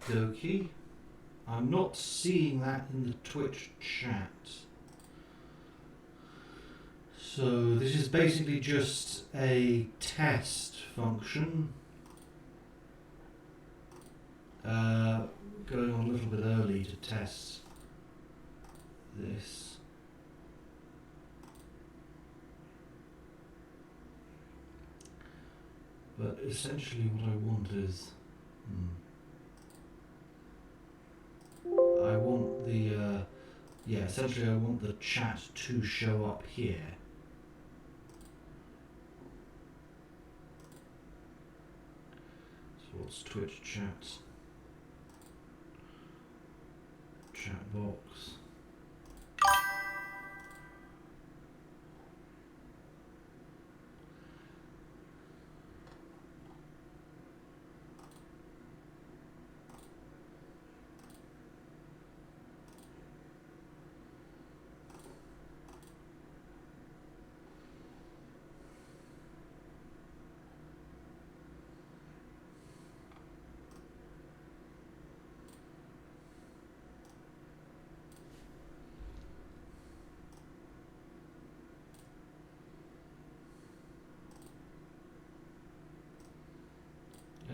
dokie. I'm not seeing that in the Twitch chat. So this is basically just a test function. Going on a little bit early to test this. But essentially what I want is... I want the... yeah, essentially I want the chat to show up here. So what's Twitch chat? Chat box.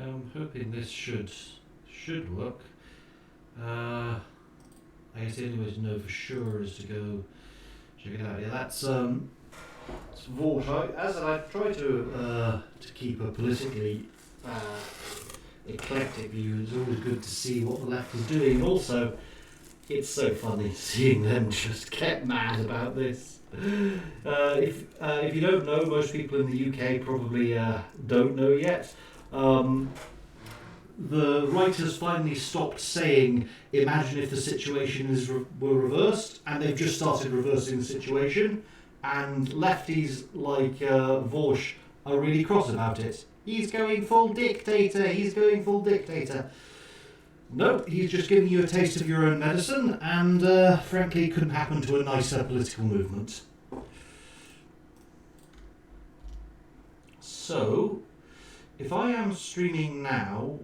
I'm hoping this should work. I guess the only way to know for sure is to go check it out. Yeah, that's Vought. As I try to keep a politically eclectic view, it's always good to see what the left is doing. And also, it's so funny seeing them just get mad about this. If you don't know, most people in the UK probably don't know yet. The right has finally stopped saying, imagine if the situation were reversed, and they've just started reversing the situation, and lefties like Vorsh are really cross about it. He's going full dictator, he's going full dictator. Nope, he's just giving you a taste of your own medicine, and frankly couldn't happen to a nicer political movement. So, if I am streaming now,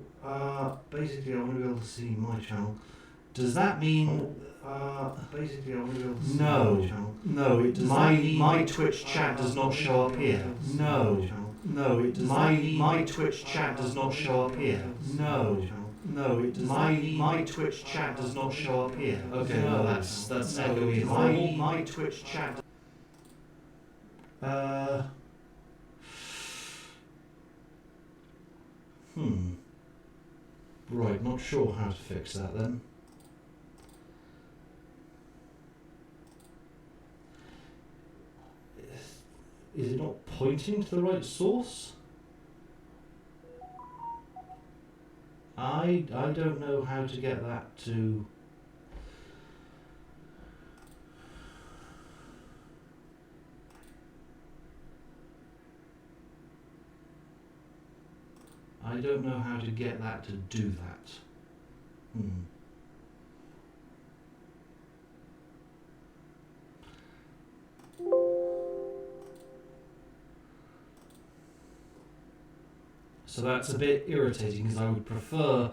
basically I want to be able to see my channel. Does that mean basically I want to be able to see my channel? No, it does my Twitch chat does not show up here. No, it does my Twitch chat does not show up here. No, it does my Twitch chat does not show up here. Okay, no, that's echoey. My Twitch chat. Right, not sure how to fix that then. Is it not pointing to the right source? I don't know how to get that to... I don't know how to get that to do that. So that's a bit irritating, because I would prefer,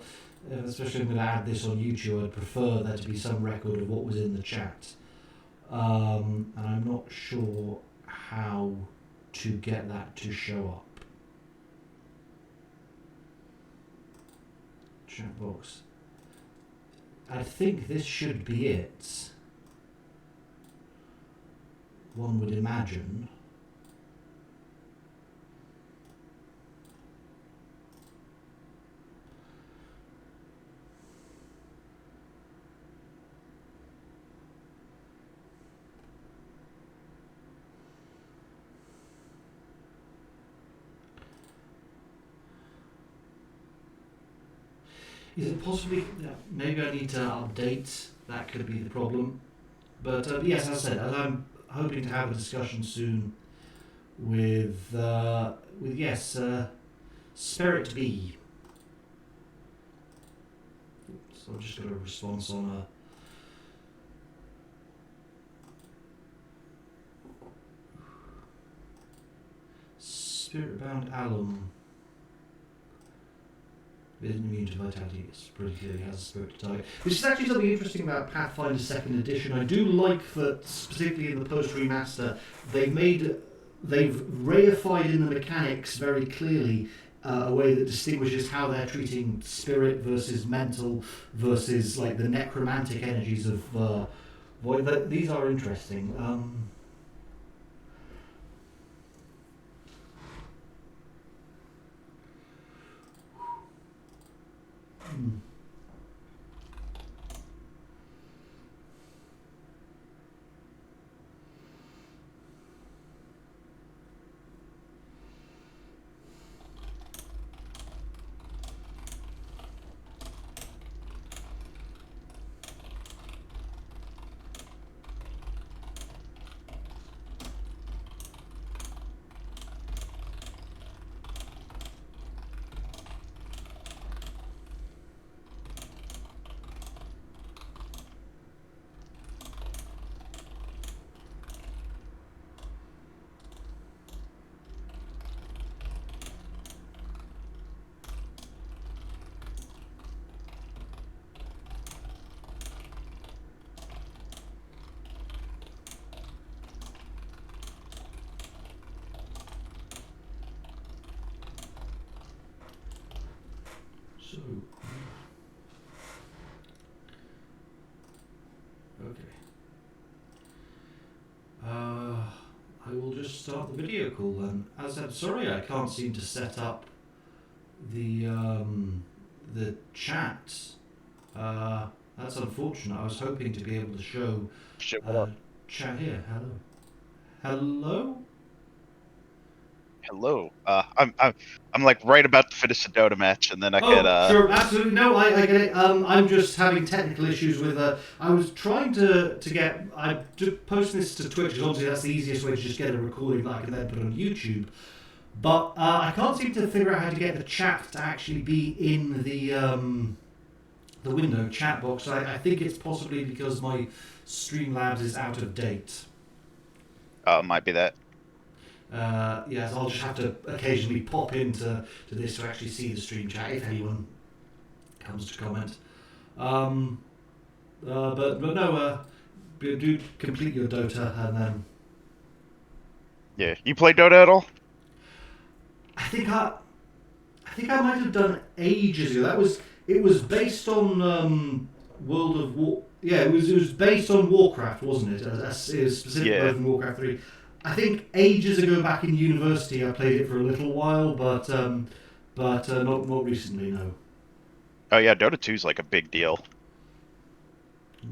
especially if I'm going to add this on YouTube, I'd prefer there to be some record of what was in the chat. And I'm not sure how to get that to show up. Chat box. I think this should be it. One would imagine. Is it possibly, maybe I need to update, that could be the problem. But yes, as I said, as I'm hoping to have a discussion soon with SperitB. So I've just got a response on a... Spirit-bound alum. isn't immune to vitality. It's pretty clearly has a spirit to target. Which is actually something interesting about Pathfinder 2nd Edition. I do like that, specifically in the post remaster, they've reified in the mechanics very clearly a way that distinguishes how they're treating spirit versus mental versus like the necromantic energies of void. These are interesting. So, okay. I will just start the video call then. As I'm sorry, I can't seem to set up the chat. That's unfortunate. I was hoping to be able to show chat here. Hello. Hello. Hello. I'm like right about to finish the Dota match, and then I could. Sure, absolutely. No, I get it. I'm just having technical issues with. I was trying to get. I just post this to Twitch because obviously that's the easiest way to just get a recording that I can then put on YouTube. But I can't seem to figure out how to get the chat to actually be in the window chat box. I think it's possibly because my Streamlabs is out of date. Might be that. Yes, I'll just have to occasionally pop into this to actually see the stream chat if anyone comes to comment. But no, do complete your Dota and then. Yeah, you play Dota at all? I think I might have done ages ago. It was based on World of War. Yeah, it was based on Warcraft, wasn't it? It was specific version of Warcraft 3. I think ages ago back in university I played it for a little while, but not recently, no. Oh yeah, Dota 2 is like a big deal.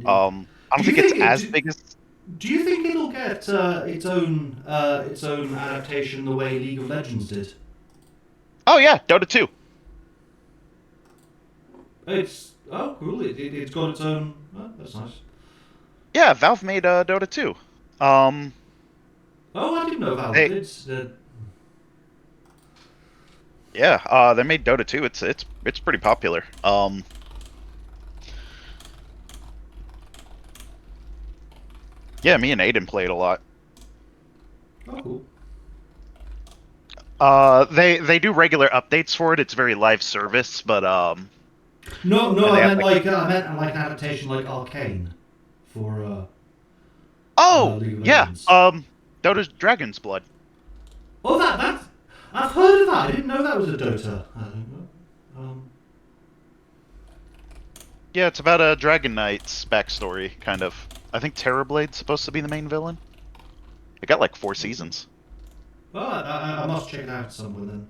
Yeah. I don't think it's as big as. Do you think it'll get its own adaptation the way League of Legends did? Oh yeah, Dota 2. Oh cool! It's got its own. Oh, that's nice. Yeah, Valve made Dota 2. Oh, I didn't know Valve did. Yeah, they made Dota 2. It's pretty popular. Yeah, me and Aiden played a lot. Oh, cool. They do regular updates for it. It's very live service, but No, I meant like an adaptation like Arcane for League of Legends. Dota's Dragon's Blood. Oh, that I've heard of that. I didn't know that was a Dota. Yeah, it's about a Dragon Knight's backstory, kind of. I think Terrorblade's supposed to be the main villain. It got like 4 seasons. Oh, I must check it out somewhere then.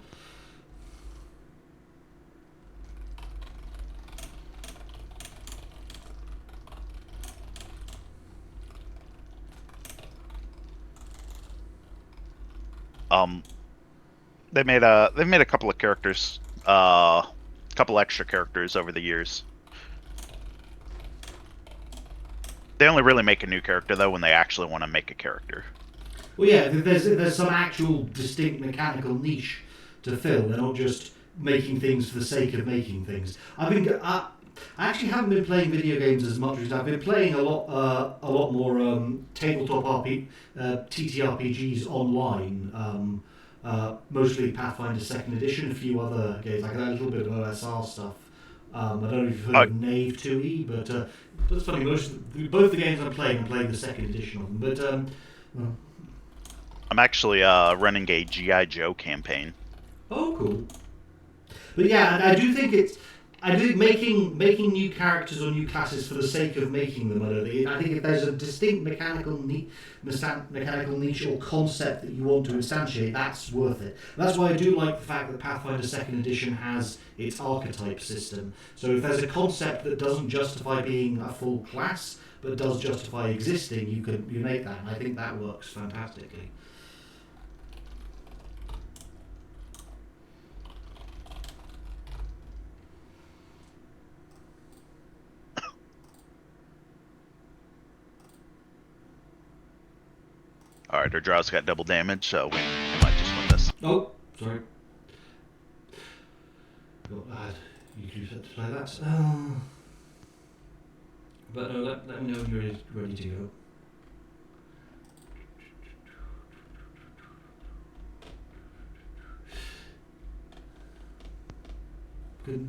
They made a couple of characters, couple extra characters over the years. They only really make a new character though when they actually want to make a character. Well, yeah, there's some actual distinct mechanical niche to fill. They're not just making things for the sake of making things. I actually haven't been playing video games as much as I've been playing a lot more tabletop TTRPGs online. Mostly Pathfinder 2nd Edition, a few other games, like a little bit of OSR stuff. I don't know if you've heard Oh, of Knave 2E, but it's funny. Both the games I'm playing the second edition of them. But well, I'm actually running a GI Joe campaign. oh, cool. But yeah, I do think making new characters or new classes for the sake of making them. I think if there's a distinct mechanical niche or concept that you want to instantiate, that's worth it. That's why I do like the fact that Pathfinder Second Edition has its archetype system. So if there's a concept that doesn't justify being a full class but does justify existing, you make that. And I think that works fantastically. Alright, our draw's got double damage, so we might just win this. Oh, sorry. Got bad. You could have to play that. But no, let me know when you're ready to go. Good.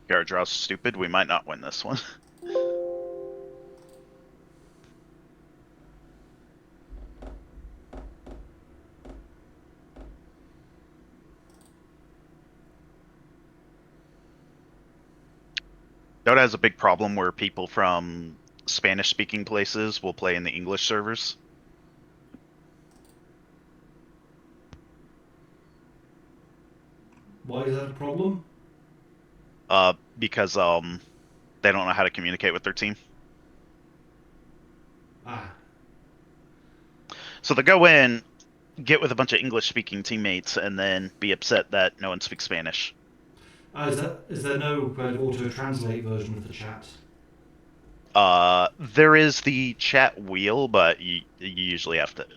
Our draw's stupid, we might not win this one. Dota has a big problem where people from Spanish-speaking places will play in the English servers. Why is that a problem? Because they don't know how to communicate with their team. Ah. So they go in, get with a bunch of English-speaking teammates, and then be upset that no one speaks Spanish. Is there no auto-translate version of the chat? There is the chat wheel, but you usually have to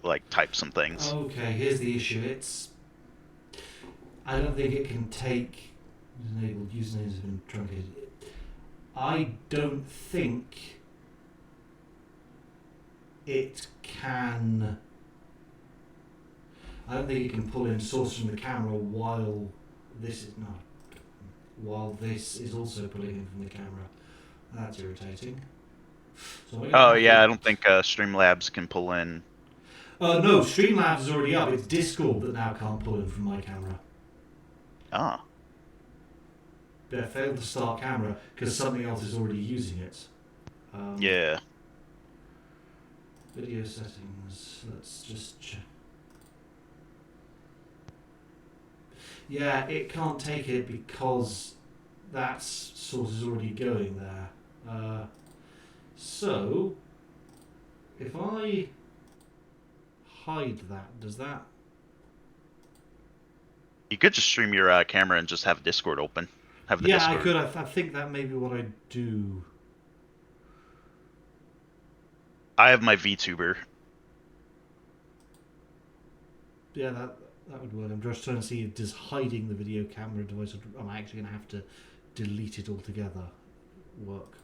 like type some things. Okay, here's the issue. I don't think it can take enabled usernames have been truncated. I don't think it can. I don't think it can pull in source from the camera while this is also pulling in from the camera. That's irritating. So Oh yeah, I don't think Streamlabs can pull in. No, Streamlabs is already up. It's Discord that now can't pull in from my camera. Ah. They failed to start camera because something else is already using it. Yeah. Video settings. Let's just check. Yeah, it can't take it because that source is already going there. So, if I hide that, does that... You could just stream your camera and just have Discord open. Have the Discord. I could. I think that may be what I do. I have my VTuber. Yeah, that would work. I'm just trying to see if does hiding the video camera device, I'm actually going to have to delete it altogether work.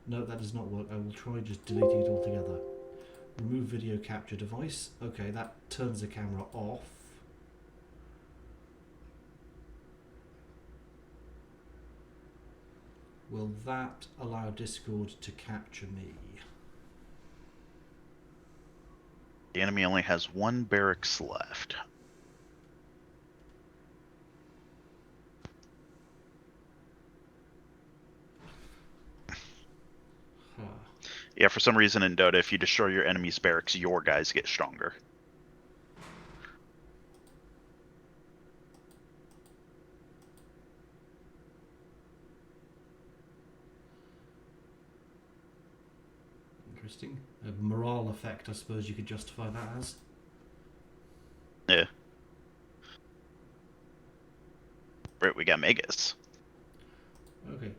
No, that does not work. I will try just deleting it altogether. Remove video capture device. Okay, that turns the camera off. Will that allow Discord to capture me? The enemy only has one barracks left. Huh. Yeah, for some reason in Dota, if you destroy your enemy's barracks, your guys get stronger. Interesting. A morale effect, I suppose you could justify that as. Yeah. Right, we got Megas. Okay.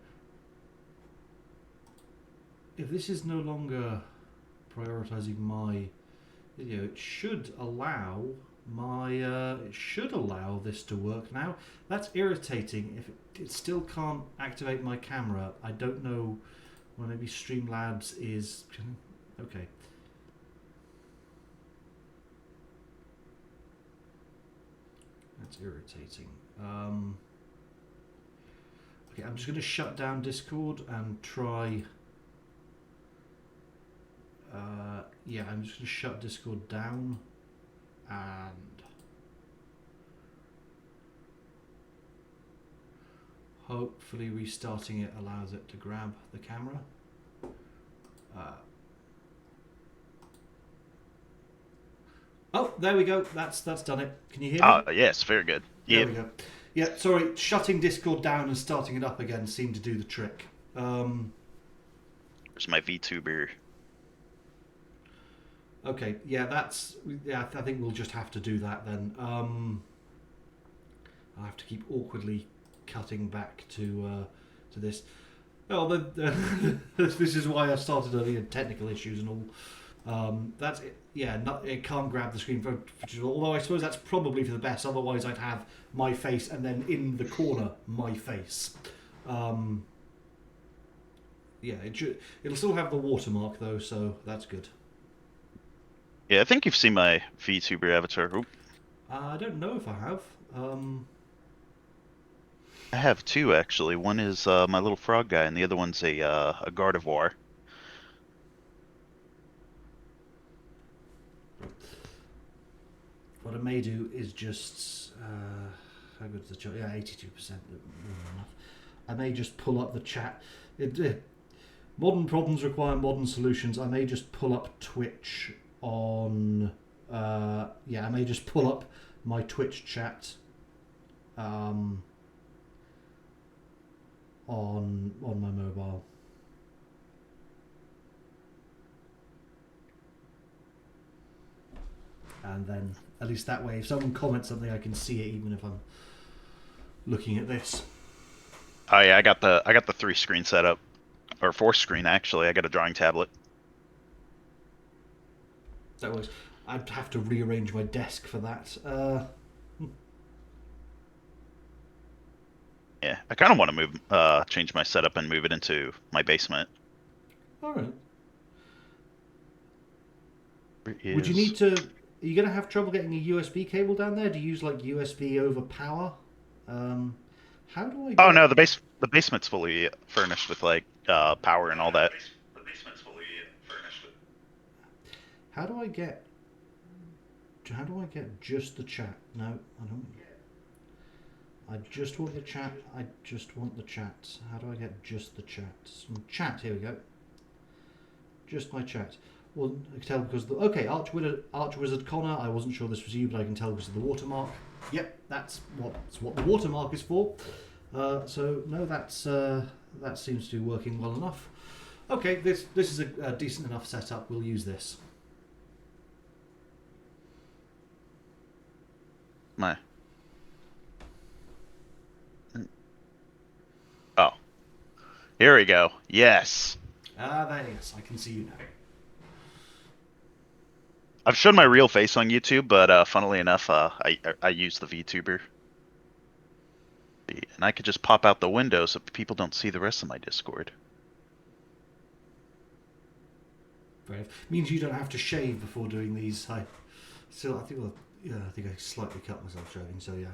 If this is no longer prioritizing my it should allow it should allow this to work now. That's irritating. If it still can't activate my camera, I don't know. Well, maybe Streamlabs is okay. That's irritating. Okay, I'm just going to shut down Discord and try. Yeah, I'm just going to shut Discord down and hopefully restarting it allows it to grab the camera. Oh, there we go. That's done it. Can you hear me? Yes, very good. There we go. Yeah, sorry. Shutting Discord down and starting it up again seemed to do the trick. Where's my VTuber? Okay, yeah, I think we'll just have to do that then. I'll have to keep awkwardly cutting back to this. Oh, this is why I started earlier. Technical issues and all. That's it. Yeah, it can't grab the screen although I suppose that's probably for the best. Otherwise, I'd have my face and then in the corner my face. Yeah, it'll still have the watermark though, so that's good. Yeah, I think you've seen my VTuber avatar. Oop. I don't know if I have. I have two actually. One is my little frog guy, and the other one's a Gardevoir. What I may do is just how good is the chat? Yeah, 82%. I may just pull up the chat. Modern problems require modern solutions. I may just pull up Twitch on. I may just pull up my Twitch chat. On my mobile. And then at least that way, if someone comments something, I can see it even if I'm looking at this. Oh yeah, I got the 3-screen setup, or 4-screen actually. I got a drawing tablet. That was. I'd have to rearrange my desk for that. Yeah, I kind of want to move, change my setup and move it into my basement. All right. Would you need to? Are you going to have trouble getting a USB cable down there? Do you use like USB over power? How do I? Oh no, the basement's fully furnished with like power and all that. The basement's fully furnished. How do I get just the chat? No, I don't. I just want the chat. I just want the chat. How do I get just the chat? Chat. Here we go. Just my chat. Well, I can tell because Archwizard Connor. I wasn't sure this was you, but I can tell because of the watermark. Yep, that's what the watermark is for. So no, that seems to be working well enough. Okay, this is a decent enough setup. We'll use this. Oh, here we go. Yes. Yes, I can see you now. I've shown my real face on YouTube, but funnily enough, I use the VTuber. And I could just pop out the window so people don't see the rest of my Discord. Brave. Means you don't have to shave before doing these. I think I slightly cut myself shaving. So yeah,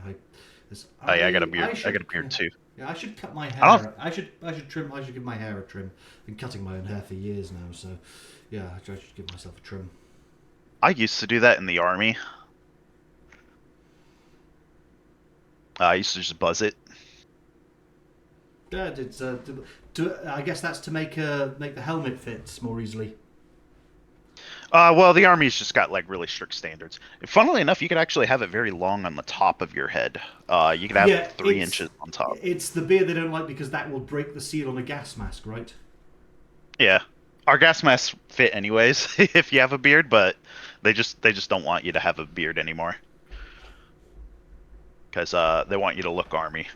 I got a beard. I got a beard too. Yeah, I should cut my hair. I should trim. I should give my hair a trim. I've been cutting my own hair for years now, so yeah, I should give myself a trim. I used to do that in the army. I used to just buzz it. Yeah, it's I guess that's to make the helmet fit more easily. Well, the army's just got like really strict standards. Funnily enough, you could actually have it very long on the top of your head. You could have 3 inches on top. It's the beard they don't like because that will break the seal on a gas mask, right? Yeah, our gas masks fit anyways if you have a beard, but they just don't want you to have a beard anymore because they want you to look army.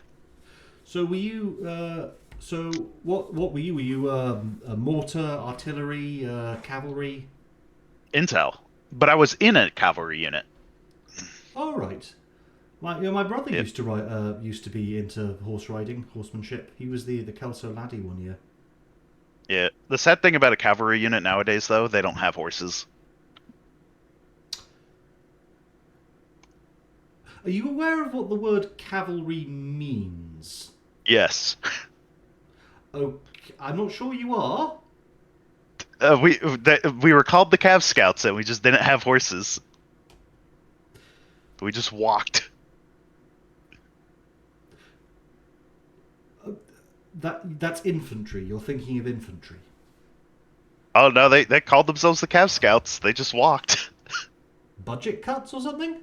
So were you? So what were you? Were you a mortar, artillery, cavalry? Intel. but I was in a cavalry unit. Oh right. My brother Yep. used to ride, used to be into horse riding, horsemanship. He was the Kelso laddie one year. Yeah. The sad thing about a cavalry unit nowadays, though, they don't have horses. Are you aware of what the word cavalry means? Yes. Okay, I'm not sure you are. We were called the Cav Scouts, and we just didn't have horses. We just walked. That's infantry. You're thinking of infantry. Oh no, they called themselves the Cav Scouts. They just walked. Budget cuts or something?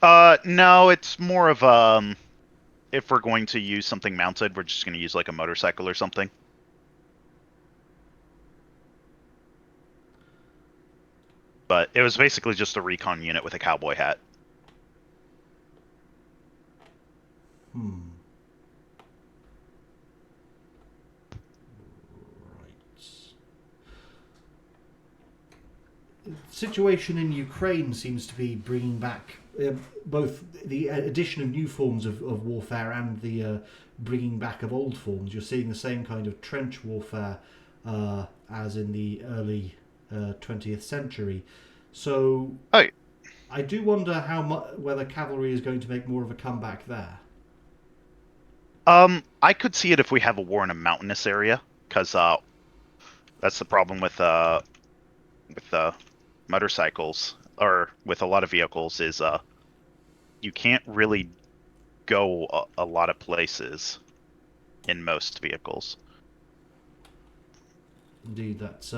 No, it's more of if we're going to use something mounted, we're just going to use like a motorcycle or something. But it was basically just a recon unit with a cowboy hat. Hmm. Right. The situation in Ukraine seems to be bringing back both the addition of new forms of warfare and the bringing back of old forms. You're seeing the same kind of trench warfare as in the early 20th century. So Oh, I do wonder whether cavalry is going to make more of a comeback there. I could see it if we have a war in a mountainous area, because that's the problem with motorcycles or with a lot of vehicles is you can't really go a lot of places in most vehicles. Indeed, that's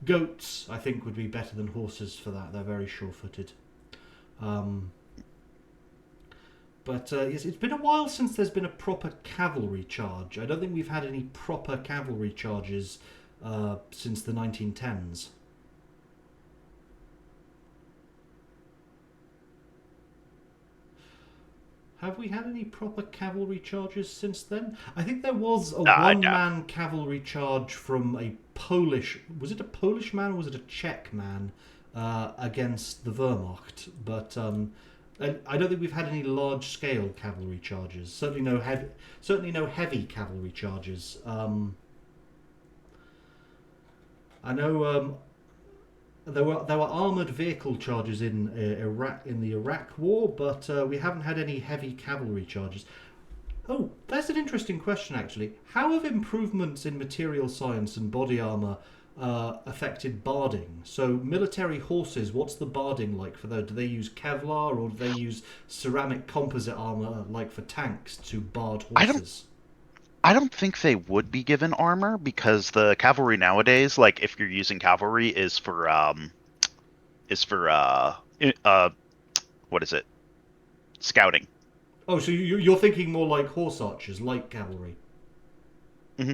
goats. I think would be better than horses for that. They're very sure-footed. Um, but yes, it's been a while since there's been a proper cavalry charge. I don't think we've had any proper cavalry charges since the 1910s. Have we had any proper cavalry charges since then? I think there was a one-man cavalry charge from a Polish... Was it a Polish man or was it a Czech man against the Wehrmacht? But I don't think we've had any large-scale cavalry charges. Certainly no heavy cavalry charges. I know there were armoured vehicle charges in the Iraq War, but we haven't had any heavy cavalry charges. Oh, that's an interesting question, actually. How have improvements in material science and body armour affected barding? So, military horses, what's the barding like for those? Do they use Kevlar or do they use ceramic composite armour like for tanks to bard horses? I don't think they would be given armor because the cavalry nowadays, like if you're using cavalry, is for what is it? Scouting. Oh, so you're thinking more like horse archers, like cavalry. Hmm.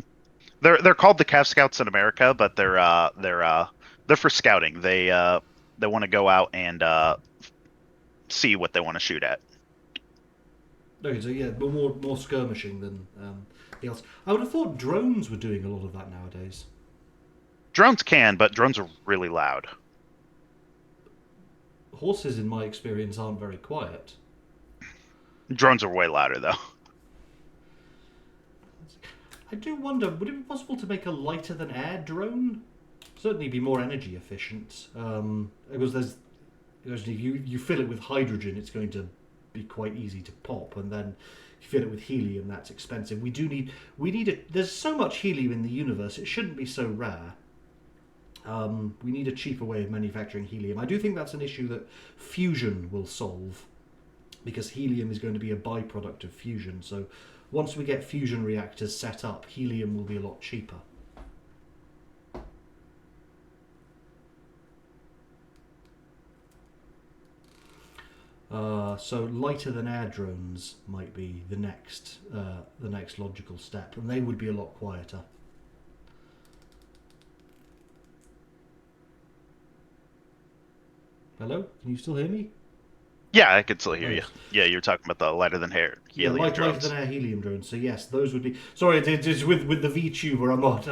They're called the Cav Scouts in America, but they're for scouting. They want to go out and see what they want to shoot at. Okay, so yeah, but more skirmishing than anything else. I would have thought drones were doing a lot of that nowadays. Drones can, but drones are really loud. Horses, in my experience, aren't very quiet. Drones are way louder though. I do wonder, would it be possible to make a lighter than air drone? Certainly be more energy efficient. Because if you fill it with hydrogen, it's going to be quite easy to pop, and then if you fill it with helium, that's expensive. There's so much helium in the universe, it shouldn't be so rare. We need a cheaper way of manufacturing helium. I do think that's an issue that fusion will solve, because helium is going to be a byproduct of fusion. So once we get fusion reactors set up, helium will be a lot cheaper. So lighter than air drones might be the next logical step, and they would be a lot quieter. Hello, can you still hear me? Yeah, I can still hear you. Nice. Yeah, you're talking about the lighter than air helium lighter drones. than air helium drones. So yes, those would be. Sorry, it's with the VTuber. I'm not.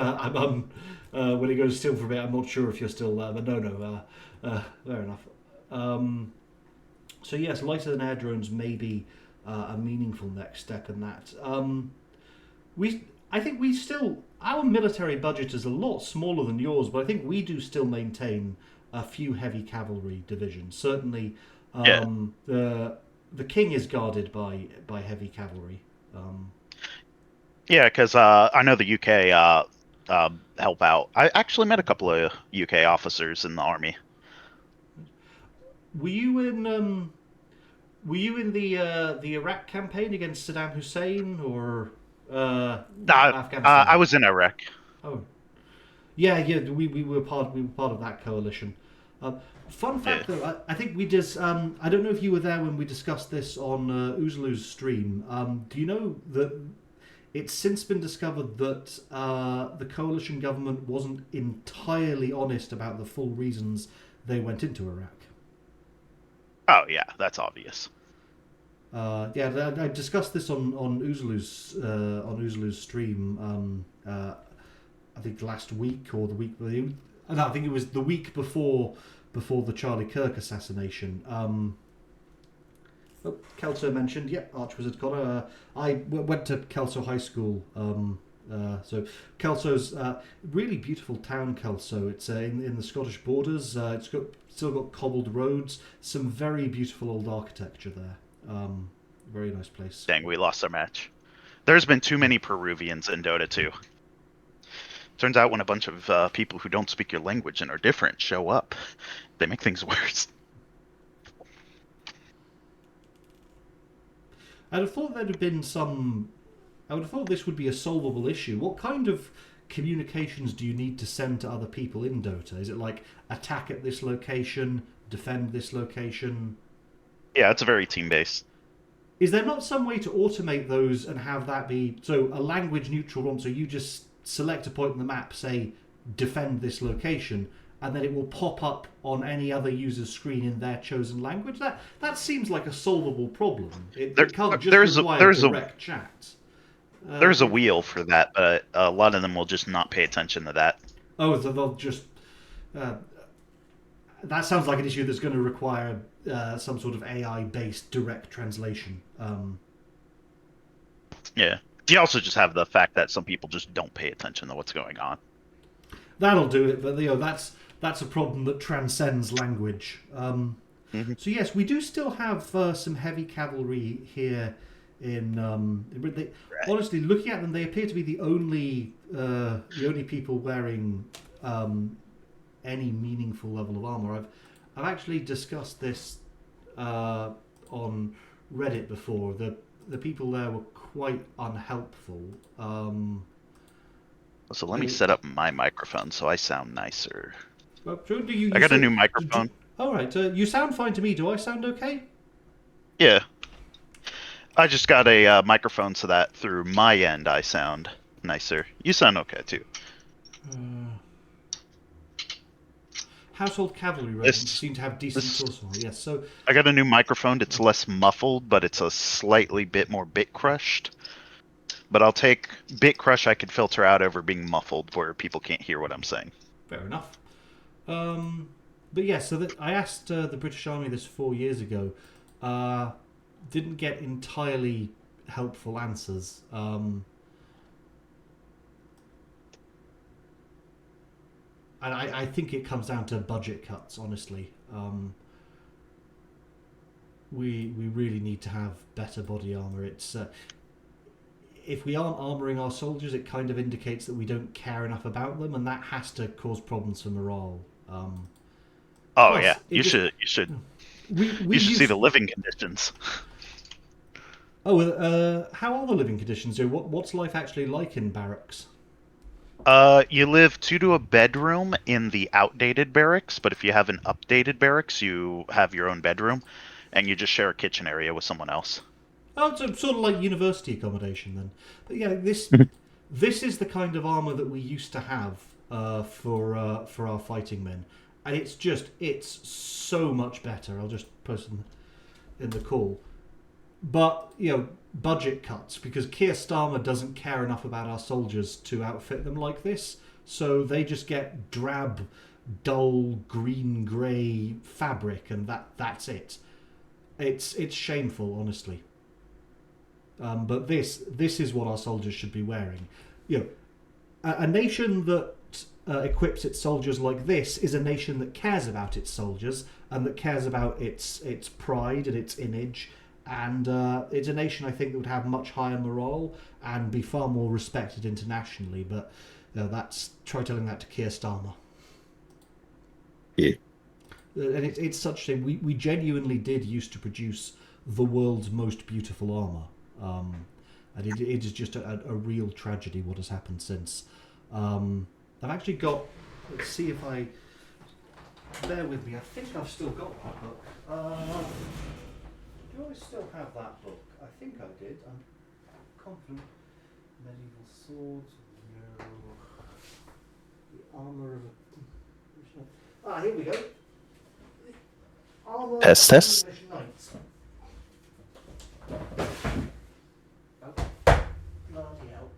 When it goes still for a bit, I'm not sure if you're still there. But no. Fair enough. So yes, lighter than air drones may be a meaningful next step in that. I think we still, our military budget is a lot smaller than yours, but I think we do still maintain a few heavy cavalry divisions. Certainly, Yeah. The king is guarded by heavy cavalry. Yeah, because I know the UK help out. I actually met a couple of UK officers in the army. Were you in Were you in the Iraq campaign against Saddam Hussein or I Afghanistan? was in Iraq. Oh, yeah, yeah. We were part of that coalition. Fun Yeah. fact, though, I think we just. I don't know if you were there when we discussed this on Oozloo's stream. Do you know that it's since been discovered that the coalition government wasn't entirely honest about the full reasons they went into Iraq? Oh yeah, that's obvious. Yeah, I discussed this on Oozloo's stream. I think last week or the week. No, I think it was the week before the Charlie Kirk assassination. Kelso mentioned, yeah, Archwizard Connor. Went to Kelso High School. So Kelso's really beautiful town. Kelso, it's in the Scottish borders. It's still got cobbled roads, some very beautiful old architecture there. Very nice place. Dang, we lost our match. There's been too many Peruvians in Dota 2. Turns out when a bunch of people who don't speak your language and are different show up, they make things worse. I'd have thought there'd have been some. I would have thought this would be a solvable issue. What kind of communications do you need to send to other people in Dota? Is it like attack at this location, defend this location? Yeah, it's very team-based. Is there not some way to automate those and have that be so a language neutral one? So you just select a point on the map, say defend this location, and then it will pop up on any other user's screen in their chosen language. That seems like a solvable problem. It can't just require direct chat. There's a wheel for that, but a lot of them will just not pay attention to that. Oh, so they'll just. That sounds like an issue that's going to require some sort of AI-based direct translation. Yeah. You also just have the fact that some people just don't pay attention to what's going on. That'll do it, but that's a problem that transcends language. So yes, we do still have some heavy cavalry here in Britain. Right. Honestly, looking at them, they appear to be the only people wearing any meaningful level of armor. I've actually discussed this on Reddit before. The people there were quite unhelpful. So let me set up my microphone so I sound nicer. Well, I got a new microphone. All right, you sound fine to me. Do I sound okay? Yeah. I just got a microphone so that through my end I sound nicer. You sound okay too. Household cavalry regiments seem to have decent torso. Yes, so I got a new microphone. It's less muffled, but it's a slightly bit more bit crushed. But I'll take bit crush. I could filter out over being muffled, where people can't hear what I'm saying. Fair enough. But yeah, so I asked the British Army this 4 years ago. Didn't get entirely helpful answers. And I think it comes down to budget cuts, honestly. We really need to have better body armor. It's if we aren't armoring our soldiers, it kind of indicates that we don't care enough about them, and that has to cause problems for morale. Plus, yeah, you should see the living conditions. Oh, how are the living conditions? What's life actually like in barracks? You live 2 to a bedroom in the outdated barracks, but if you have an updated barracks, you have your own bedroom, and you just share a kitchen area with someone else. Oh, it's sort of like university accommodation then. But yeah, this is the kind of armor that we used to have for our fighting men, and it's so much better. I'll just post in the call. But budget cuts, because Keir Starmer doesn't care enough about our soldiers to outfit them like this, so they just get drab dull green-grey fabric, and that's it. It's shameful, honestly. But this is what our soldiers should be wearing. You know, a nation that equips its soldiers like this is a nation that cares about its soldiers and that cares about its pride and its image. And it's a nation, I think, that would have much higher morale and be far more respected internationally. But try telling that to Keir Starmer. Yeah. And it's such a shame. We genuinely did used to produce the world's most beautiful armour. And it is just a real tragedy what has happened since. I've actually got... Let's see if I... Bear with me. I think I've still got that book. Do I still have that book? I think I did. I'm confident. Medieval swords. No. The armour of a... here we go. The armour Test. of English knights. Oh, bloody hell.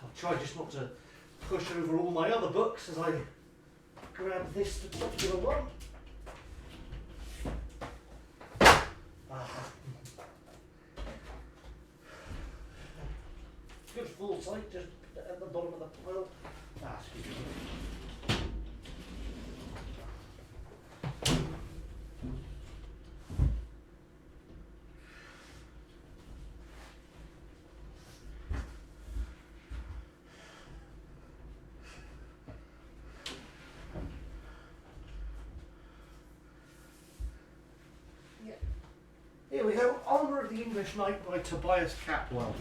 I'll try just not to push over all my other books as I grab this particular one. Good full sight just at the bottom of the pile. Excuse me. Here we go, Armour of the English Knight by Tobias Capwell.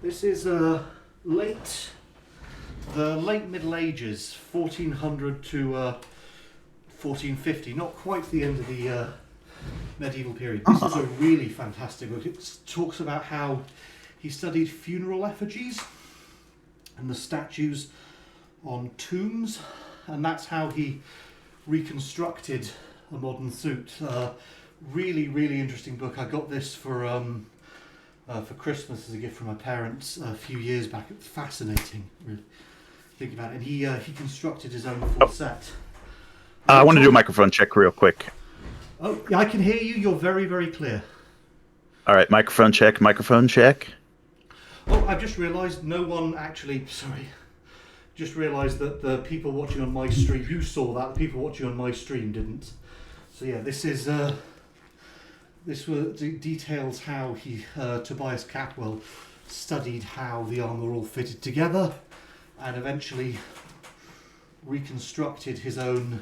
This is the late Middle Ages, 1400 to 1450, not quite the end of the medieval period. This is a really fantastic book. It talks about how he studied funeral effigies and the statues on tombs, and that's how he reconstructed a modern suit. Really, really interesting book. I got this for Christmas as a gift from my parents a few years back. It's fascinating, really, thinking about it. And he constructed his own full set. I want to do a microphone check real quick. Oh, yeah, I can hear you. You're very, very clear. All right, microphone check. Oh, I've just realised no one actually... Sorry. Just realised that the people watching on my stream, you saw that, the people watching on my stream didn't. So yeah, this details how Tobias Capwell studied how the armour all fitted together and eventually reconstructed his own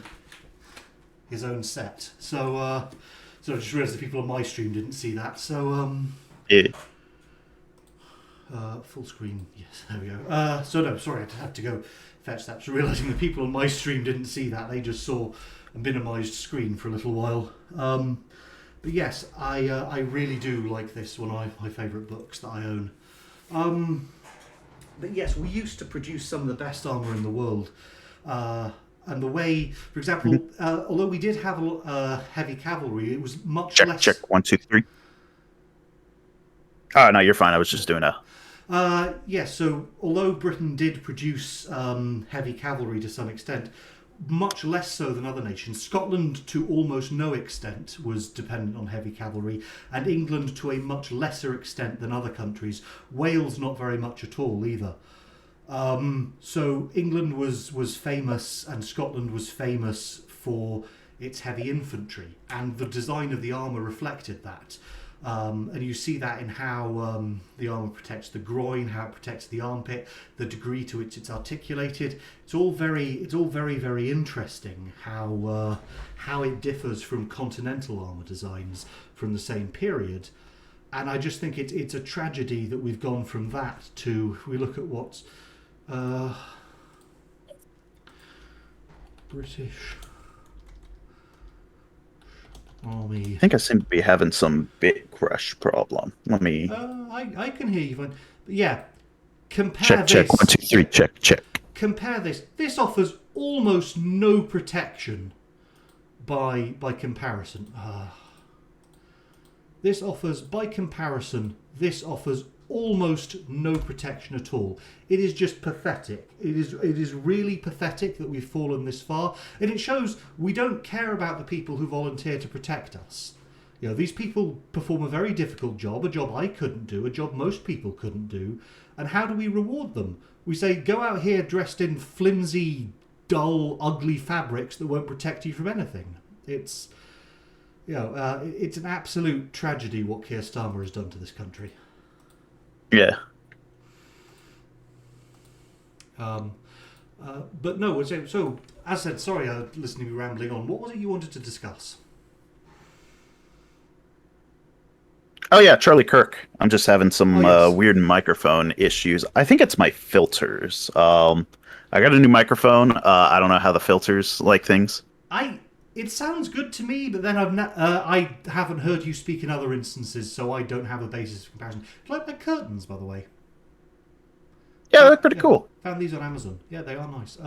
set. So I just realised the people on my stream didn't see that. So yeah. Full screen, yes, there we go. So no, sorry, I had to go fetch that. So realising the people on my stream didn't see that, they just saw a minimised screen for a little while. But yes, I really do like this, one of my favourite books that I own. But yes, we used to produce some of the best armour in the world. And the way, for example, although we did have heavy cavalry, it was much less... Check, 1, 2, 3. Oh, no, you're fine. I was just doing a... Yes, so although Britain did produce heavy cavalry to some extent, much less so than other nations. Scotland, to almost no extent, was dependent on heavy cavalry, and England to a much lesser extent than other countries. Wales, not very much at all either. So England was famous, and Scotland was famous for its heavy infantry, and the design of the armour reflected that. And you see that in how the armour protects the groin, how it protects the armpit, the degree to which it's articulated. It's all very, very interesting how it differs from continental armour designs from the same period. And I just think it's a tragedy that we've gone from that to, if we look at what British Army. I think I seem to be having some bit crush problem. Let me... I can hear you fine. But yeah, compare this... Check, 1, 2, 3, check. Compare this. This offers almost no protection by comparison. This offers almost no protection at all. It is just pathetic. It is really pathetic that we've fallen this far, and it shows we don't care about the people who volunteer to protect us. You know, these people perform a very difficult job, a job I couldn't do, a job most people couldn't do, and how do we reward them? We say, go out here dressed in flimsy, dull, ugly fabrics that won't protect you from anything. It's, it's an absolute tragedy what Keir Starmer has done to this country. Yeah. But no, so as I said, sorry, I listened to you rambling on. What was it you wanted to discuss? Oh yeah, Charlie Kirk. I'm just having some weird microphone issues. I think it's my filters. I got a new microphone. I don't know how the filters like things. It sounds good to me, but then I haven't heard you speak in other instances, so I don't have a basis of comparison. Do you like my curtains, by the way? Yeah, they're pretty cool. Found these on Amazon. Yeah, they are nice.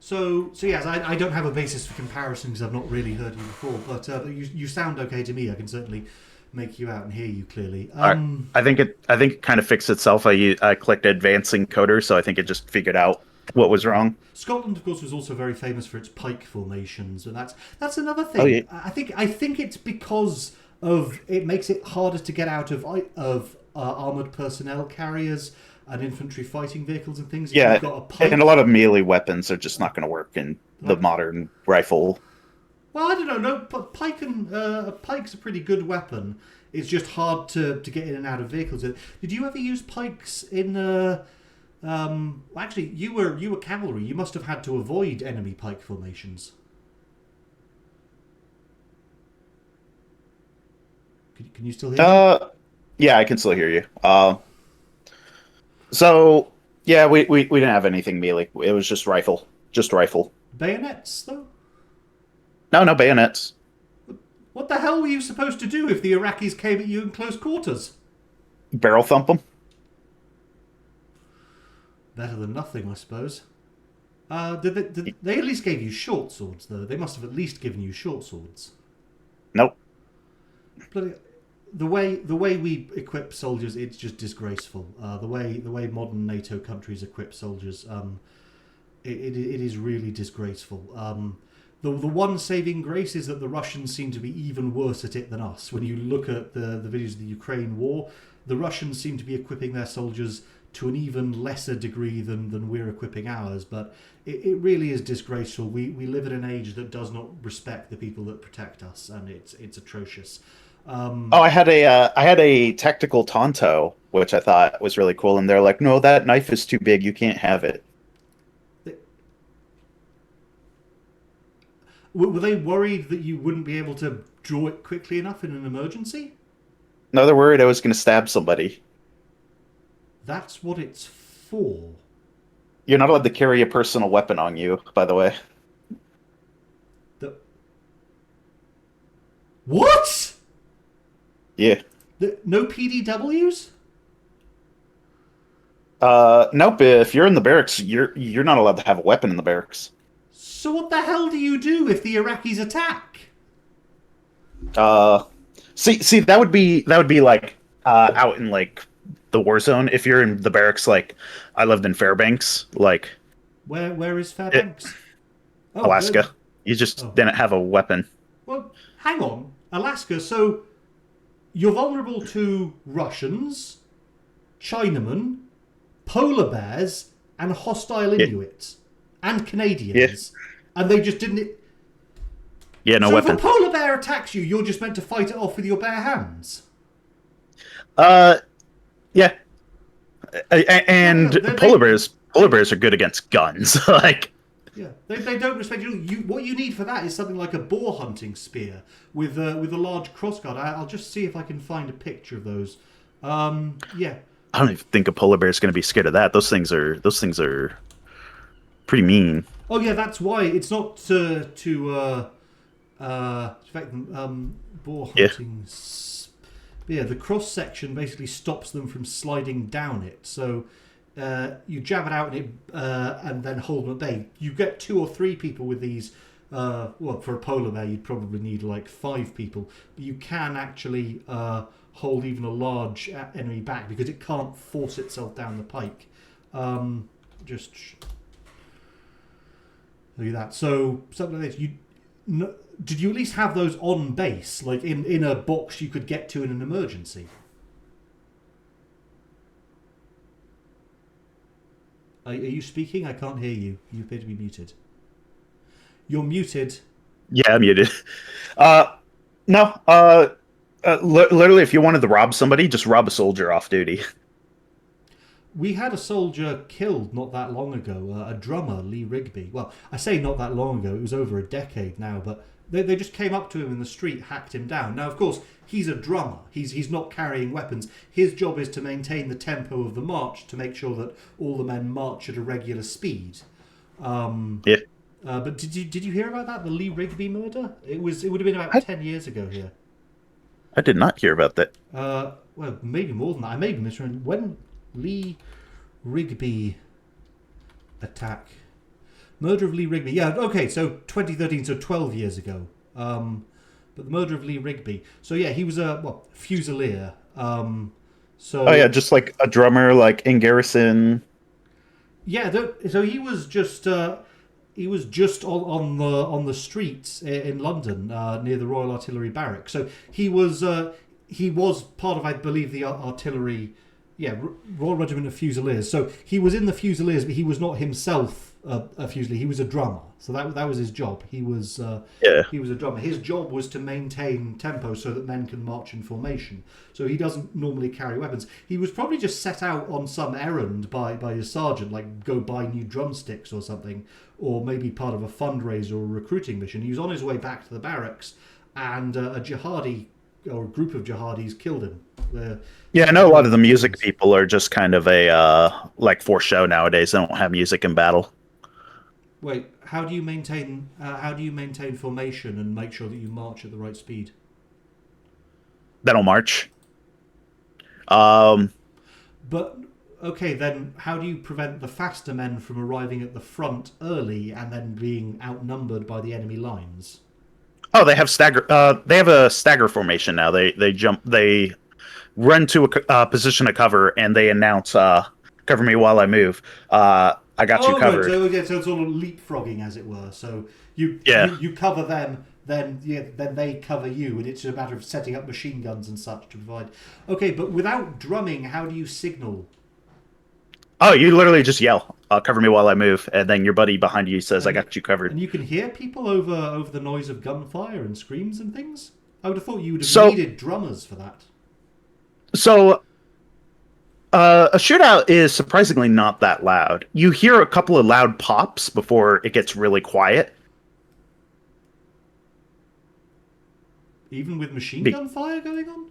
So yes, I don't have a basis for comparison because I've not really heard you before, but you sound okay to me. I can certainly make you out and hear you clearly. I think it kind of fixed itself. I clicked advancing coder, so I think it just figured out what was wrong. Scotland, of course, was also very famous for its pike formations, and that's another thing. Oh, yeah. I think it's because of it makes it harder to get out of armored personnel carriers and infantry fighting vehicles and things. Yeah, you've got a pike. And a lot of melee weapons are just not going to work in the modern rifle. Well, I don't know. No, but pike's a pretty good weapon. It's just hard to get in and out of vehicles. Did you ever use pikes in? Actually, you were cavalry. You must have had to avoid enemy pike formations. Can you still hear me? Yeah, I can still hear you. So yeah, we didn't have anything melee. It was just rifle. Bayonets, though? No bayonets. What the hell were you supposed to do if the Iraqis came at you in close quarters? Barrel thump them. Better than nothing, I suppose. Did they at least gave you short swords, though? They must have at least given you short swords. Nope. The way we equip soldiers, it's just disgraceful. The way modern NATO countries equip soldiers, it is really disgraceful. The one saving grace is that the Russians seem to be even worse at it than us. When you look at the videos of the Ukraine war, the Russians seem to be equipping their soldiers to an even lesser degree than we're equipping ours. But it really is disgraceful. We live in an age that does not respect the people that protect us, and it's atrocious. I had a tactical Tonto, which I thought was really cool, and they're like, "No, that knife is too big. You can't have it." Were they worried that you wouldn't be able to draw it quickly enough in an emergency? No, they're worried I was going to stab somebody. That's what it's for. You're not allowed to carry a personal weapon on you, by the way. What? Yeah. No PDWs? Nope. If you're in the barracks, you're not allowed to have a weapon in the barracks. So what the hell do you do if the Iraqis attack? See, that would be like out in like the war zone. If you're in the barracks, like I lived in Fairbanks, like where is Fairbanks? Alaska. You just didn't have a weapon. Well, hang on, Alaska. So you're vulnerable to Russians, Chinamen, polar bears, and hostile Inuits, and Canadians, and they just didn't. Yeah, no so weapon. if a polar bear attacks you, you're just meant to fight it off with your bare hands. Yeah. And polar bears are good against guns. Like, yeah, they don't respect you. What you need for that is something like a boar hunting spear with a large crossguard. I'll just see if I can find a picture of those. Yeah. I don't even think a polar bear is going to be scared of that. Those things are pretty mean. Oh yeah, that's why it's not to affect them. Boar hunting. Yeah, the cross section basically stops them from sliding down it. So you jab it out and then hold them at bay. You get 2 or 3 people with these well, for a polar bear, you'd probably need like 5 people. But you can actually hold even a large enemy back because it can't force itself down the pike. Just look at that. So something like this. Did you at least have those on base, like in a box you could get to in an emergency? Are you speaking? I can't hear you. You appear to be muted. You're muted. Yeah, I'm muted. No. Literally, if you wanted to rob somebody, just rob a soldier off duty. We had a soldier killed not that long ago, a drummer, Lee Rigby. Well, I say not that long ago, it was over a decade now, but they just came up to him in the street, hacked him down. Now, of course, he's a drummer. He's not carrying weapons. His job is to maintain the tempo of the march, to make sure that all the men march at a regular speed. Yeah. But did you hear about that, the Lee Rigby murder? It would have been about 10 years ago here. I did not hear about that. Well, maybe more than that. I may be misremembering. When Lee Rigby attack, murder of Lee Rigby. Yeah, okay. So 2013, so 12 years ago. But the murder of Lee Rigby. So yeah, he was a fusilier. So Oh yeah, just like a drummer, like in garrison. Yeah, so he was just on the streets in London near the Royal Artillery Barracks. So he was part of, I believe, the artillery, Royal Regiment of Fusiliers. So he was in the Fusiliers, but he was not himself a Fusilier. He was a drummer. So that was his job. He was he was a drummer. His job was to maintain tempo so that men can march in formation. So he doesn't normally carry weapons. He was probably just set out on some errand by his sergeant, like go buy new drumsticks or something, or maybe part of a fundraiser or a recruiting mission. He was on his way back to the barracks, and a jihadi or a group of jihadis killed him. Yeah, I know a lot of the music people are just kind of a like for show nowadays. They don't have music in battle. Wait, how do you maintain formation and make sure that you march at the right speed? They don't march. But okay, then how do you prevent the faster men from arriving at the front early and then being outnumbered by the enemy lines? Oh, they have stagger. They have a stagger formation now. They jump. They run to a position of cover, and they announce, "Cover me while I move." I got you covered. Right. So it's sort of leapfrogging, as it were. So you cover them, then they cover you, and it's a matter of setting up machine guns and such to provide. Okay, but without drumming, how do you signal? Oh, you literally just yell, "Cover me while I move," and then your buddy behind you says, "I got you covered." And you can hear people over the noise of gunfire and screams and things? I would have thought you would have needed drummers for that. So, a shootout is surprisingly not that loud. You hear a couple of loud pops before it gets really quiet. Even with machine gun fire going on?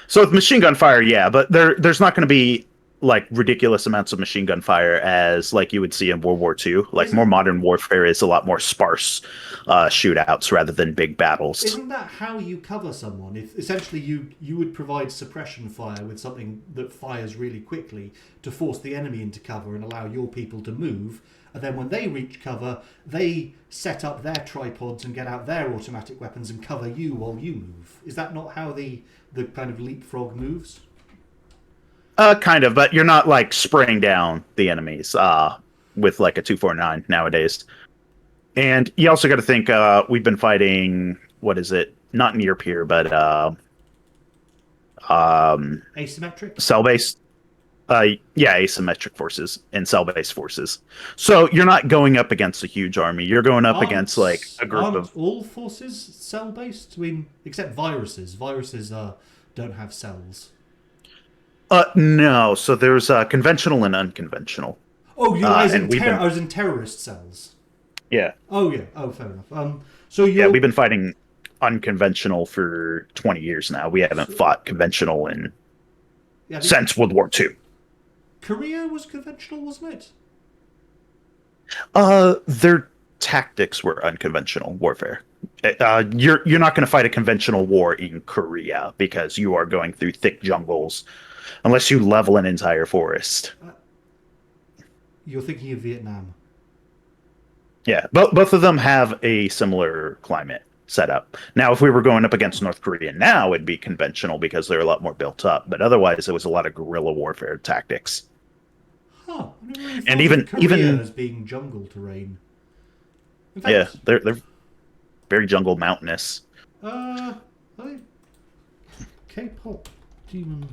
So with machine gun fire, yeah, but there's not going to be like ridiculous amounts of machine gun fire as like you would see in World War II. Like more modern warfare is a lot more sparse shootouts rather than big battles. Isn't that how you cover someone? If essentially you would provide suppression fire with something that fires really quickly to force the enemy into cover and allow your people to move, and then when they reach cover, they set up their tripods and get out their automatic weapons and cover you while you move. Is that not how the kind of leapfrog moves? Kind of, but you're not like spraying down the enemies with like a 249 nowadays. And you also got to think we've been fighting, what is it? Not near peer, but asymmetric? Cell-based. Asymmetric forces and cell-based forces. So you're not going up against a huge army. You're going up against like a group of all forces cell-based? I mean, except viruses. Viruses don't have cells. No. So there's conventional and unconventional. Oh, I was in terrorist cells. Yeah. Oh, yeah. Oh, fair enough. We've been fighting unconventional for 20 years now. We haven't fought conventional since World War II. Korea was conventional, wasn't it? Their tactics were unconventional warfare. You're not going to fight a conventional war in Korea because you are going through thick jungles unless you level an entire forest. You're thinking of Vietnam. Yeah, both of them have a similar climate setup. Now, if we were going up against North Korea now, it'd be conventional because they're a lot more built up. But otherwise, it was a lot of guerrilla warfare tactics. Huh. I never really And thought of Korea as being jungle terrain. In yeah, fact, they're very jungle mountainous. I K-pop demon.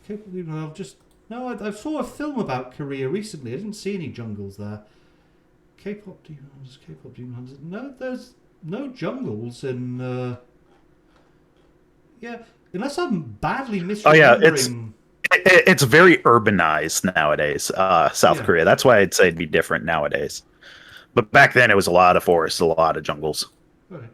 K-pop demon. I've just no. I saw a film about Korea recently. I didn't see any jungles there. K-pop demons. K-pop demons. No, there's no jungles in. Yeah, unless I'm badly misremembering. Oh yeah, it's very urbanized nowadays. South Korea. That's why I'd say it'd be different nowadays. But back then, it was a lot of forests, a lot of jungles. Okay.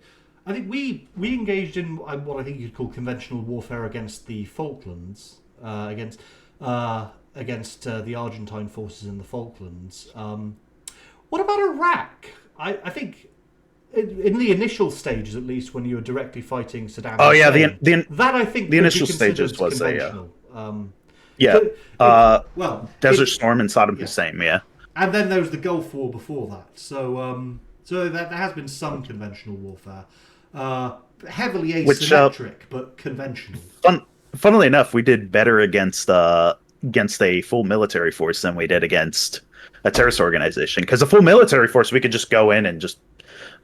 I think we engaged in what I think you'd call conventional warfare against the Falklands, against the Argentine forces in the Falklands. What about Iraq? I think in the initial stages, at least, when you were directly fighting Saddam Hussein, that I think the initial stages was conventional. Desert Storm and Saddam Hussein, yeah. And then there was the Gulf War before that. So there has been some conventional warfare. Heavily asymmetric, but conventional. Funnily enough, we did better against a full military force than we did against a terrorist organization. Because a full military force, we could just go in and just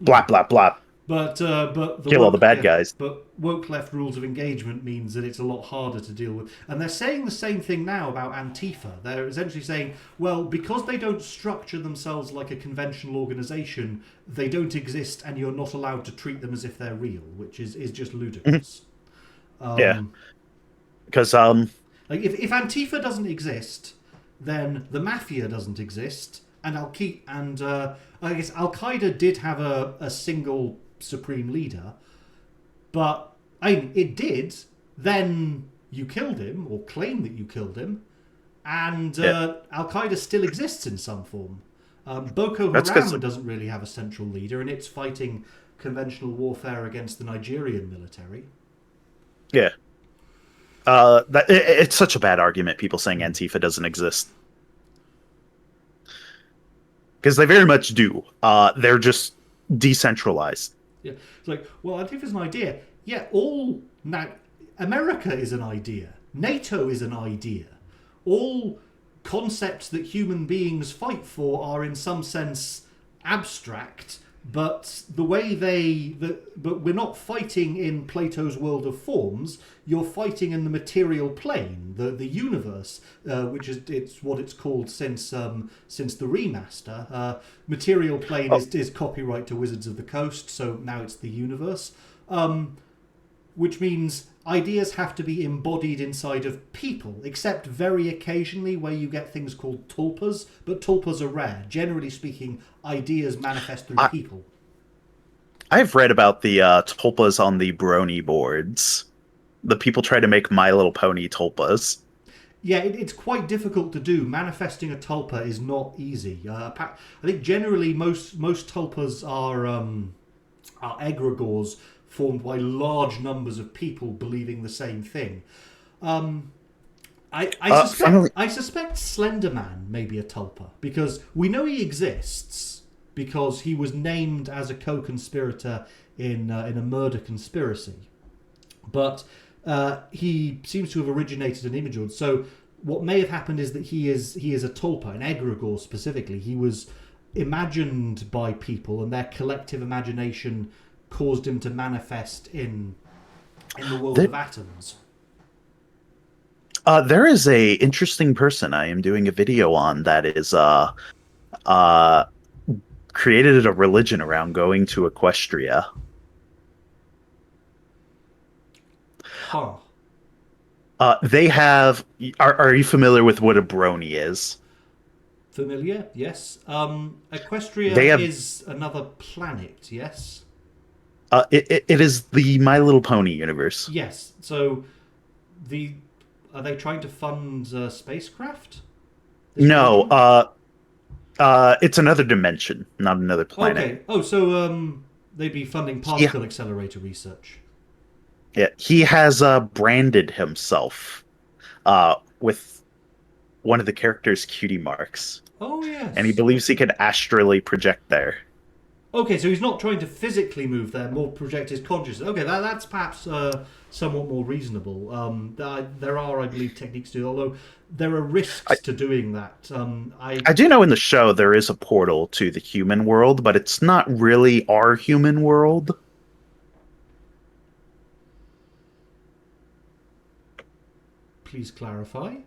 blap, blap, blap. But kill all the bad guys. But woke left rules of engagement means that it's a lot harder to deal with. And they're saying the same thing now about Antifa. They're essentially saying, well, because they don't structure themselves like a conventional organisation, they don't exist, and you're not allowed to treat them as if they're real, which is just ludicrous. Yeah, because like if Antifa doesn't exist, then the mafia doesn't exist, and I guess Al Qaeda did have a single supreme leader, but it did. Then you killed him, or claim that you killed him, and Al Qaeda still exists in some form. Boko Haram doesn't really have a central leader, and it's fighting conventional warfare against the Nigerian military. Yeah, it's such a bad argument. People saying Antifa doesn't exist. Because they very much do. They're just decentralized. Yeah, it's like, well, Antifa's an idea. Yeah, America is an idea. NATO is an idea. All concepts that human beings fight for are, in some sense, abstract. But the way but we're not fighting in Plato's world of forms. You're fighting in the material plane, the universe, which is what it's called since the remaster. Material plane is copyright to Wizards of the Coast, so now it's the universe, which means ideas have to be embodied inside of people, except very occasionally where you get things called tulpas, but tulpas are rare. Generally speaking, ideas manifest through people. I've read about the tulpas on the Brony boards. The people try to make My Little Pony tulpas. Yeah, it's quite difficult to do. Manifesting a tulpa is not easy. I think generally most tulpas are egregores formed by large numbers of people believing the same thing. I suspect Slenderman may be a tulpa, because we know he exists because he was named as a co-conspirator in a murder conspiracy. But he seems to have originated an image. So what may have happened is that he is a tulpa, an egregore specifically. He was imagined by people, and their collective imagination caused him to manifest in the world of atoms. There is a interesting person I am doing a video on that is created a religion around going to Equestria. Huh. They have. Are you familiar with what a brony is? Familiar, yes. Equestria is another planet, yes? It is the My Little Pony universe. Yes. So, are they trying to fund spacecraft? No. It's another dimension, not another planet. Okay. Oh, so they'd be funding particle accelerator research. Yeah, he has branded himself with one of the character's cutie marks, Oh, yes. and he believes he can astrally project there. Okay, so he's not trying to physically move there, more project his consciousness. Okay, that's perhaps somewhat more reasonable. There are, I believe, techniques to do, although there are risks to doing that. I do know in the show there is a portal to the human world, but it's not really our human world. Please clarify.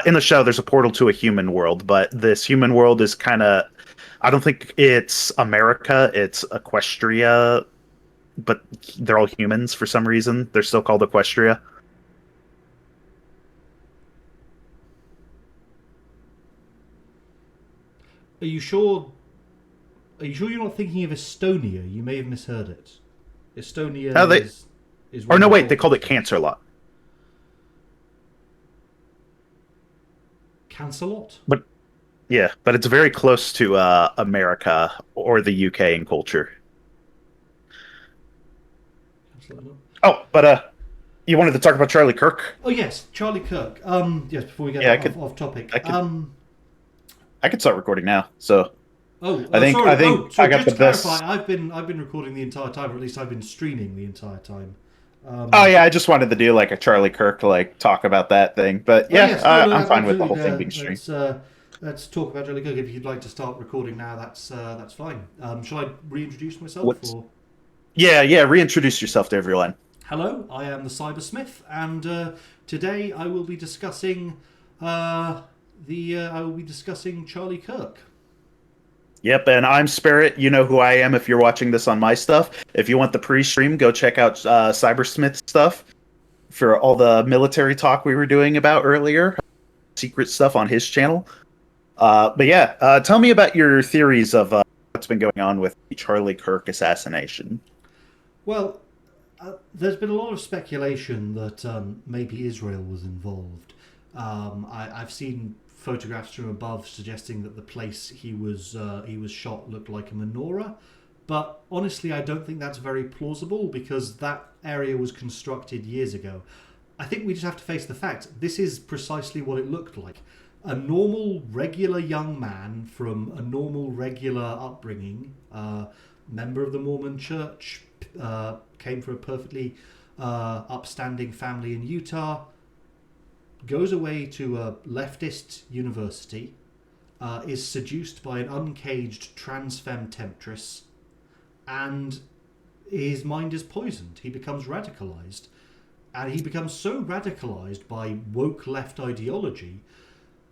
In the show, there's a portal to a human world, but this human world is kind of... I don't think it's America, it's Equestria, but they're all humans for some reason. They're still called Equestria. Are you sure? Are you sure you're not thinking of Estonia? You may have misheard it. Estonia is. Or no, wait, they called it Cancerlot. Cancelot? But yeah, but it's very close to America or the UK in culture. Oh, but you wanted to talk about Charlie Kirk? Oh yes, Charlie Kirk. Yes, before we get off topic. I could start recording now. So I think so I got just the best. Clarify, I've been recording the entire time, or at least I've been streaming the entire time. Oh yeah, I just wanted to do like a Charlie Kirk talk about that thing, but yeah, I'm fine with the whole thing being streamed. Let's talk about Charlie Kirk. If you'd like to start recording now, that's fine. Shall I reintroduce myself? Yeah, reintroduce yourself to everyone. Hello, I am the Cybersmith, and today I will be discussing Charlie Kirk. Yep, and I'm Spirit. You know who I am if you're watching this on my stuff. If you want the pre-stream, go check out Cybersmith stuff for all the military talk we were doing about earlier. Secret stuff on his channel. But yeah, tell me about your theories of what's been going on with the Charlie Kirk assassination. Well, there's been a lot of speculation that maybe Israel was involved. I've seen photographs from above suggesting that the place he was shot looked like a menorah, but honestly I don't think that's very plausible because that area was constructed years ago. I think we just have to face the fact this is precisely what it looked like. A normal, regular young man from a normal, regular upbringing, member of the Mormon Church, came from a perfectly upstanding family in Utah, goes away to a leftist university, is seduced by an uncaged trans femme temptress, and his mind is poisoned. He becomes radicalized. And he becomes so radicalized by woke left ideology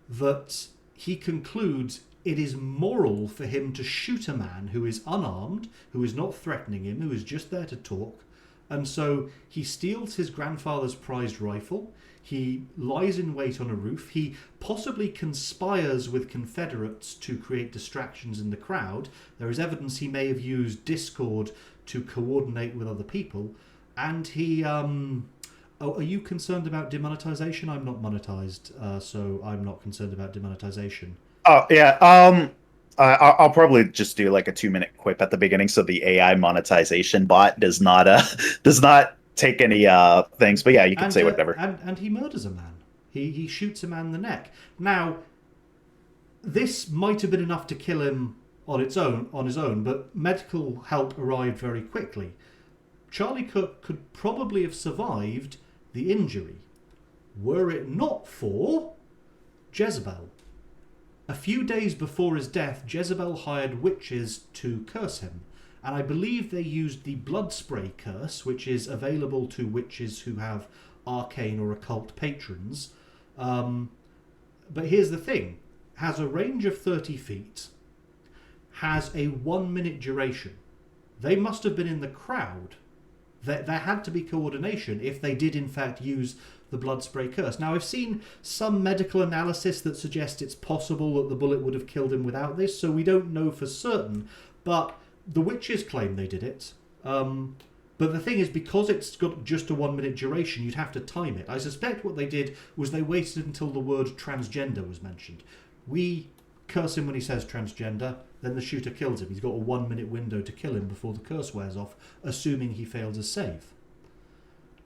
that he concludes it is moral for him to shoot a man who is unarmed, who is not threatening him, who is just there to talk. And so he steals his grandfather's prized rifle. He lies in wait on a roof. He possibly conspires with Confederates to create distractions in the crowd. There is evidence he may have used Discord to coordinate with other people. And he... are you concerned about demonetization? I'm not monetized, so I'm not concerned about demonetization. Oh, yeah. I'll probably just do like a 2-minute quip at the beginning, so the AI monetization bot does not take any things. But yeah, you can say whatever. And he murders a man. He shoots a man in the neck. Now, this might have been enough to kill him on his own, but medical help arrived very quickly. Charlie Kirk could probably have survived the injury were it not for Jezebel. A few days before his death, Jezebel hired witches to curse him, and I believe they used the blood spray curse, which is available to witches who have arcane or occult patrons. But here's the thing: has a range of 30 feet, has a 1-minute duration. They must have been in the crowd. There had to be coordination if they did in fact use the blood spray curse. Now, I've seen some medical analysis that suggests it's possible that the bullet would have killed him without this, so we don't know for certain, but the witches claim they did it. But the thing is, because it's got just a 1-minute duration, you'd have to time it. I suspect what they did was they waited until the word transgender was mentioned. We curse him when he says transgender, then the shooter kills him. He's got a 1-minute window to kill him before the curse wears off, assuming he fails his save.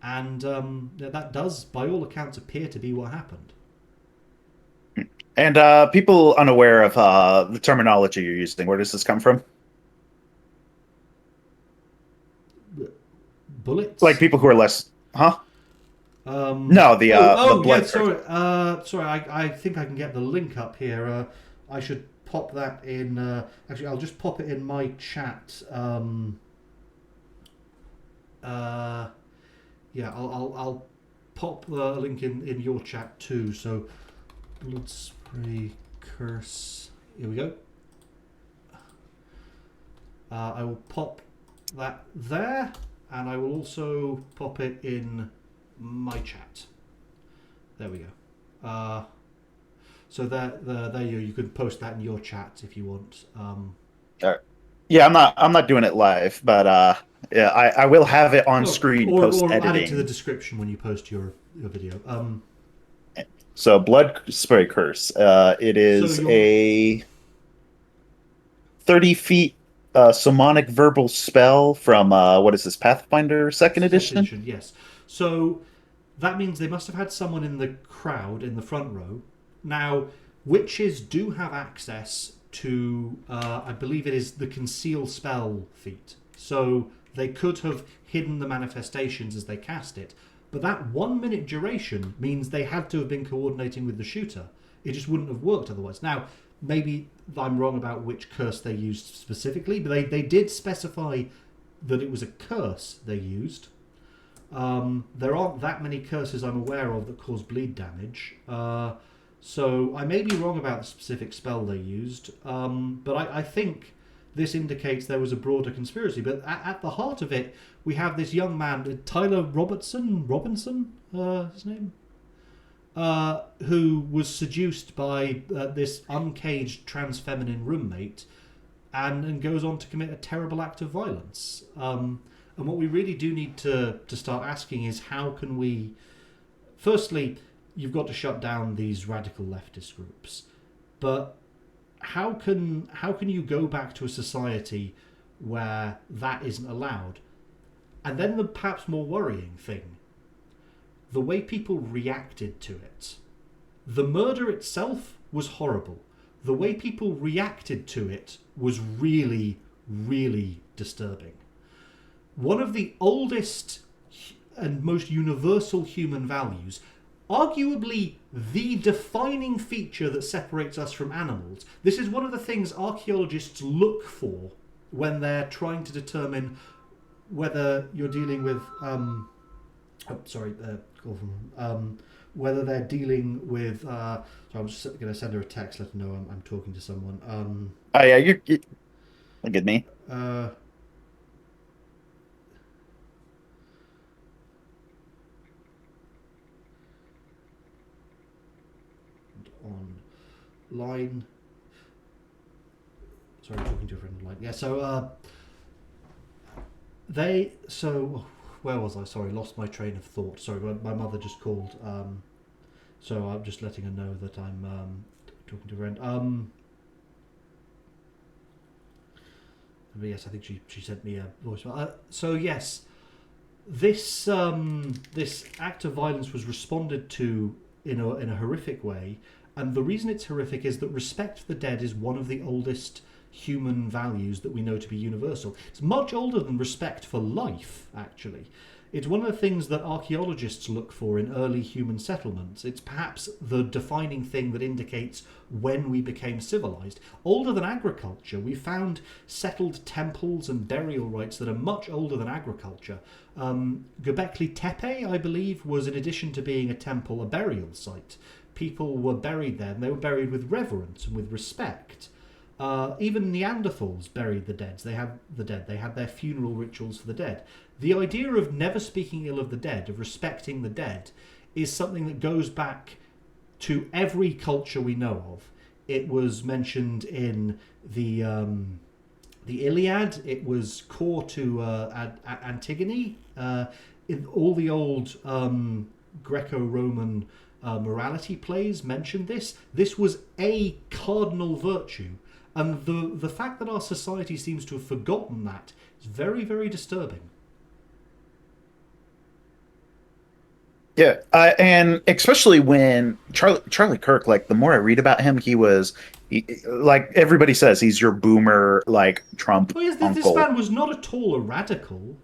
And that does, by all accounts, appear to be what happened. And people unaware of the terminology you're using, where does this come from? Bullets? Like people who are less, huh? No, the yeah. blood. Sorry. I think I can get the link up here. I should pop that in. Actually, I'll just pop it in my chat. Yeah, I'll pop the link in your chat too. So, blood spray curse. Here we go. I will pop that there, and I will also pop it in my chat. There we go. So there you could post that in your chat if you want. Yeah, I'm not doing it live, but yeah, I will have it on screen post or editing. add it to the description when you post your video. So blood spray curse. It is a 30 feet Sumonic verbal spell from what is this, Pathfinder second edition? Yes. So that means they must have had someone in the crowd in the front row. Now, witches do have access to, I believe it is the conceal spell feat. So they could have hidden the manifestations as they cast it. But that 1 minute duration means they had to have been coordinating with the shooter. It just wouldn't have worked otherwise. Now, maybe I'm wrong about which curse they used specifically, but they did specify that it was a curse they used. There aren't that many curses I'm aware of that cause bleed damage. So I may be wrong about the specific spell they used, but I think this indicates there was a broader conspiracy. But at the heart of it, we have this young man, Tyler Robinson, his name, who was seduced by this uncaged trans feminine roommate, and goes on to commit a terrible act of violence. And what we really do need to start asking is, how can we, firstly, you've got to shut down these radical leftist groups, but how can you go back to a society where that isn't allowed? And then the perhaps more worrying thing, the way people reacted to it. The murder itself was horrible. The way people reacted to it was really, really disturbing. One of the oldest and most universal human values, arguably the defining feature that separates us from animals. This is one of the things archaeologists look for when they're trying to determine whether you're dealing with whether they're dealing with so I'm just going to send her a text, let her know I'm talking to someone. Oh yeah, you look at me. Online. Sorry, I'm talking to a friend online. Yeah, so where was I? Sorry, lost my train of thought. Sorry, my mother just called. So I'm just letting her know that I'm talking to a friend. But yes, I think she sent me a voicemail. So yes, this act of violence was responded to in a horrific way, and the reason it's horrific is that respect for the dead is one of the oldest human values that we know to be universal. It's much older than respect for life, actually. It's one of the things that archaeologists look for in early human settlements. It's perhaps the defining thing that indicates when we became civilized. Older than agriculture, we found settled temples and burial rites that are much older than agriculture. Göbekli Tepe, I believe, was, in addition to being a temple, a burial site. People were buried there, and they were buried with reverence and with respect. Even Neanderthals buried the dead. They had their funeral rituals for the dead. The idea of never speaking ill of the dead, of respecting the dead, is something that goes back to every culture we know of. It was mentioned in the Iliad. It was core to Antigone. In all the old Greco-Roman morality plays mentioned this. This was a cardinal virtue. And the fact that our society seems to have forgotten that is very, very disturbing. Yeah, and especially when Charlie Kirk, like the more I read about him, like everybody says, he's your boomer, like Trump Well, yes, this uncle. man was not at all a radical.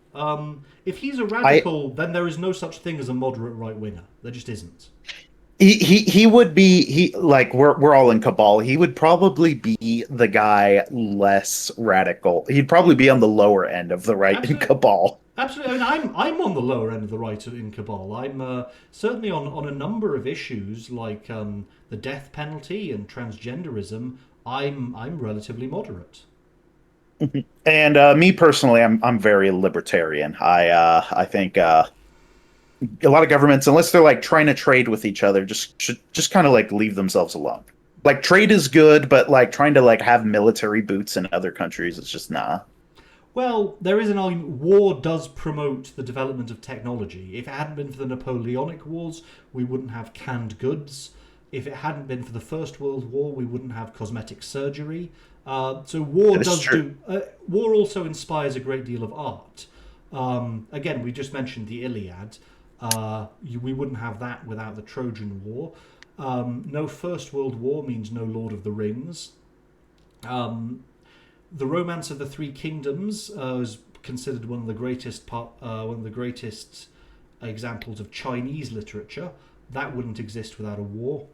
If he's a I radical, then there is no such thing as a moderate right winger. There just isn't. he would be like we're all in cabal. He would probably be the guy less radical. He'd probably be on the lower end of the right in Absolutely. cabal. Absolutely. I mean, I'm on the lower end of the right in Cabal. I'm certainly on a number of issues like the death penalty and transgenderism. I'm relatively moderate. And me personally, I'm very libertarian. I think a lot of governments, unless they're like trying to trade with each other, just should just kind of like leave themselves alone. Like trade is good, but like trying to like have military boots in other countries, it's just nah. Well, there is an argument. War does promote the development of technology. If it hadn't been for the Napoleonic Wars, we wouldn't have canned goods. If it hadn't been for the First World War, we wouldn't have cosmetic surgery. So war That is does true. do. War also inspires a great deal of art. Again, we just mentioned the Iliad. We wouldn't have that without the Trojan War. No First World War means no Lord of the Rings. The Romance of the Three Kingdoms is considered one of the greatest examples of Chinese literature. That wouldn't exist without a war.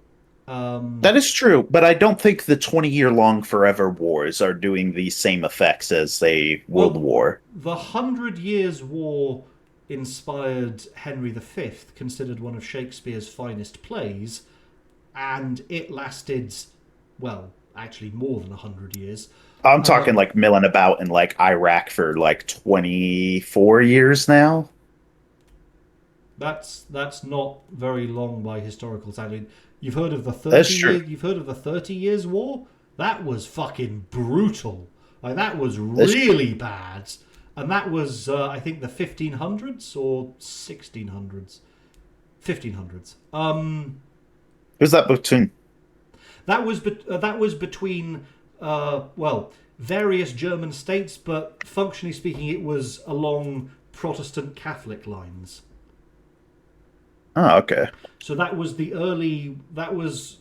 That is true, but I don't think the 20-year-long forever wars are doing the same effects as a world Well, war. the Hundred Years' War inspired Henry V, considered one of Shakespeare's finest plays, and it lasted, well, actually more than 100 years. I'm talking Um, like milling about in like Iraq for like 24 years now. that's not very long by historical standard. You've heard of the That's 30 true. years. You've heard of the 30 Years' War. That was fucking brutal. Like that was That's really bad, and that was I think the 1500s or 1600s. 1500s. Who's that between? That was between well, various German states, but functionally speaking, it was along Protestant Catholic lines. Oh, okay. So that was the early wars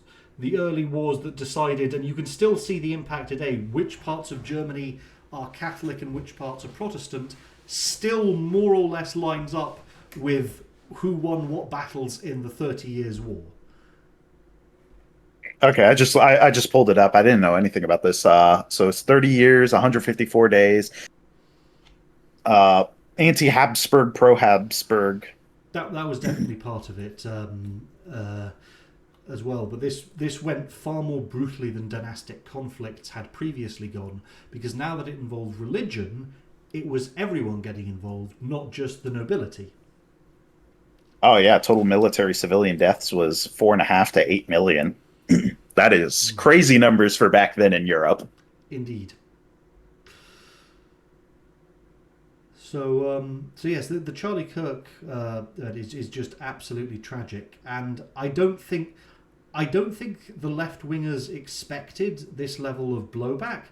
that decided, and you can still see the impact today. Which parts of Germany are Catholic and which parts are Protestant still more or less lines up with who won what battles in the 30 Years' War. Okay, I just pulled it up. I didn't know anything about this. So it's 30 years, 154 days. Uh, anti-Habsburg, pro-Habsburg. That was definitely part of it as well. But this went far more brutally than dynastic conflicts had previously gone, because now that it involved religion, it was everyone getting involved, not just the nobility. Oh yeah, total military civilian deaths was 4.5 to 8 million. That is crazy numbers for back then in Europe. Indeed. So yes, the Charlie Kirk is just absolutely tragic, and I don't think the left wingers expected this level of blowback,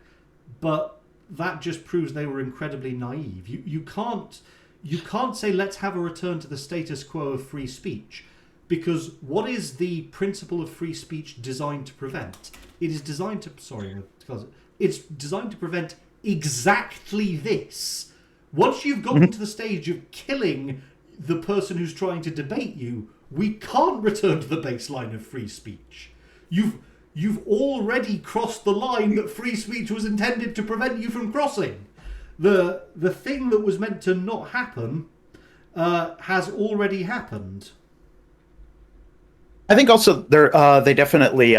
but that just proves they were incredibly naive. You can't say let's have a return to the status quo of free speech, because what is the principle of free speech designed to prevent? It is designed to it's designed to prevent exactly this. Once you've gotten to the stage of killing the person who's trying to debate you, we can't return to the baseline of free speech. You've already crossed the line that free speech was intended to prevent you from crossing. The thing that was meant to not happen has already happened. I think also they definitely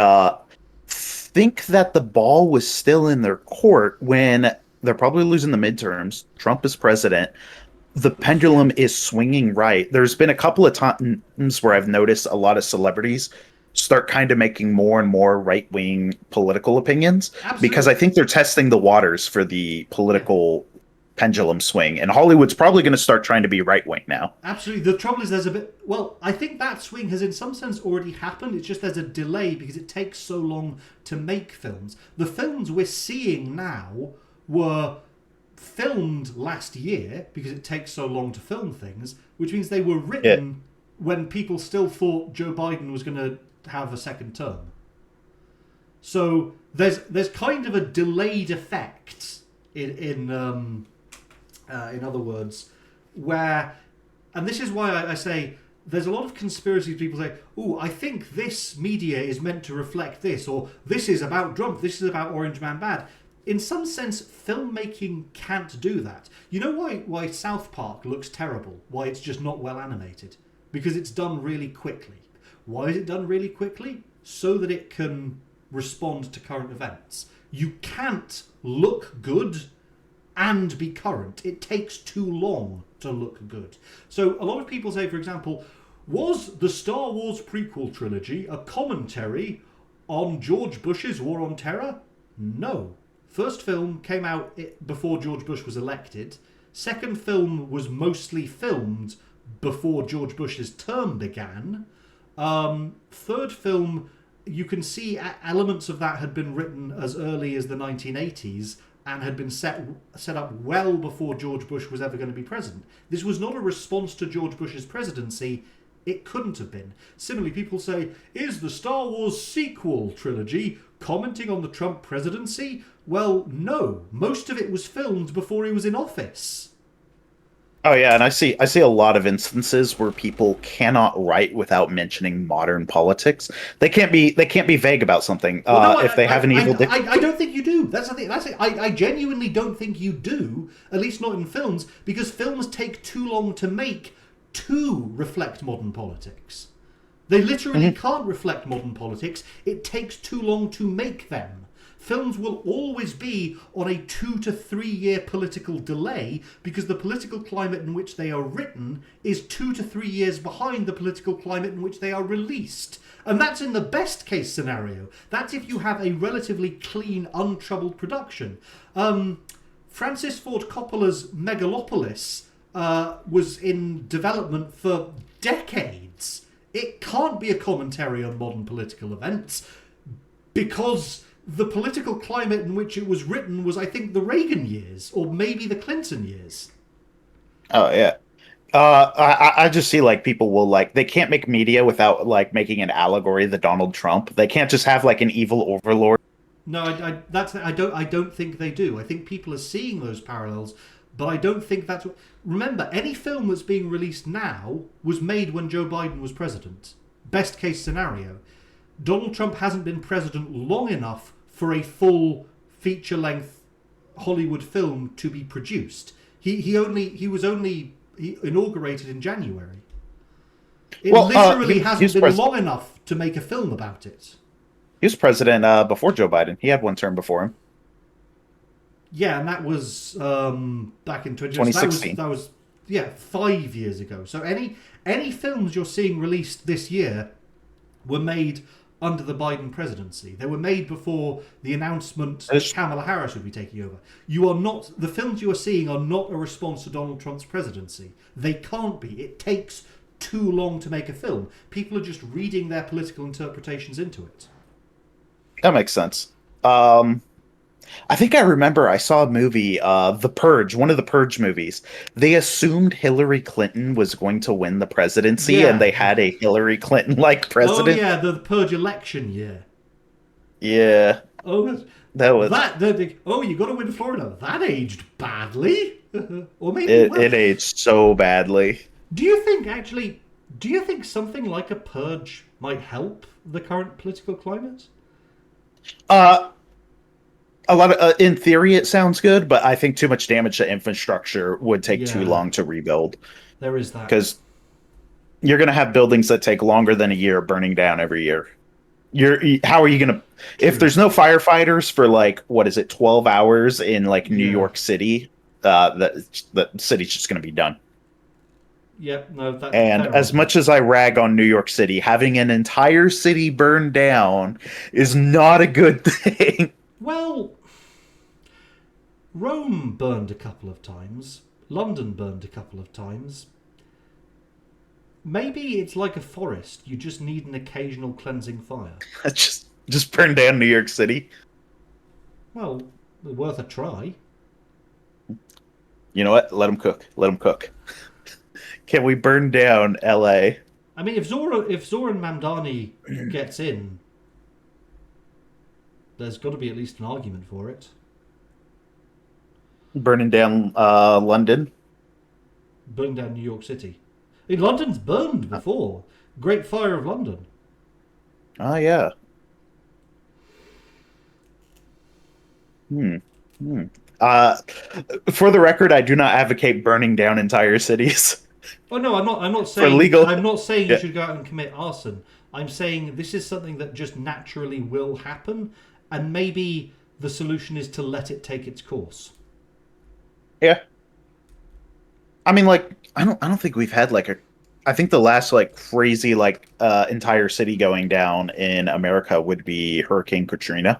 think that the ball was still in their court when they're probably losing the midterms. Trump is president. The pendulum is swinging right. There's been a couple of times where I've noticed a lot of celebrities start kind of making more and more right-wing political opinions because Absolutely. I think they're testing the waters for the political pendulum swing. And Hollywood's probably going to start trying to be right-wing now. Absolutely. The trouble is there's a bit... Well, I think that swing has in some sense already happened. It's just there's a delay because it takes so long to make films. The films we're seeing now were filmed last year because it takes so long to film things, which means they were written when people still thought Joe Biden was going to have a second term. So there's kind of a delayed effect in other words, where, and this is why I say there's a lot of conspiracy people say, "Oh, I think this media is meant to reflect this," or "This is about Trump, this is about Orange Man Bad." In some sense, filmmaking can't do that. You know why South Park looks terrible? Why it's just not well animated? Because it's done really quickly. Why is it done really quickly? So that it can respond to current events. You can't look good and be current. It takes too long to look good. So a lot of people say, for example, was the Star Wars prequel trilogy a commentary on George Bush's War on Terror? No. First film came out before George Bush was elected. Second film was mostly filmed before George Bush's term began. Third film, you can see elements of that had been written as early as the 1980s and had been set up well before George Bush was ever going to be president. This was not a response to George Bush's presidency. It couldn't have been. Similarly, people say, is the Star Wars sequel trilogy commenting on the Trump presidency? Well, no. Most of it was filmed before he was in office. Oh yeah, and I see a lot of instances where people cannot write without mentioning modern politics. They can't be vague about something. Well, no, if they have an evil I don't think you do. That's the thing. I genuinely don't think you do, at least not in films, because films take too long to make to reflect modern politics. They literally can't reflect modern politics. It takes too long to make them. Films will always be on a 2 to 3 year political delay because the political climate in which they are written is 2 to 3 years behind the political climate in which they are released. And that's in the best case scenario. That's if you have a relatively clean, untroubled production. Francis Ford Coppola's Megalopolis was in development for decades. It can't be a commentary on modern political events because the political climate in which it was written was, I think, the Reagan years or maybe the Clinton years. Oh yeah. I just see like people will like they can't make media without like making an allegory of the Donald Trump. They can't just have like an evil overlord. No, I don't think they do. I think people are seeing those parallels, but I don't think that's what. Remember, any film that's being released now was made when Joe Biden was president. Best case scenario. Donald Trump hasn't been president long enough for a full feature-length Hollywood film to be produced. He was only inaugurated in January. It literally hasn't been long enough to make a film about it. He was president before Joe Biden. He had one term before him. Yeah, and that was back in 2016. That was 5 years ago. So any films you're seeing released this year were made under the Biden presidency. They were made before the announcement that Kamala Harris would be taking over. The films you are seeing are not a response to Donald Trump's presidency. They can't be. It takes too long to make a film. People are just reading their political interpretations into it. That makes sense. I think I remember I saw a movie, The Purge, one of the Purge movies. They assumed Hillary Clinton was going to win the presidency, and they had a Hillary Clinton-like president. Oh yeah, the Purge election year. Yeah. Oh, that was you got to win Florida. That aged badly, or maybe it aged so badly. Do you think something like a purge might help the current political climate? A lot of, in theory, it sounds good, but I think too much damage to infrastructure would take too long to rebuild. There is that. Because you're going to have buildings that take longer than a year burning down every year. How are you going to... If there's no firefighters for, 12 hours in, New York City, the city's just going to be done. Yep, no, that's and as much as I rag on New York City, having an entire city burned down is not a good thing. Well, Rome burned a couple of times. London burned a couple of times. Maybe it's like a forest. You just need an occasional cleansing fire. just burn down New York City. Well, worth a try. You know what? Let them cook. Can we burn down L.A.? I mean, if Zoran Mamdani gets in, there's got to be at least an argument for it. Burning down London. Burning down New York City. I mean, London's burned before. Great Fire of London. Oh, yeah. For the record, I do not advocate burning down entire cities. Oh no, I'm not saying legal. I'm not saying you should go out and commit arson. I'm saying this is something that just naturally will happen, and maybe the solution is to let it take its course. Yeah. I mean, like, I don't think we've had I think the last crazy entire city going down in America would be Hurricane Katrina.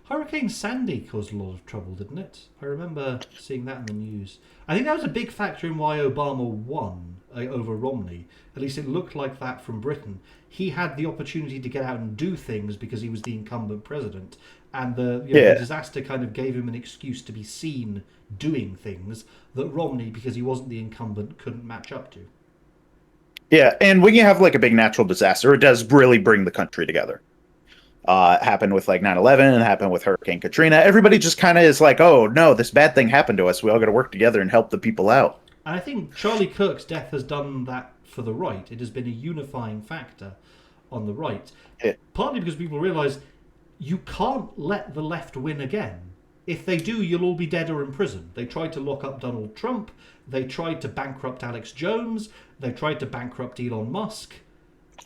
Hurricane Sandy caused a lot of trouble, didn't it? I remember seeing that in the news. I think that was a big factor in why Obama won over Romney. At least it looked like that from Britain. He had the opportunity to get out and do things because he was the incumbent president. And the disaster kind of gave him an excuse to be seen doing things that Romney, because he wasn't the incumbent, couldn't match up to. Yeah, and when you have a big natural disaster, it does really bring the country together. It happened with 9/11, and happened with Hurricane Katrina. Everybody just kind of is like, oh no, this bad thing happened to us. We all got to work together and help the people out. And I think Charlie Kirk's death has done that for the right. It has been a unifying factor on the right. Yeah. Partly because people realise you can't let the left win again. If they do, you'll all be dead or in prison. They tried to lock up Donald Trump. They tried to bankrupt Alex Jones. They tried to bankrupt Elon Musk.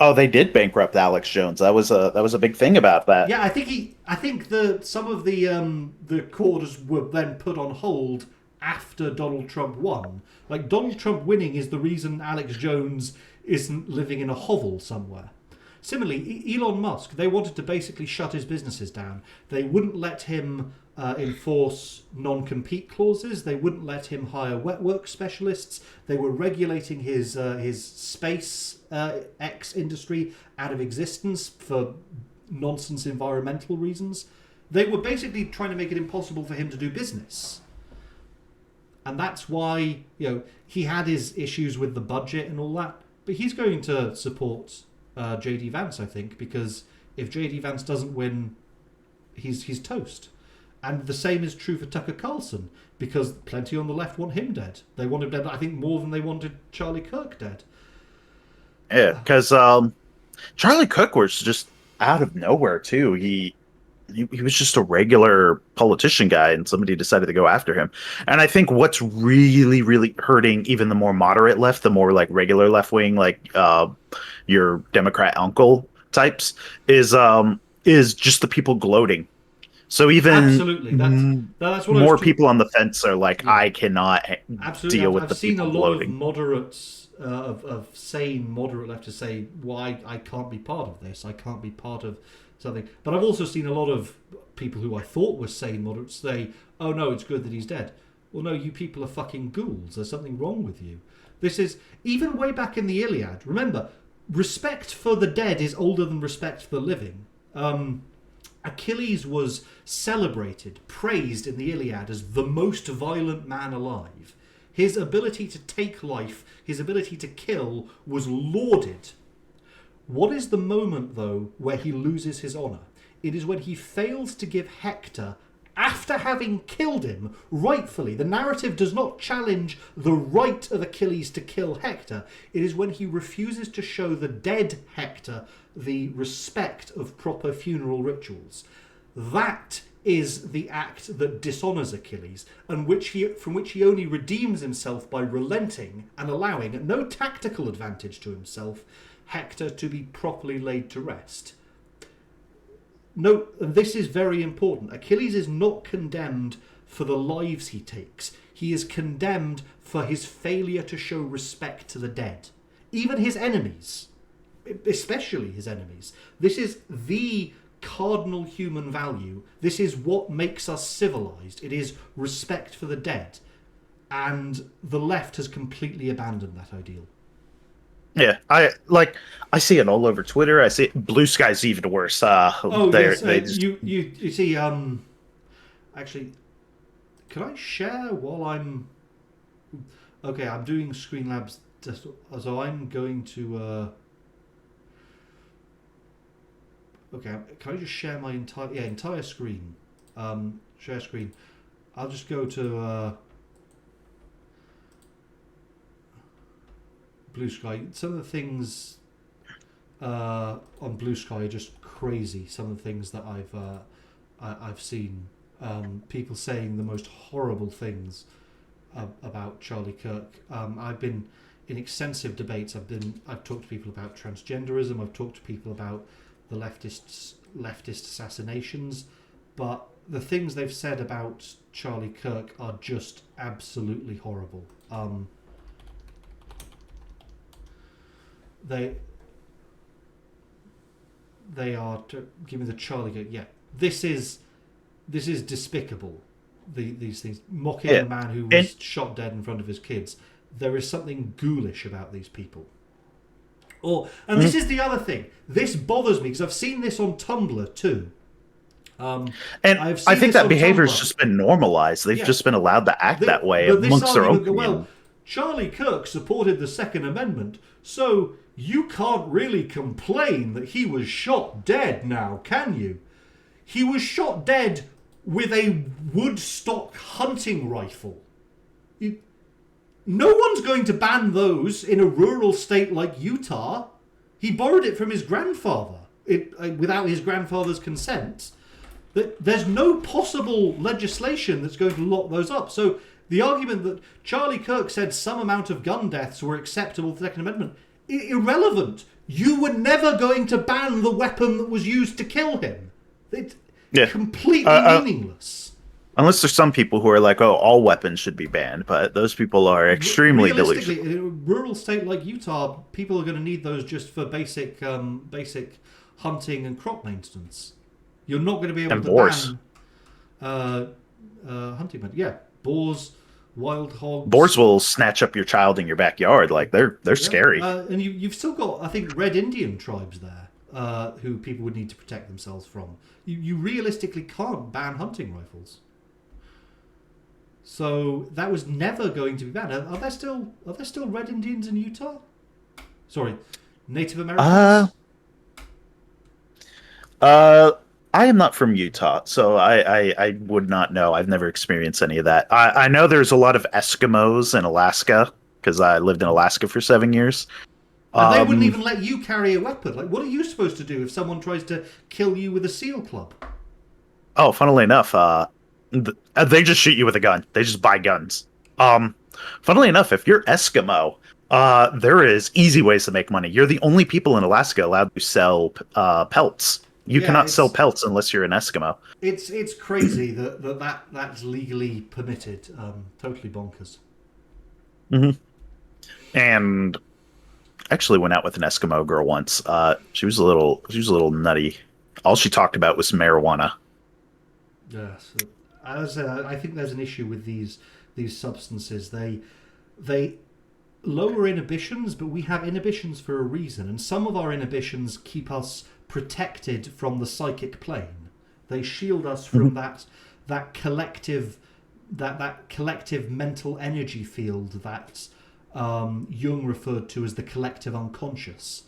Oh, they did bankrupt Alex Jones. That was a big thing about that. Yeah, I think some of the quarters were then put on hold after Donald Trump won. Donald Trump winning is the reason Alex Jones isn't living in a hovel somewhere. Similarly, Elon Musk, they wanted to basically shut his businesses down. They wouldn't let him enforce non-compete clauses. They wouldn't let him hire wet work specialists. They were regulating his space X industry out of existence for nonsense environmental reasons. They were basically trying to make it impossible for him to do business. And that's why, he had his issues with the budget and all that. But he's going to support J.D. Vance, I think, because if J.D. Vance doesn't win, he's toast. And the same is true for Tucker Carlson, because plenty on the left want him dead. They want him dead, I think, more than they wanted Charlie Kirk dead. Yeah, because Charlie Kirk was just out of nowhere, too. He was just a regular politician guy, and somebody decided to go after him. And I think what's really, really hurting even the more moderate left, the more regular left wing, your Democrat uncle types, is just the people gloating. So even absolutely, that's what more people on the fence are like, I cannot deal with I've the seen people a lot gloating. of moderates, of sane moderate left to say, well, I can't be part of this. I can't be part of something. But I've also seen a lot of people who I thought were sane moderates say, oh no, it's good that he's dead. Well, no, you people are fucking ghouls. There's something wrong with you. This is, even way back in the Iliad, remember, respect for the dead is older than respect for the living. Achilles was celebrated, praised in the Iliad as the most violent man alive. His ability to take life, his ability to kill, was lauded. What is the moment, though, where he loses his honour? It is when he fails to give Hector, after having killed him, rightfully. The narrative does not challenge the right of Achilles to kill Hector. It is when he refuses to show the dead Hector the respect of proper funeral rituals. That is the act that dishonours Achilles, and from which he only redeems himself by relenting and allowing, at no tactical advantage to himself, Hector to be properly laid to rest. Note, and this is very important, Achilles is not condemned for the lives he takes. He is condemned for his failure to show respect to the dead. Even his enemies, especially his enemies. This is the cardinal human value. This is what makes us civilized. It is respect for the dead. And the left has completely abandoned that ideal. Yeah, I see it all over Twitter. I see it, Blue Sky's even worse. You see, actually, can I share while I'm... Okay, I'm doing Screenlabs So I'm going to. Okay, can I just share my entire screen? Share screen. I'll just go to Blue Sky. Some of the things on Blue Sky are just crazy. Some of the things that I've seen. People saying the most horrible things about Charlie Kirk. I've been in extensive debates. I've talked to people about transgenderism. I've talked to people about the leftist assassinations, but the things they've said about Charlie Kirk are just absolutely horrible. They are give me the Charlie Kirk. Yeah, this is despicable. These things, mocking a man who was shot dead in front of his kids. There is something ghoulish about these people. This is the other thing. This bothers me because I've seen this on Tumblr too. And I think that behavior has just been normalized. They've just been allowed to act that way amongst their own community. Well, Charlie Kirk supported the Second Amendment, so you can't really complain that he was shot dead now, can you? He was shot dead with a Woodstock hunting rifle. No one's going to ban those in a rural state like Utah. He borrowed it from his grandfather without his grandfather's consent. There's no possible legislation that's going to lock those up. So the argument that Charlie Kirk said some amount of gun deaths were acceptable to the Second Amendment, irrelevant. You were never going to ban the weapon that was used to kill him. It's completely meaningless. Unless there's some people who are like, oh, all weapons should be banned, but those people are extremely delusional. In a rural state like Utah, people are going to need those just for basic hunting and crop maintenance. You're not going to be able to ban hunting. Yeah, boars, wild hogs. Boars will snatch up your child in your backyard. Like they're scary. And you've still got, I think, Red Indian tribes there who people would need to protect themselves from. You realistically can't ban hunting rifles. So that was never going to be banned. Are there still Red Indians in Utah? Sorry, Native Americans. I am not from Utah, so I would not know. I've never experienced any of that. I know there's a lot of Eskimos in Alaska because I lived in Alaska for 7 years. And they wouldn't even let you carry a weapon. Like, what are you supposed to do if someone tries to kill you with a seal club? Oh, funnily enough, they just shoot you with a gun. They just buy guns. Funnily enough, if you're Eskimo, there is easy ways to make money. You're the only people in Alaska allowed to sell pelts. You cannot sell pelts unless you're an Eskimo. It's crazy that's legally permitted. Totally bonkers. Mm-hmm. And actually went out with an Eskimo girl once. She was a little nutty. All she talked about was marijuana. Yes. I think there's an issue with these substances. They lower inhibitions, but we have inhibitions for a reason, and some of our inhibitions keep us protected from the psychic plane. They shield us from that collective mental energy field that Jung referred to as the collective unconscious,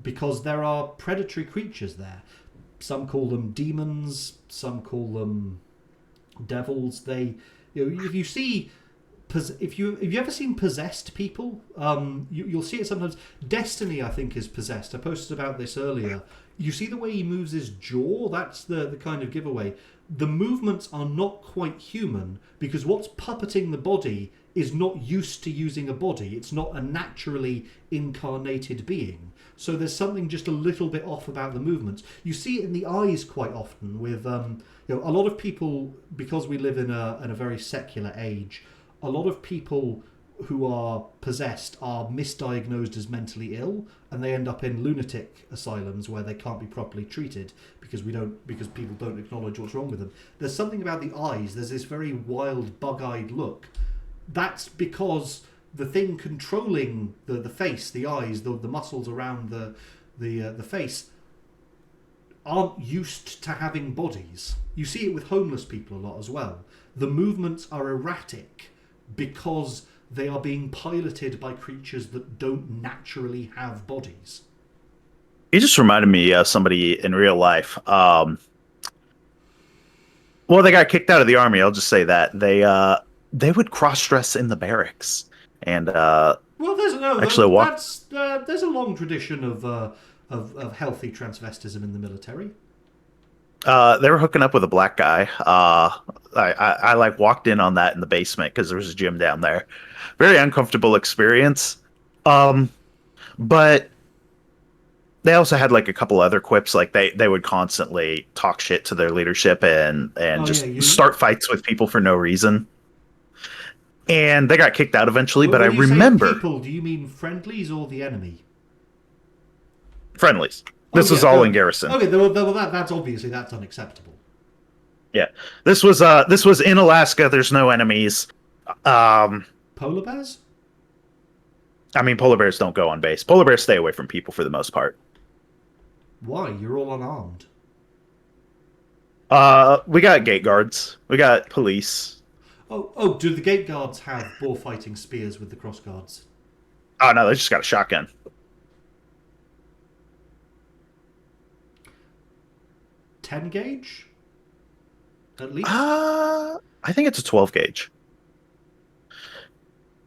because there are predatory creatures there. Some call them demons, some call them devils. If you see, have you ever seen possessed people? You'll see it sometimes. Destiny, I think, is possessed. I posted about this earlier. You see the way he moves his jaw? That's the kind of giveaway. The movements are not quite human because what's puppeting the body is not used to using a body. It's not a naturally incarnated being. So there's something just a little bit off about the movements. You see it in the eyes quite often with a lot of people, because we live in a very secular age, a lot of people who are possessed are misdiagnosed as mentally ill, and they end up in lunatic asylums where they can't be properly treated because people don't acknowledge what's wrong with them. There's something about the eyes. There's this very wild, bug-eyed look. That's because the thing controlling the face, the eyes, the muscles around the face aren't used to having bodies. You see it with homeless people a lot as well. The movements are erratic because they are being piloted by creatures that don't naturally have bodies. You just reminded me of somebody in real life. Well, they got kicked out of the army. I'll just say that they would cross-dress in the barracks, and Well, there's there's a long tradition of healthy transvestism in the military. They were hooking up with a black guy. I like walked in on that in the basement because there was a gym down there. Very uncomfortable experience. But they also had like a couple other quips. Like they would constantly talk shit to their leadership and start fights with people for no reason. And they got kicked out eventually. But I remember. Say people, do you mean friendlies or the enemy? Friendlies. This was all in garrison. Okay, that's obviously that's unacceptable. Yeah, this was in Alaska. There's no enemies. Polar bears? I mean, polar bears don't go on base. Polar bears stay away from people for the most part. Why? You're all unarmed. We got gate guards. We got police. Oh, do the gate guards have bullfighting spears with the cross guards? Oh no, they just got a shotgun. 10 gauge? At least? I think it's a 12 gauge.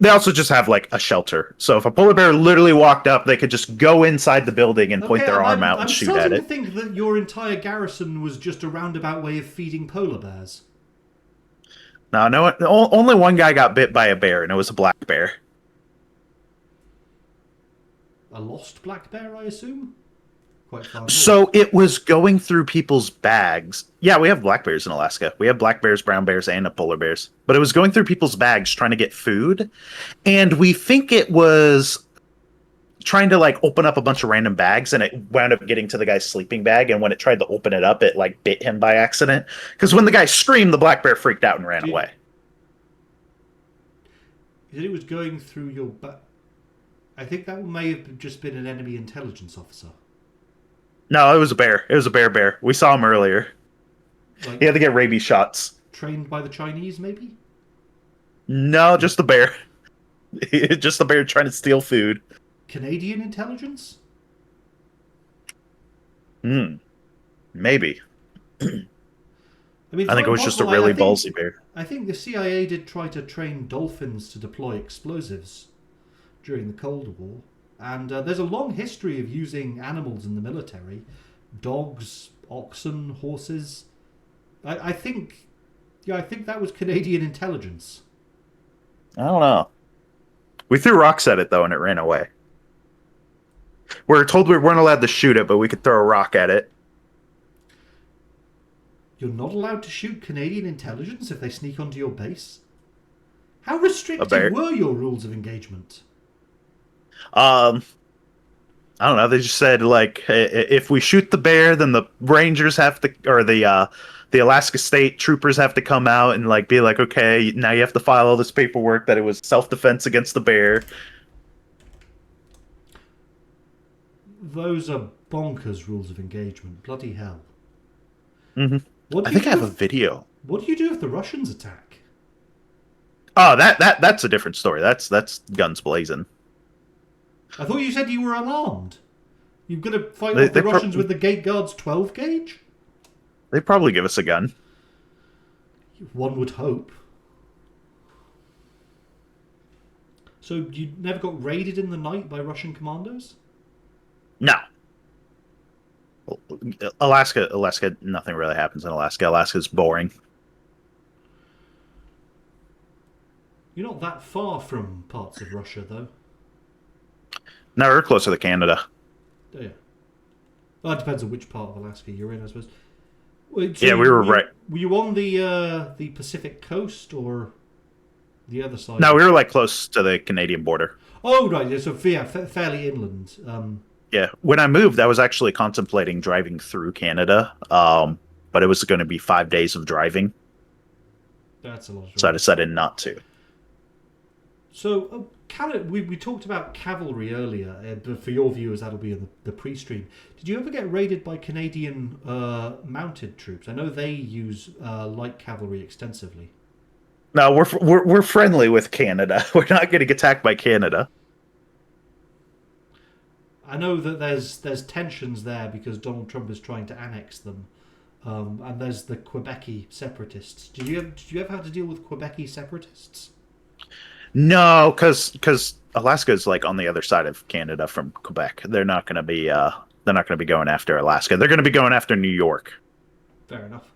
They also just have like a shelter. So if a polar bear literally walked up, they could just go inside the building and point their arm out and shoot at it. I'm starting to think that your entire garrison was just a roundabout way of feeding polar bears. No, only one guy got bit by a bear, and it was a black bear. A lost black bear, I assume? Quite far north. So it was going through people's bags. Yeah, we have black bears in Alaska. We have black bears, brown bears, and polar bears. But it was going through people's bags trying to get food. And we think it was trying to like open up a bunch of random bags, and it wound up getting to the guy's sleeping bag. And when it tried to open it up, it like bit him by accident. Because when the guy screamed, the black bear freaked out and ran away. You said it was going through your bag. I think that may have just been an enemy intelligence officer. No, it was a bear. It was a bear. We saw him earlier. Like, he had to get rabies shots. Trained by the Chinese, maybe? No, just the bear. Just the bear trying to steal food. Canadian intelligence? Maybe. I mean, I think it was just a really ballsy bear. I think the CIA did try to train dolphins to deploy explosives during the Cold War. And there's a long history of using animals in the military. Dogs, oxen, horses. I think that was Canadian intelligence. I don't know. We threw rocks at it, though, and it ran away. We were told we weren't allowed to shoot it, but we could throw a rock at it. You're not allowed to shoot Canadian intelligence if they sneak onto your base? How restrictive were your rules of engagement? I don't know. They just said, like, if we shoot the bear, then the rangers have to, or the Alaska State troopers have to come out and, like, be like, okay, now you have to file all this paperwork that it was self-defense against the bear. Those are bonkers rules of engagement. Bloody hell. Mm-hmm. I think I have a video. What do you do if the Russians attack? Oh, that's a different story. That's guns blazing. I thought you said you were unarmed. You're going to fight off the Russians with the gate guards 12 gauge? They'd probably give us a gun. One would hope. So you never got raided in the night by Russian commandos? No. Alaska, nothing really happens in Alaska. Alaska's boring. You're not that far from parts of Russia, though. No, we're closer to Canada. Oh, yeah. Well, it depends on which part of Alaska you're in, I suppose. So yeah, we were right. Were you on the Pacific coast or the other side? No, we were like close to the Canadian border. Oh, right. So yeah, fairly inland. Yeah, when I moved, I was actually contemplating driving through Canada, but it was going to be 5 days of driving. That's a lot. So I decided not to. So, we talked about cavalry earlier. For your viewers, that'll be in the pre-stream. Did you ever get raided by Canadian mounted troops? I know they use light cavalry extensively. No, we're friendly with Canada. We're not getting attacked by Canada. I know that there's tensions there because Donald Trump is trying to annex them, and there's the Quebec separatists. Did you ever have to deal with Quebec separatists? No, because Alaska is like on the other side of Canada from Quebec. They're not gonna be going after Alaska. They're gonna be going after New York. Fair enough.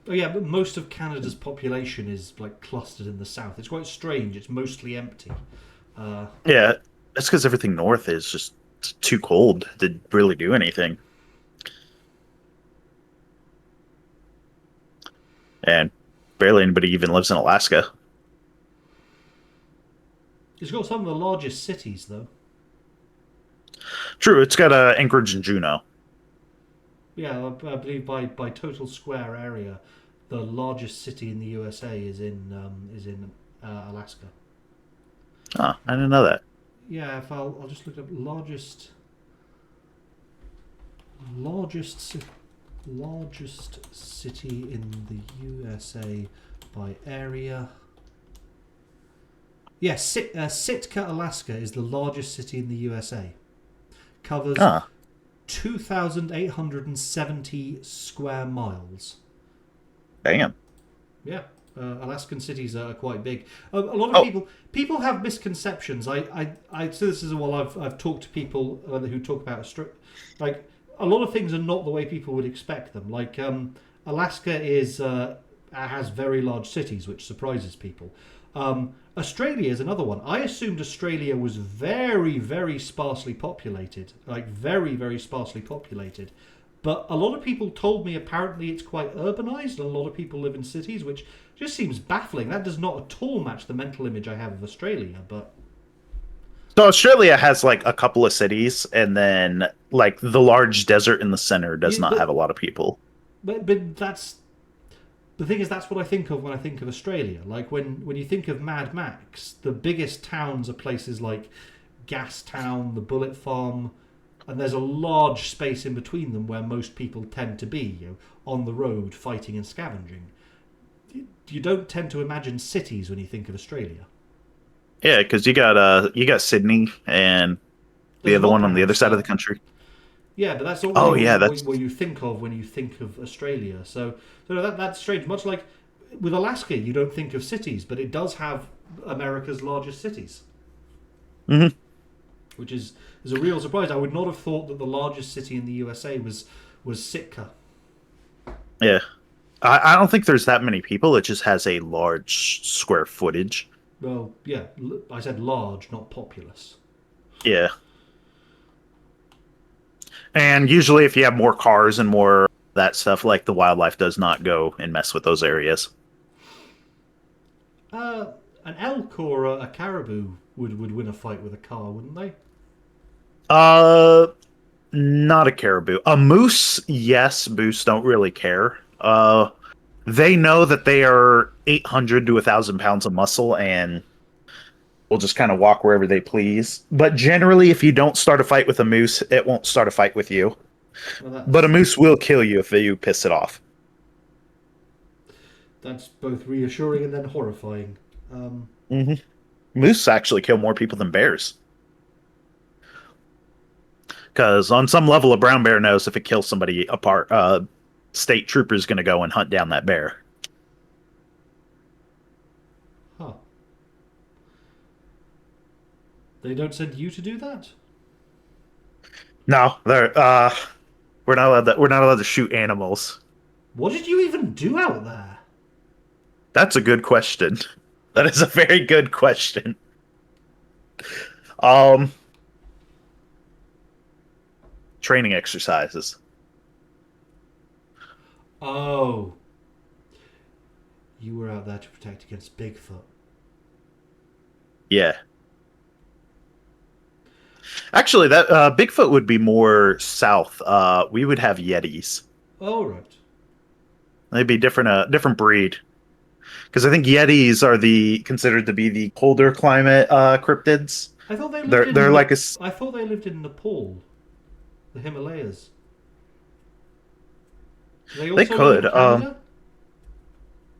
Oh yeah, but most of Canada's population is like clustered in the south. It's quite strange. It's mostly empty. Yeah, that's because everything north is just too cold to really do anything. And barely anybody even lives in Alaska. It's got some of the largest cities, though. True, it's got Anchorage and Juneau. Yeah, I believe by total square area, the largest city in the USA is in Alaska. Oh, I didn't know that. Yeah, if I'll just look up largest city in the USA by area. Yes, Sitka, Alaska is the largest city in the USA. Covers 2,870 square miles. Damn. Yeah, Alaskan cities are quite big. A lot of people have misconceptions. I so this is while I've talked to people who talk about like a lot of things are not the way people would expect them. Like Alaska has very large cities, which surprises people. Australia is another one. I assumed Australia was very, very sparsely populated, like very, very sparsely populated. But a lot of people told me apparently it's quite urbanized and a lot of people live in cities, which just seems baffling. That does not at all match the mental image I have of Australia. But So Australia has like a couple of cities, and then like the large desert in the center does not have a lot of people. But that's the thing is that's what I think of when I think of Australia. Like when you think of Mad Max, the biggest towns are places like Gastown, the Bullet Farm, and there's a large space in between them where most people tend to be, on the road fighting and scavenging. You don't tend to imagine cities when you think of Australia. Yeah, because you got Sydney and the There's other an one on opera the other house side of there. the country. Yeah, but that's not Oh really yeah, that's what you think of when you think of Australia. So that's strange. Much like with Alaska, you don't think of cities, but it does have America's largest cities, hmm which is a real surprise. I would not have thought that the largest city in the USA was Sitka. yeah. I don't think there's that many people. It just has a large square footage. Well, yeah, I said large, not populous. Yeah. And usually, if you have more cars and more that stuff, like the wildlife does not go and mess with those areas. An elk or a caribou would win a fight with a car, wouldn't they? Uh, Not a caribou. A moose, yes. Moose don't really care. They know that they are 800 to 1,000 pounds of muscle and will just kind of walk wherever they please. But generally, if you don't start a fight with a moose, it won't start a fight with you. Well, But a moose will kill you if you piss it off. that's both reassuring and then horrifying. hmm Moose actually kill more people than bears. Because on some level, a brown bear knows if it kills somebody apart, state trooper's going to go and hunt down that bear. Huh. They don't send you to do that? No, we're not allowed that. We're not allowed to shoot animals. What did you even do out there? That's a good question. That is a very good question. Um, Training exercises. Oh. You were out there to protect against Bigfoot. Yeah. Actually, that Bigfoot would be more south. We would have Yetis. Oh, right. They'd be different breed. Because I think Yetis are considered to be the colder climate cryptids. I thought they lived They're in like I thought they lived in Nepal. The Himalayas. Do they also could, live in Canada?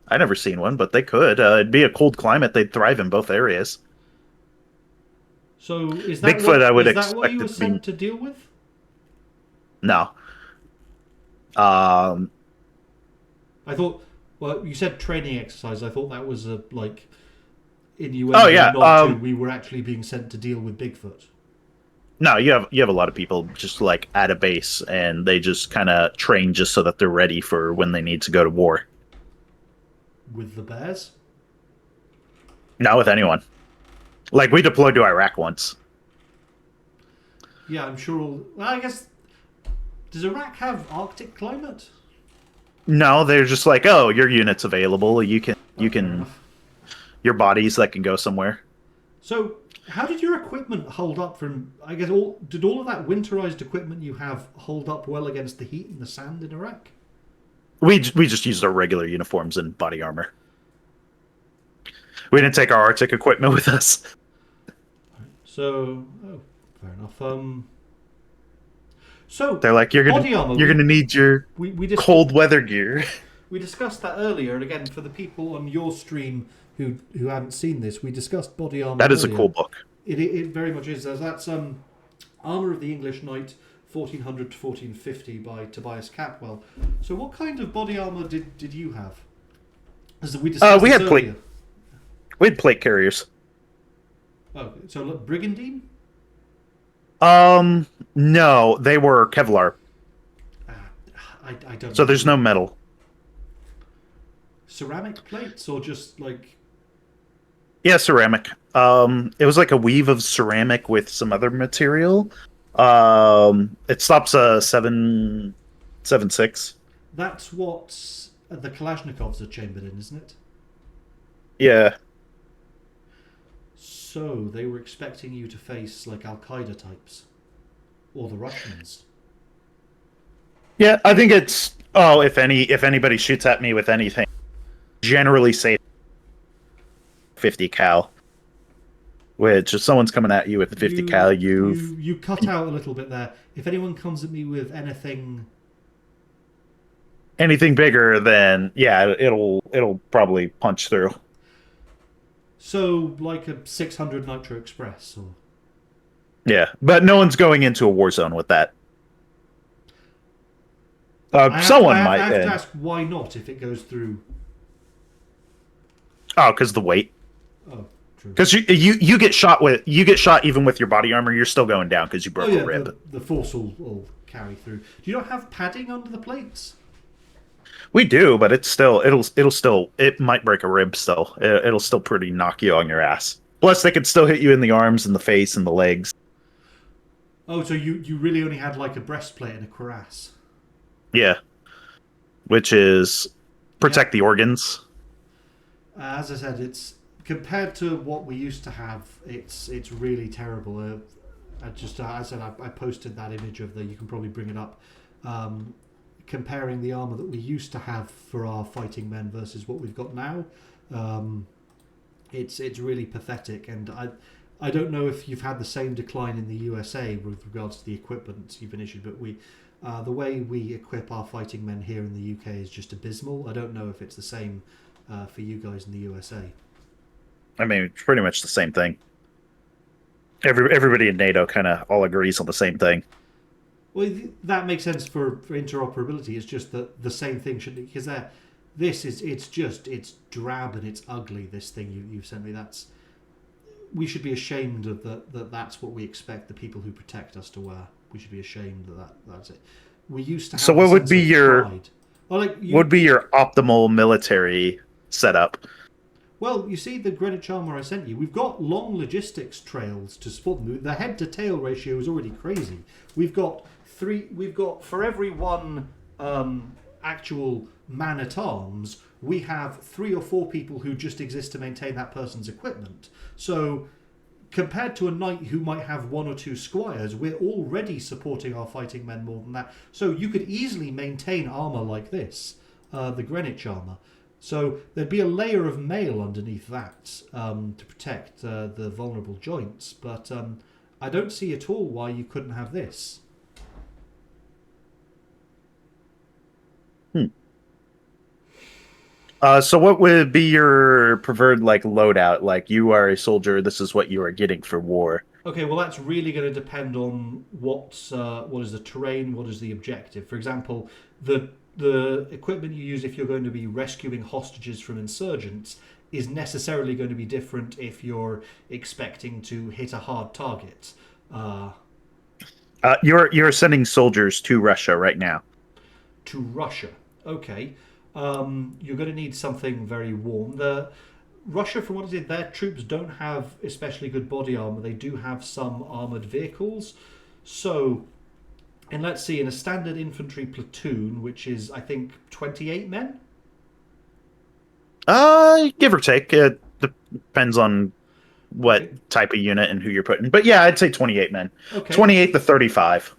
I never seen one, but they could. It'd be a cold climate. They'd thrive in both areas. So is that Bigfoot, I would is that what you expect were it to be sent to deal with? no. Um, I thought. Well, you said training exercise. I thought that was a like Oh yeah. nod to we were actually being sent to deal with Bigfoot. No, you have a lot of people just like at a base, and they just kind of train just so that they're ready for when they need to go to war. With the bears? Not with anyone. Like we deployed to Iraq once. Yeah, I'm sure. Well, I guess. Does Iraq have Arctic climate? No, they're just like, oh, your unit's available. You Fair can enough. your bodies that can go somewhere. So, how did your equipment hold up from? I guess did all of that winterized equipment you have hold up well against the heat and the sand in Iraq? We just used our regular uniforms and body armor. We didn't take our Arctic equipment with us. So, fair enough. So They're like, body armor. you're gonna need your we just cold weather gear. we discussed that earlier, and again for the people on your stream who haven't seen this, we discussed body armor. That is earlier. a cool book. It very much is. That's Armour of the English Knight, 1400 to 1450 by Tobias Capwell. So what kind of body armour did you have? As we discussed We had earlier. We had plate carriers. Oh, so look, Brigandine? No, they were Kevlar. I don't So know. there's no metal. Ceramic plates or just like... Yeah, ceramic. It was like a weave of ceramic with some other material. It stops a 7.76. That's what the Kalashnikovs are chambered in, isn't it? Yeah. So they were expecting you to face like Al-Qaeda types. Or the Russians. Yeah, I think it's if anybody shoots at me with anything, generally say 50 cal. Which if someone's coming at you with 50 cal, you cut out a little bit there. If anyone comes at me with anything bigger than it'll probably punch through. so like a 600 Nitro Express or Yeah, but no one's going into a war zone with that. Someone might. I have to ask why not if it goes through. Oh, because the weight. Oh, true. Because you get shot even with your body armor, you're still going down because you broke a rib. The force will carry through. Do you not have padding under the plates? We do, but it might break a rib still. It'll still pretty knock you on your ass. Plus, they could still hit you in the arms and the face and the legs. Oh, so you really only had like a breastplate and a cuirass. Yeah, which is protect the organs. As I said, it's compared to what we used to have. It's really terrible. I posted that image of you can probably bring it up. Comparing the armor that we used to have for our fighting men versus what we've got now, it's really pathetic. And I don't know if you've had the same decline in the USA with regards to the equipment you've been issued, but the way we equip our fighting men here in the UK is just abysmal. I don't know if it's the same for you guys in the USA. I mean, it's pretty much the same thing. Everybody in NATO kind of all agrees on the same thing. Well, that makes sense for interoperability. It's just that the same thing should, because it's drab and it's ugly. This thing you've sent me, we should be ashamed of that's what we expect the people who protect us to wear. We should be ashamed that's it. We used to have. So what would be your optimal military setup? Well, you see the Greenwich armor I sent you. We've got long logistics trails to support them. The head to tail ratio is already crazy. We've got for every one actual man at arms, we have 3 or 4 people who just exist to maintain that person's equipment. So compared to a knight who might have 1 or 2 squires, we're already supporting our fighting men more than that. So you could easily maintain armor like this, the Greenwich armor. So there'd be a layer of mail underneath that to protect the vulnerable joints. But I don't see at all why you couldn't have this. So what would be your preferred like loadout? Like you are a soldier, this is what you are getting for war. Okay, well, that's really going to depend on what is the terrain, what is the objective. For example, the equipment you use if you're going to be rescuing hostages from insurgents is necessarily going to be different if you're expecting to hit a hard target. You're sending soldiers to Russia right now. To Russia, okay, you're going to need something very warm. The Russia, from what I did, their troops don't have especially good body armor. They do have some armored vehicles. So, and let's see, in a standard infantry platoon, which is, I think, 28 men? Give or take. It depends on what type of unit and who you're putting. But yeah, I'd say 28 men. Okay. 28 to 35.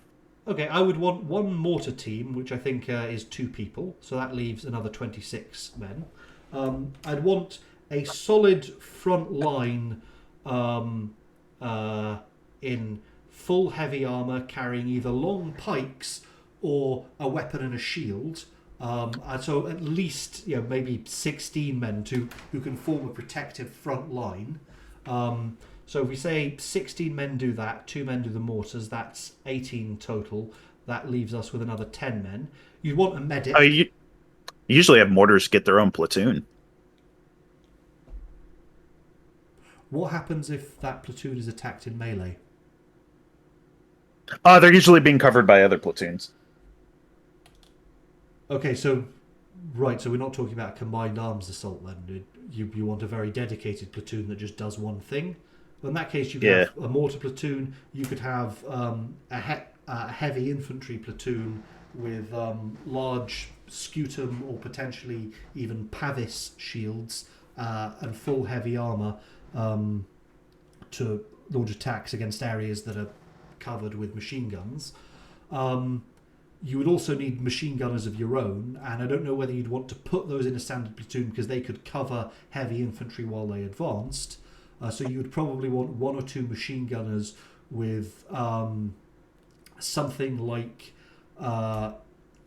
Okay, I would want one mortar team, which I think is 2 people. So that leaves another 26 men. I'd want a solid front line in full heavy armor, carrying either long pikes or a weapon and a shield. And so at least maybe 16 men who can form a protective front line. So if we say 16 men do that, 2 men do the mortars, that's 18 total. That leaves us with another 10 men. You'd want a medic. You usually have mortars get their own platoon. What happens if that platoon is attacked in melee? They're usually being covered by other platoons. Okay, so right, so we're not talking about a combined arms assault then. You want a very dedicated platoon that just does one thing. Well, in that case, you could have a mortar platoon. You could have a heavy infantry platoon with large scutum or potentially even pavis shields and full heavy armor to launch attacks against areas that are covered with machine guns. You would also need machine gunners of your own, and I don't know whether you'd want to put those in a standard platoon because they could cover heavy infantry while they advanced. So you would probably want 1 or 2 machine gunners with something like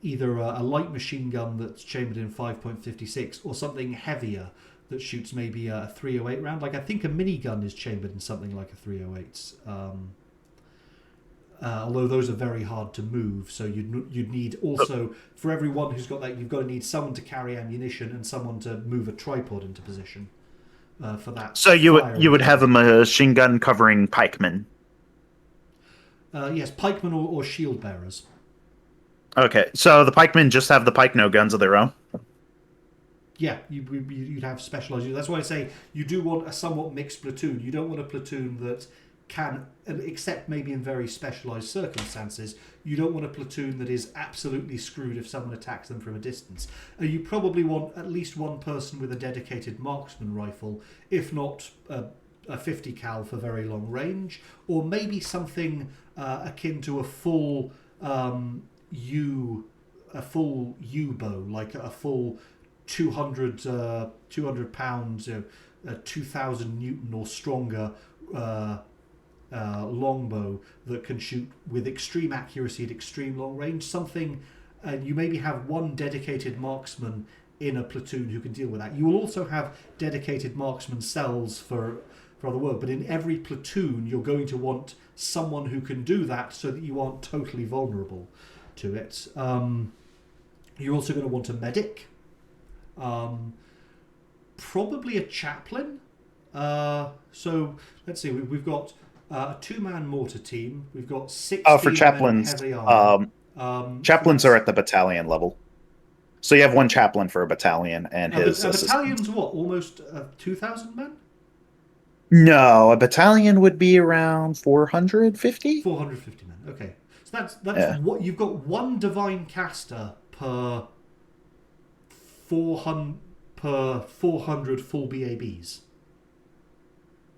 either a light machine gun that's chambered in 5.56 or something heavier that shoots maybe a 308 round. Like I think a minigun is chambered in something like a 308. Although those are very hard to move, so you'd need also, for everyone who's got that, you've got to need someone to carry ammunition and someone to move a tripod into position for that. So you would have a machine gun covering pikemen. Yes, pikemen or shield bearers. Okay, so the pikemen just have the pike no guns of their own. Yeah, you'd have specialized. That's why I say you do want a somewhat mixed platoon. You don't want a platoon that can, except maybe in very specialized circumstances, you don't want a platoon that is absolutely screwed if someone attacks them from a distance. You probably want at least one person with a dedicated marksman rifle, if not a 50 cal for very long range, or maybe something akin to a full U bow, like a full 200 pounds, 2,000 Newton or stronger longbow that can shoot with extreme accuracy at extreme long range. Something, and you maybe have one dedicated marksman in a platoon who can deal with that. You will also have dedicated marksman cells for other work, but in every platoon you're going to want someone who can do that so that you aren't totally vulnerable to it. You're also going to want a medic, probably a chaplain. So let's see, we've got a 2-man mortar team. We've got 6 for chaplains. Heavy armor. Chaplains are at the battalion level. So you have one chaplain for a battalion and his assistant. A battalion's what? Almost 2,000 men? No, a battalion would be around 450? 450 men, okay. So that's what you've got, one divine caster per 400 full BABs.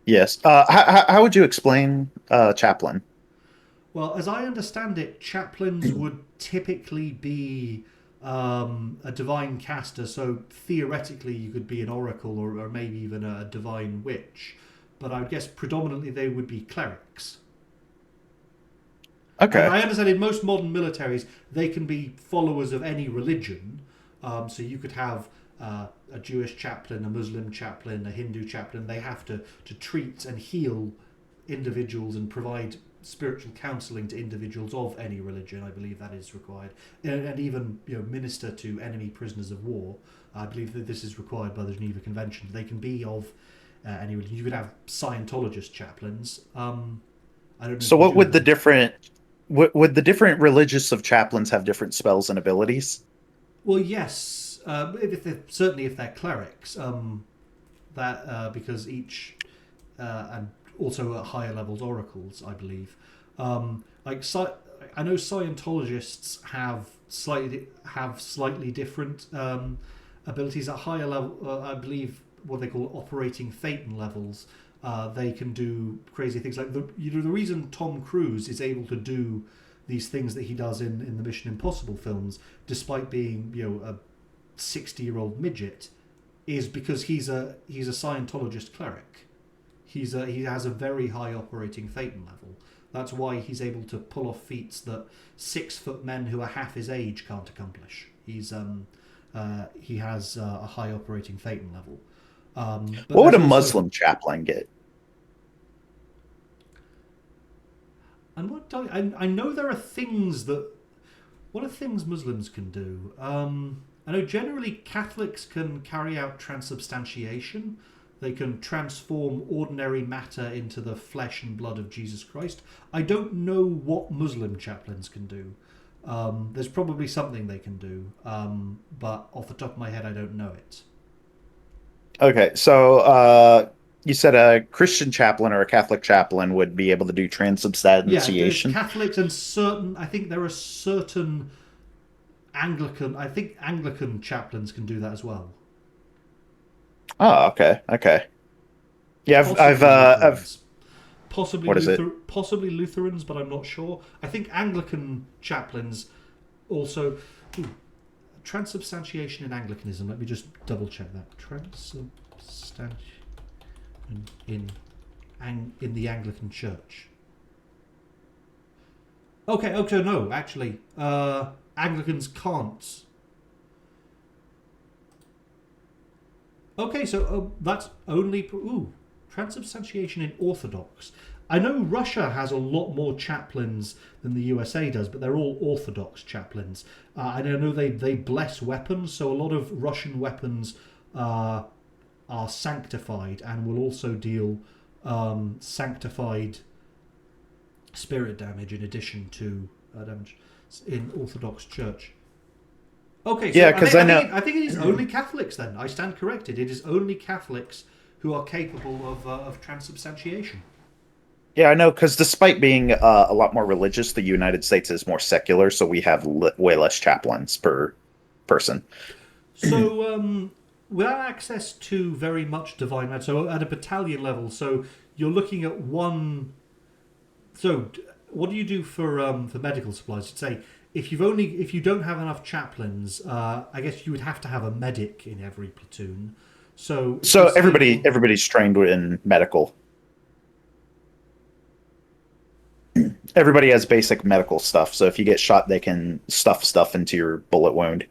Yes. How would you explain chaplain? Well, as I understand it, chaplains would typically be a divine caster, so theoretically you could be an oracle or maybe even a divine witch, but I would guess predominantly they would be clerics. Okay. And I understand in most modern militaries they can be followers of any religion, so you could have a Jewish chaplain, a Muslim chaplain, a Hindu chaplain. They have to treat and heal individuals and provide spiritual counselling to individuals of any religion. I believe that is required, and even minister to enemy prisoners of war. I believe that this is required by the Geneva Convention. They can be of any religion. You could have Scientologist chaplains. I don't know. So what would the different religious of chaplains have different spells and abilities? Well, yes, certainly if they're clerics, because each and also at higher levels oracles, I believe. I know Scientologists have slightly different abilities at higher level. I believe what they call operating Thetan levels. They can do crazy things like the reason Tom Cruise is able to do these things that he does in the Mission Impossible films, despite being a 60-year-old midget, is because he's a Scientologist cleric. He has a very high operating Thetan level. That's why he's able to pull off feats that 6-foot men who are half his age can't accomplish. He has a high operating Thetan level. What would a Muslim chaplain get? I know there are things that... What are things Muslims can do? I know generally Catholics can carry out transubstantiation. They can transform ordinary matter into the flesh and blood of Jesus Christ. I don't know what Muslim chaplains can do. There's probably something they can do, but off the top of my head, I don't know it. Okay, so you said a Christian chaplain or a Catholic chaplain would be able to do transubstantiation? Yeah, Catholics and I think there are certain Anglican chaplains can do that as well. Oh, okay. Yeah, I've possibly what is it? Possibly Lutherans, but I'm not sure. I think Anglican chaplains also. Transubstantiation in Anglicanism. Let me just double check that. Transubstantiation in the Anglican Church. Okay. No, actually, Anglicans can't. Okay, so that's only... transubstantiation in Orthodox. I know Russia has a lot more chaplains than the USA does, but they're all Orthodox chaplains. And I know they bless weapons, so a lot of Russian weapons are sanctified and will also deal sanctified spirit damage in addition to damage in Orthodox Church. Okay, so yeah, because I know. I think it is only Catholics then. I stand corrected. It is only Catholics who are capable of transubstantiation. Yeah, I know, because despite being a lot more religious, the United States is more secular, so we have way less chaplains per person. So, without access to very much divine matter, so at a battalion level, so you're looking at one... So, what do you do for medical supplies? You'd say, if you don't have enough chaplains, I guess you would have to have a medic in every platoon. So everybody's trained in medical. Everybody has basic medical stuff, so if you get shot, they can stuff stuff into your bullet wound.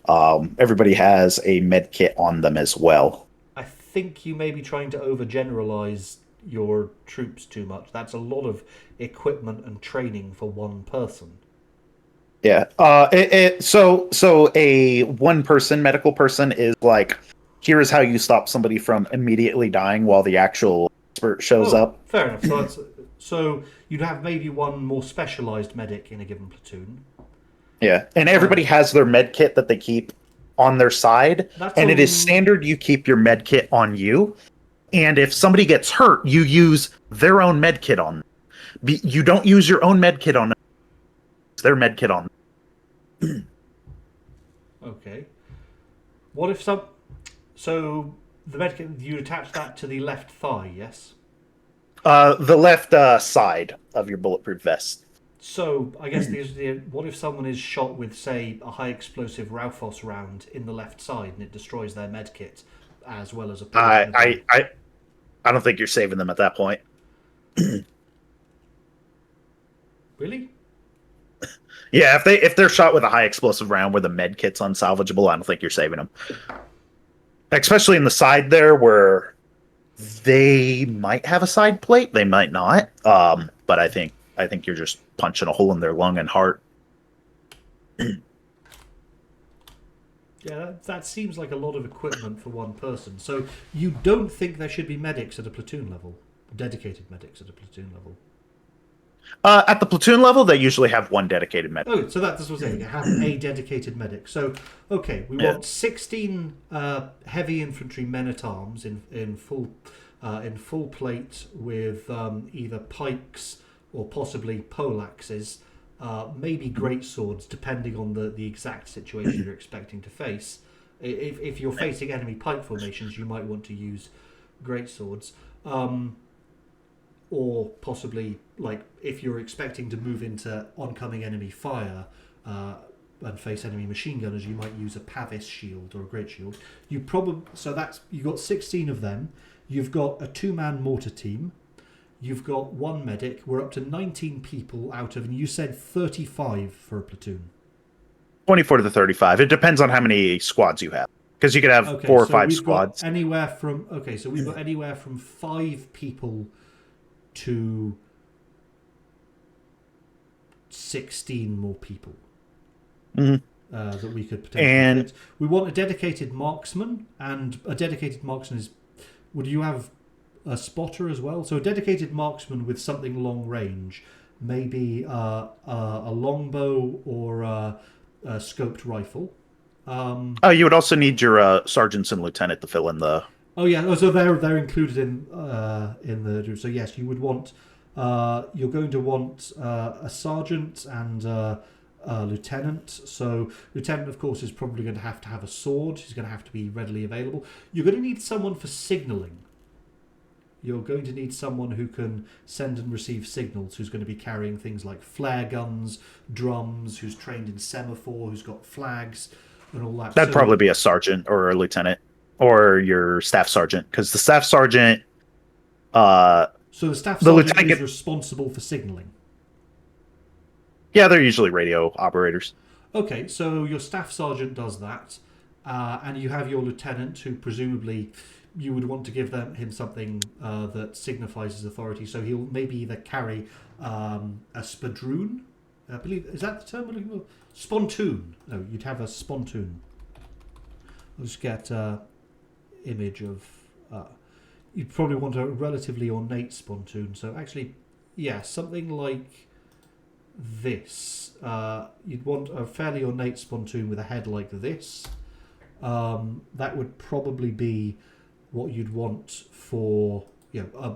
Everybody has a med kit on them as well. I think you may be trying to overgeneralize your troops too much. That's a lot of equipment and training for one person. Yeah. So a one-person medical person is like, here is how you stop somebody from immediately dying while the actual expert shows up. Fair enough. So you'd have maybe one more specialized medic in a given platoon. Yeah, and everybody has their med kit that they keep on their side, and it is standard you keep your med kit on you. And if somebody gets hurt, you use their own med kit on them. You don't use your own med kit on them. It's their med kit on them. Okay. What if some... So the med kit, you attach that to the left thigh, yes? The left side of your bulletproof vest. So I guess what if someone is shot with, say, a high explosive Raufoss round in the left side and it destroys their med kit as well as a... I don't think you're saving them at that point. Really? Yeah, if they're shot with a high explosive round where the med kit's unsalvageable, I don't think you're saving them. Especially in the side there where they might have a side plate, they might not. But I think you're just punching a hole in their lung and heart. Yeah, that seems like a lot of equipment for one person. So you don't think there should be medics at a platoon level? Dedicated medics at a platoon level? At the platoon level, they usually have one dedicated medic. Oh, so that's what I'm saying. You have a dedicated medic. So, okay, we want 16 heavy infantry men-at-arms in full plate with either pikes or possibly poleaxes, maybe great swords, depending on the exact situation you're expecting to face. If you're facing enemy pike formations, you might want to use great swords. Or possibly, like, if you're expecting to move into oncoming enemy fire and face enemy machine gunners, you might use a Pavis shield or a great shield. You've got 16 of them. You've got a 2-man mortar team. You've got 1 medic. We're up to 19 people out of, and you said 35 for a platoon. 24 to 35. It depends on how many squads you have, because you could have 4 or 5 squads. We've got anywhere from 5 people to 16 more people that we could potentially fit. We want a dedicated marksman, and a dedicated marksman is... Would you have a spotter as well? So a dedicated marksman with something long range, maybe a longbow or a scoped rifle. You would also need your sergeants and lieutenant to fill in the... Oh yeah, so they're included in the... So yes, you would want... you're going to want a sergeant and a lieutenant. So lieutenant, of course, is probably going to have a sword. He's going to have to be readily available. You're going to need someone for signalling. You're going to need someone who can send and receive signals, who's going to be carrying things like flare guns, drums, who's trained in semaphore, who's got flags, and all that. That'd probably be a sergeant or a lieutenant. Or your staff sergeant, because the staff sergeant... so the staff sergeant is responsible for signalling? Yeah, they're usually radio operators. Okay, so your staff sergeant does that, and you have your lieutenant, who presumably you would want to give him something that signifies his authority, so he'll maybe either carry a spadroon, I believe, is that the term we're looking for? Spontoon. No, you'd have a spontoon. I'll just get... image of you'd probably want a relatively ornate spontoon, so actually something like this. You'd want a fairly ornate spontoon with a head like this. That would probably be what you'd want for a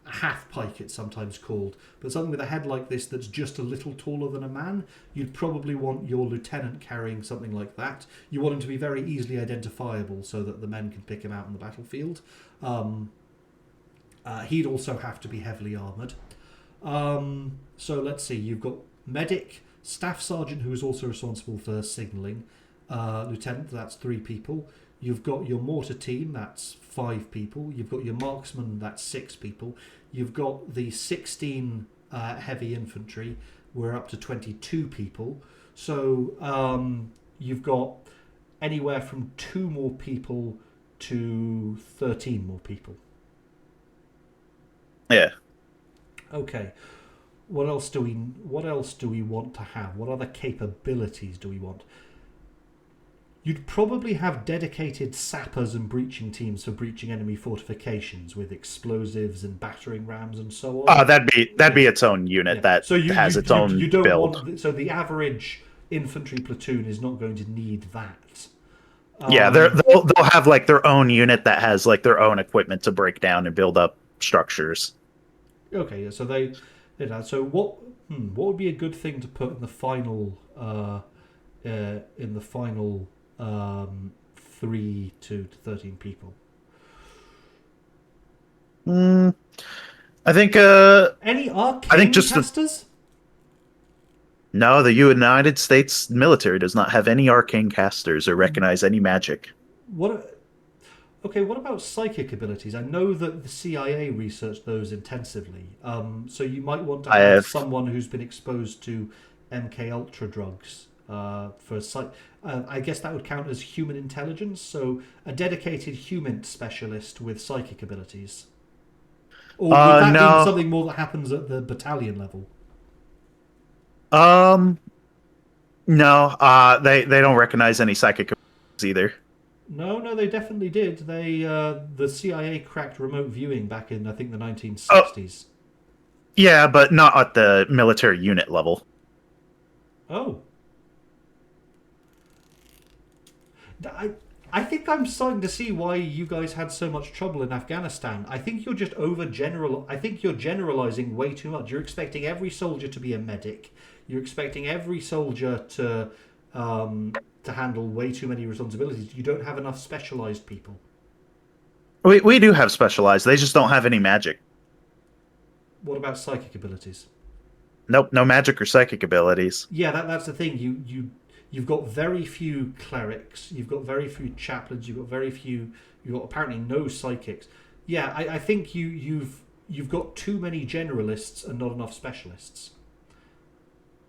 half pike, it's sometimes called, but something with a head like this that's just a little taller than a man. You'd probably want your lieutenant carrying something like that. You want him to be very easily identifiable so that the men can pick him out on the battlefield. He'd also have to be heavily armoured. So let's see, you've got medic, staff sergeant, who is also responsible for signalling, lieutenant, that's 3 people. You've got your mortar team, that's 5 people. You've got your marksman, that's 6 people. You've got the 16 heavy infantry, we're up to 22 people. So you've got anywhere from 2 more people to 13 more people. Yeah. Okay. What else do we want to have? What other capabilities do we want? You'd probably have dedicated sappers and breaching teams for breaching enemy fortifications with explosives and battering rams and so on. That'd be its own unit that has its own build. So the average infantry platoon is not going to need that. They'll have like their own unit that has like their own equipment to break down and build up structures. Okay, so they so what would be a good thing to put in the final 3 to 13 people? I think any arcane casters? No, the United States military does not have any arcane casters or recognize any magic. What about psychic abilities? I know that the CIA researched those intensively. So you might want to have someone who's been exposed to MK Ultra drugs for I guess that would count as human intelligence. So a dedicated human specialist with psychic abilities. Or would that be No. something more that happens at the battalion level? No. They don't recognize any psychic abilities either. No, they definitely did. The CIA cracked remote viewing back in I think the Oh, 1960s. yeah, but not at the military unit level. Oh. I think I'm starting to see why you guys had so much trouble in Afghanistan. I think you're just I think you're generalizing way too much. You're expecting every soldier to be a medic. You're expecting every soldier to handle way too many responsibilities. You don't have enough specialized people. We do have specialized. They just don't have any magic. What about psychic abilities? Nope, no magic or psychic abilities. Yeah, that's the thing. You've got very few clerics. You've got very few chaplains. You've got apparently no psychics. Yeah, I think you've got too many generalists and not enough specialists.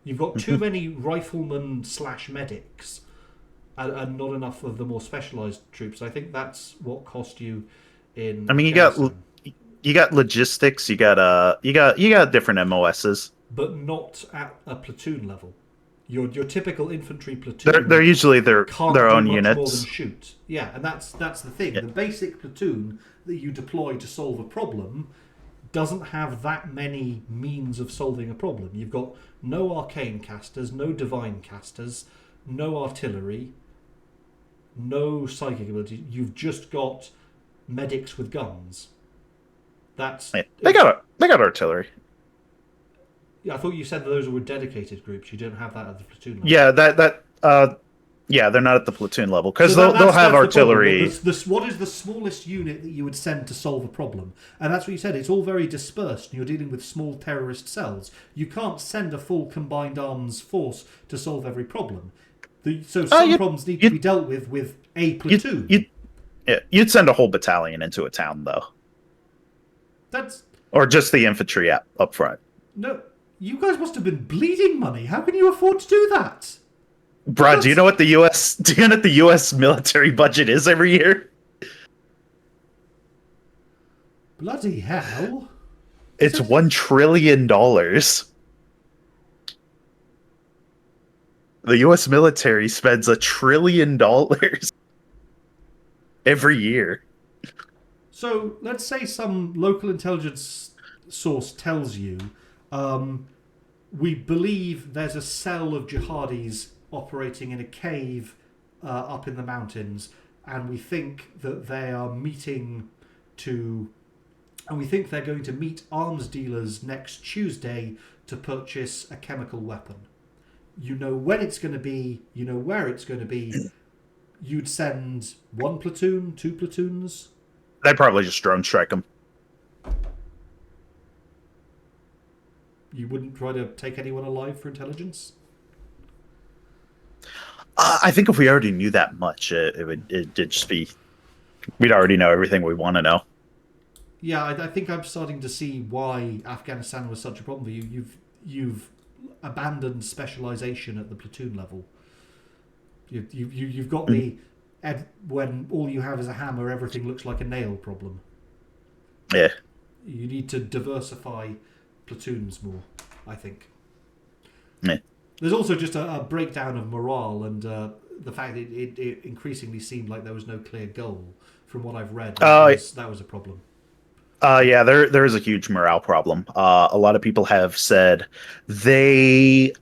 You've got too many riflemen / medics and not enough of the more specialized troops. I think that's what cost you in. I mean, you got logistics. You got different MOSs. But not at a platoon level. Your typical infantry platoon. They're usually their own much units. More than shoot. Yeah, and that's the thing. Yeah. The basic platoon that you deploy to solve a problem doesn't have that many means of solving a problem. You've got no arcane casters, no divine casters, no artillery, no psychic ability. You've just got medics with guns. They got artillery. Yeah, I thought you said those were dedicated groups. You don't have that at the platoon level. Yeah, they're not at the platoon level because they'll have artillery. What is the smallest unit that you would send to solve a problem? And that's what you said. It's all very dispersed. And you're dealing with small terrorist cells. You can't send a full combined arms force to solve every problem. So some problems need to be dealt with a platoon. You'd send a whole battalion into a town, though. Or just the infantry up front. No, you guys must have been bleeding money. How can you afford to do that? Bro, do you know what the US military budget is every year? Bloody hell. It's $1 trillion. The US military spends $1 trillion every year. So let's say some local intelligence source tells you, we believe there's a cell of jihadis operating in a cave up in the mountains, and we think that they are going to meet arms dealers next Tuesday to purchase a chemical weapon. You know when it's going to be, you know where it's going to be. You'd send 1 platoon, 2 platoons. They'd probably just drone strike them. You wouldn't try to take anyone alive for intelligence? I think if we already knew that much, it'd just be... We'd already know everything we want to know. Yeah, I think I'm starting to see why Afghanistan was such a problem for you. You've abandoned specialization at the platoon level. You've got the... when all you have is a hammer, everything looks like a nail problem. Yeah. You need to diversify platoons more, I think. Yeah. There's also just a breakdown of morale and the fact that it increasingly seemed like there was no clear goal. From what I've read, that was a problem. Yeah, there is a huge morale problem. A lot of people have said this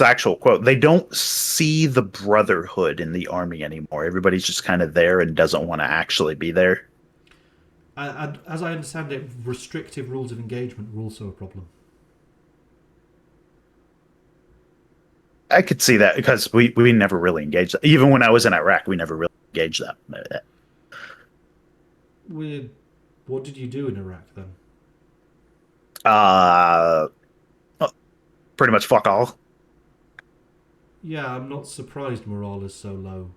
actual quote, they don't see the brotherhood in the army anymore. Everybody's just kind of there and doesn't want to actually be there. And as I understand it, restrictive rules of engagement were also a problem. I could see that because we never really engaged that. Even when I was in Iraq, we never really engaged that. What did you do in Iraq then? Pretty much fuck all. Yeah, I'm not surprised morale is so low.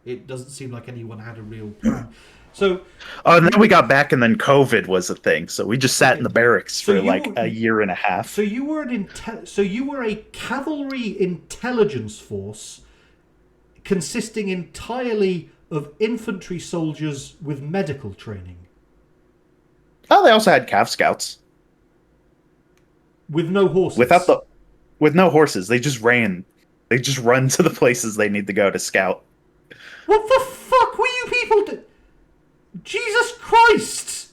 It doesn't seem like anyone had a real plan. So, and then we got back, and then COVID was a thing. So we just sat in the barracks for a year and a half. So you were a cavalry intelligence force consisting entirely of infantry soldiers with medical training. Oh, they also had Cav Scouts with no horses. With no horses, they just ran. They just run to the places they need to go to scout. What the fuck were you people do? Jesus Christ!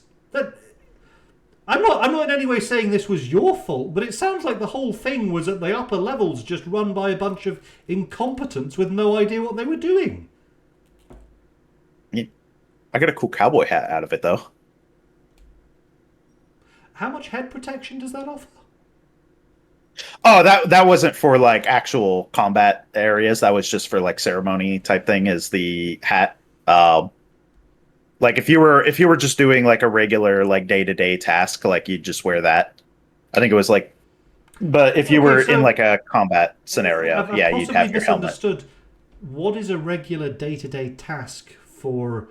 I'm not in any way saying this was your fault, but it sounds like the whole thing was at the upper levels just run by a bunch of incompetents with no idea what they were doing. Yeah. I got a cool cowboy hat out of it, though. How much head protection does that offer? Oh, that wasn't for like actual combat areas. That was just for like ceremony type thing. Is the hat? Like if you were just doing like a regular like day-to-day task, like you'd just wear that. I think it was like, but if you were in like a combat scenario, you'd have your helmet. What is a regular day-to-day task for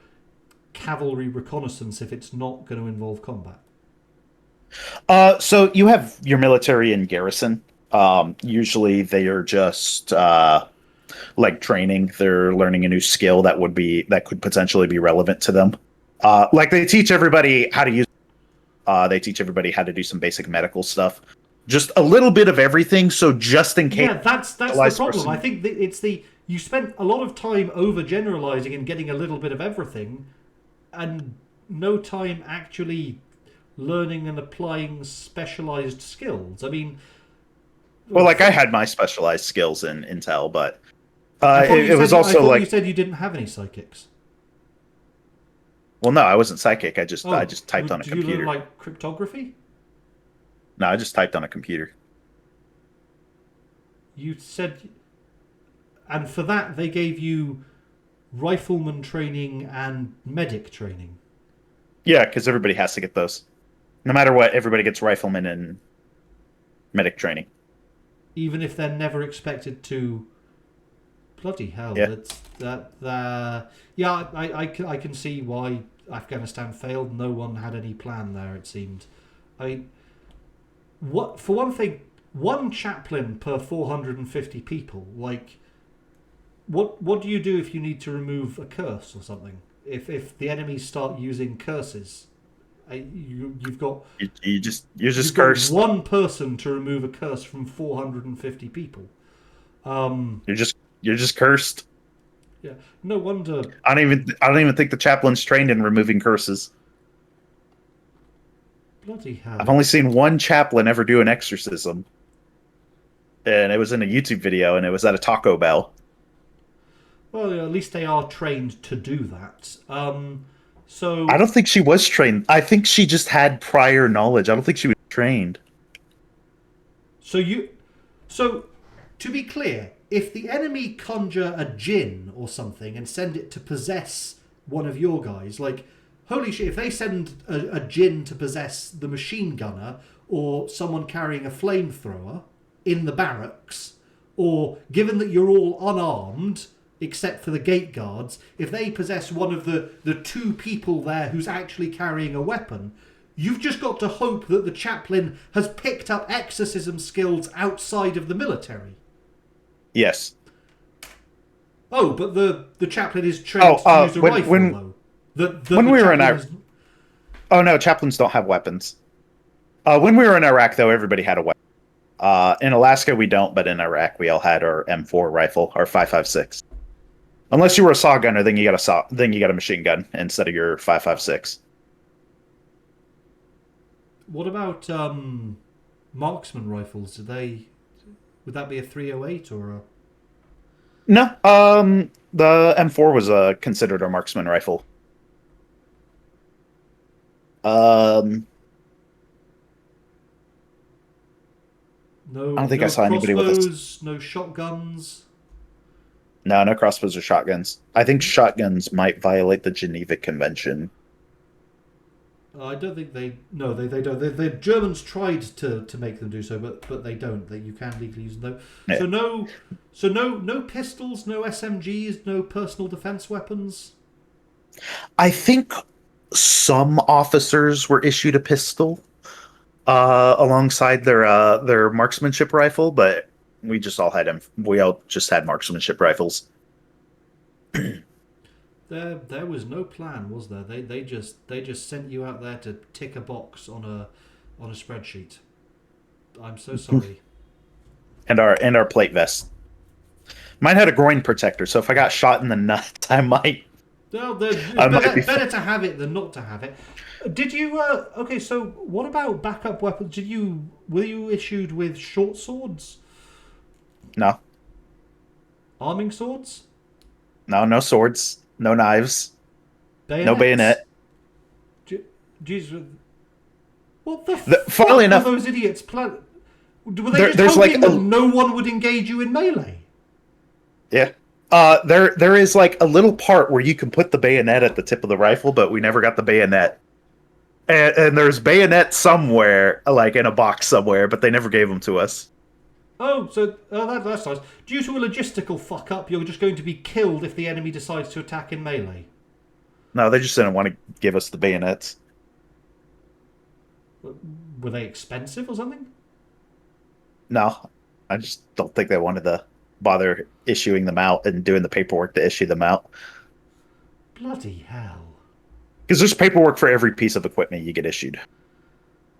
cavalry reconnaissance if it's not going to involve combat? So you have your military in garrison. Usually they are just like training. They're learning a new skill that could potentially be relevant to them. Like they teach everybody how to use. They teach everybody how to do some basic medical stuff. Just a little bit of everything. So just in case. Yeah, that's the problem. I think that you spent a lot of time overgeneralizing and getting a little bit of everything, and no time actually learning and applying specialized skills. I mean, well, like I had my specialized skills in Intel, but it was also like you said you didn't have any psychics. Well, no, I wasn't psychic. I just typed on a computer. Did you learn like cryptography? No, I just typed on a computer. You said, and for that they gave you rifleman training and medic training. Yeah, because everybody has to get those. No matter what, everybody gets rifleman and medic training. Even if they're never expected to. Bloody hell! Yeah. I can see why Afghanistan failed. No one had any plan there. It seemed. For one thing, one chaplain per 450 people. Like, what do you do if you need to remove a curse or something? If the enemies start using curses. You've got you're just cursed. One person to remove a curse from 450 people. You're just cursed. Yeah, no wonder. I don't even think the chaplain's trained in removing curses. Bloody hell! I've only seen one chaplain ever do an exorcism, and it was in a YouTube video, and it was at a Taco Bell. Well, at least they are trained to do that. So I don't think she was trained. I think she just had prior knowledge. I don't think she was trained. So to be clear, if the enemy conjure a djinn or something and send it to possess one of your guys, like, holy shit, if they send a djinn to possess the machine gunner or someone carrying a flamethrower in the barracks, or given that you're all unarmed except for the gate guards, if they possess one of the two people there who's actually carrying a weapon, you've just got to hope that the chaplain has picked up exorcism skills outside of the military. Yes. Oh, but the chaplain is trained to use a rifle, though. When we were in Iraq... Oh, no, chaplains don't have weapons. When we were in Iraq, though, everybody had a weapon. In Alaska, we don't, but in Iraq, we all had our M4 rifle, our 5.56. Unless you were a saw gunner, then you got a machine gun instead of your 5.56. What about marksman rifles? Would that be a 308 or a? No, the M4 was considered a marksman rifle. No, I don't think I saw anybody with this. No shotguns. No crossbows or shotguns. I think shotguns might violate the Geneva Convention. I don't think they. No, they don't. The Germans tried to make them do so, but they don't. That you can legally use them. Yeah. So no pistols, no SMGs, no personal defense weapons. I think some officers were issued a pistol alongside their marksmanship rifle, but we just all had them. We all just had marksmanship rifles. There was no plan, was there? They just sent you out there to tick a box on a spreadsheet. I'm so sorry. And our plate vest. Mine had a groin protector, so if I got shot in the nuts, I might. No, better to have it than not to have it. Did you? Okay, so what about backup weapons? Were you issued with short swords? No. Arming swords? No swords. No knives. Bayonets? No bayonet. Jesus. What the fuck funnily enough, were those idiots plan? Were they just hoping that no one would engage you in melee? Yeah. There is like a little part where you can put the bayonet at the tip of the rifle, but we never got the bayonet. And there's bayonet somewhere, like in a box somewhere, but they never gave them to us. Oh, so that's nice. Due to a logistical fuck up, you're just going to be killed if the enemy decides to attack in melee. No, they just didn't want to give us the bayonets. Were they expensive or something? No, I just don't think they wanted to bother issuing them out and doing the paperwork to issue them out. Bloody hell. Because there's paperwork for every piece of equipment you get issued.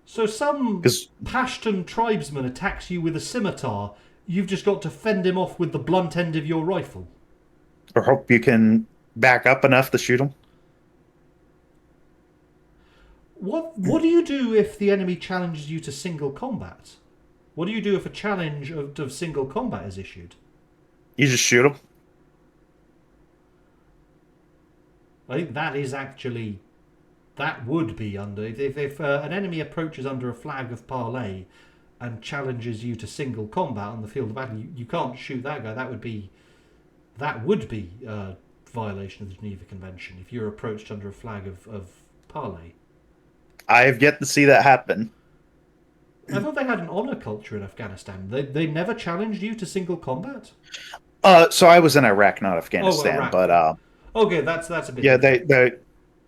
So some Pashtun tribesman attacks you with a scimitar, you've just got to fend him off with the blunt end of your rifle. Or hope you can back up enough to shoot him. What do you do if the enemy challenges you to single combat? What do you do if a challenge of single combat is issued? You just shoot him. I think that is actually... That would be under... If an enemy approaches under a flag of parley and challenges you to single combat on the field of battle, you can't shoot that guy. That would be a violation of the Geneva Convention if you're approached under a flag of parley. I've yet to see that happen. I thought they had an honor culture in Afghanistan. They never challenged you to single combat? So I was in Iraq, not Afghanistan, Iraq. but okay, that's a bit.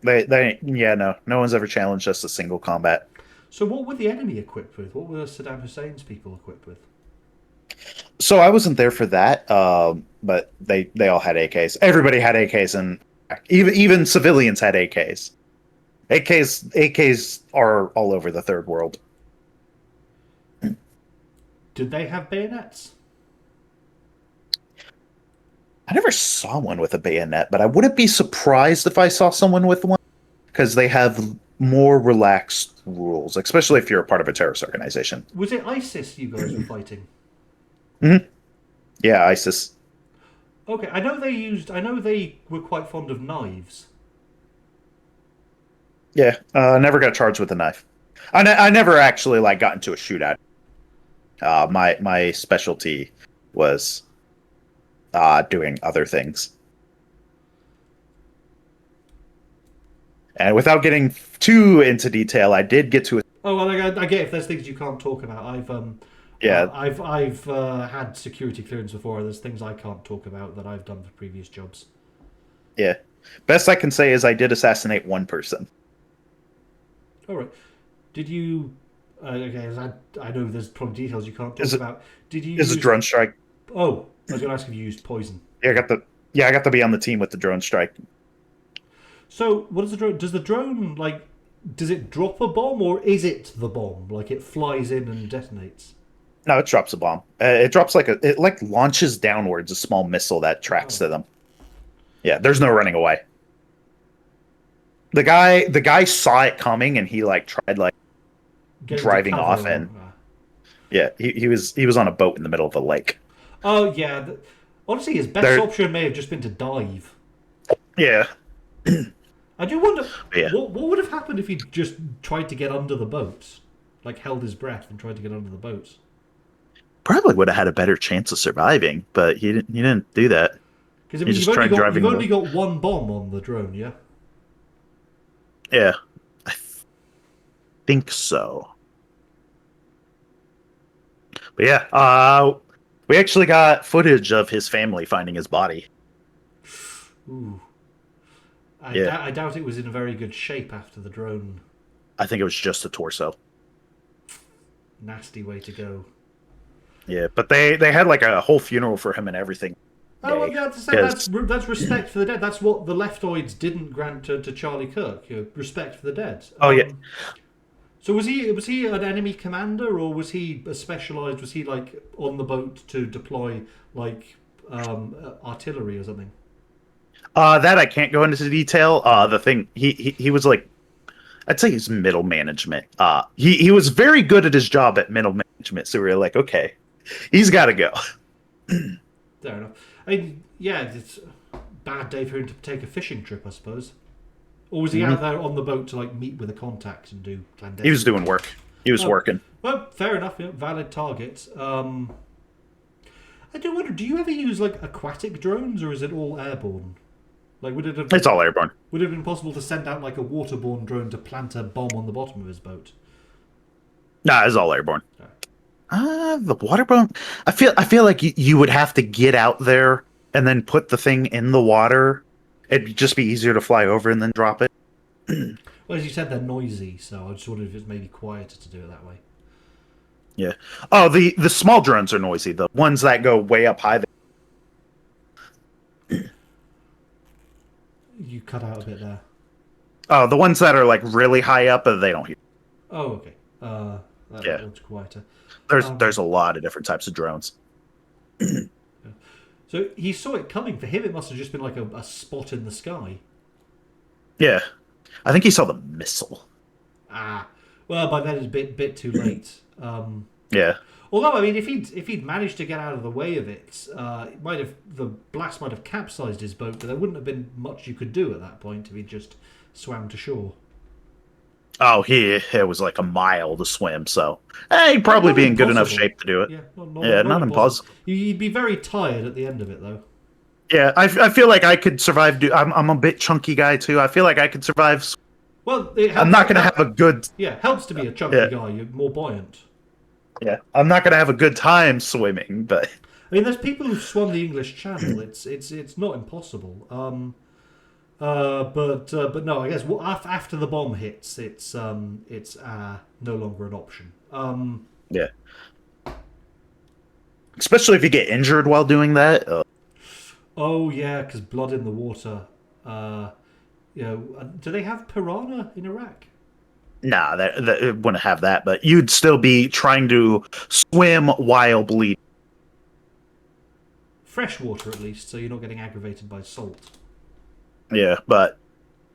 Yeah, no one's ever challenged us to single combat. So what were the enemy equipped with? What were Saddam Hussein's people equipped with? So I wasn't there for that, but they all had AKs. Everybody had AKs, and even civilians had AKs. AKs are all over the third world. Did they have bayonets? I never saw one with a bayonet, but I wouldn't be surprised if I saw someone with one, because they have more relaxed rules, especially if you're a part of a terrorist organization. Was it ISIS you guys were fighting? Mm-hmm. Yeah, ISIS. Okay, I know they were quite fond of knives. Yeah, never got charged with a knife. I never actually got into a shootout. My specialty was doing other things. And without getting too into detail, I did get to a... Oh, well, I get if there's things you can't talk about. I've had security clearance before. There's things I can't talk about that I've done for previous jobs. Yeah. Best I can say is I did assassinate one person. All right. Did you... okay, I know there's probably details you can't talk about. Did you use... a drone strike. Oh, I was going to ask if you used poison. Yeah, I got to be on the team with the drone strike. So, what is the drone? Does the drone, does it drop a bomb, or is it the bomb? It flies in and detonates? No, it drops a bomb. It drops it launches downwards a small missile that tracks to them. Yeah, there's no running away. The guy saw it coming, and he tried driving off, and yeah, he was on a boat in the middle of a lake. Oh yeah, honestly, his best option may have just been to dive. Yeah. I do wonder what would have happened if he just tried to get under the boat, held his breath and tried to get under the boat. Probably would have had a better chance of surviving, but he didn't do that. Because you've only got one bomb on the drone, yeah. Yeah. think so. But yeah, we actually got footage of his family finding his body. Ooh. Yeah. I doubt it was in a very good shape after the drone. I think it was just a torso. Nasty way to go. Yeah, but they had like a whole funeral for him and everything. Oh, well, that's respect for the dead. That's what the leftoids didn't grant to Charlie Kirk. Respect for the dead. Oh yeah. So was he an enemy commander, or was he a specialized? Was he like on the boat to deploy like artillery or something? That I can't go into detail. The thing he was like, I'd say he's middle management. He was very good at his job at middle management. So we were like, okay, he's got to go. Fair enough. I mean, yeah, it's a bad day for him to take a fishing trip, I suppose. Or was he out there on the boat to like meet with a contact and do clandestine? He was doing work. He was working. Well, fair enough. Yeah, valid target. I do wonder. Do you ever use like aquatic drones, or is it all airborne? Like, would it have? It's all airborne. Would it have been possible to send out like a waterborne drone to plant a bomb on the bottom of his boat? Nah, it's all airborne. Okay. The waterborne. I feel like you would have to get out there and then put the thing in the water. It'd just be easier to fly over and then drop it. Well, as you said, they're noisy, so I just wondered if it's maybe quieter to do it that way. Yeah. Oh, the small drones are noisy. The ones that go way up high. You cut out a bit there. Oh, the ones that are like really high up, they don't hear. Oh, okay. That looks quieter. There's a lot of different types of drones. So he saw it coming. For him, it must have just been like a spot in the sky. Yeah, I think he saw the missile. Ah, well, by then it's a bit too late. Yeah. Although, I mean, if he'd managed to get out of the way of it, the blast might have capsized his boat, but there wouldn't have been much you could do at that point if he just swam to shore. Oh, it was like a mile to swim, so he'd probably be in good enough shape to do it. Yeah, not impossible. You'd be very tired at the end of it, though. Yeah, I feel like I could survive. I'm a bit chunky guy too. I feel like I could survive. Well, I'm not going to have a good. Yeah, helps to be a chunky guy. You're more buoyant. Yeah, I'm not going to have a good time swimming, but I mean, there's people who've swum the English Channel. It's not impossible. But no, I guess after the bomb hits, it's no longer an option. Yeah. Especially if you get injured while doing that. Oh yeah, because blood in the water. Do they have piranha in Iraq? Nah, that it wouldn't have that, but you'd still be trying to swim while bleeding. Fresh water, at least, so you're not getting aggravated by salt. Yeah, but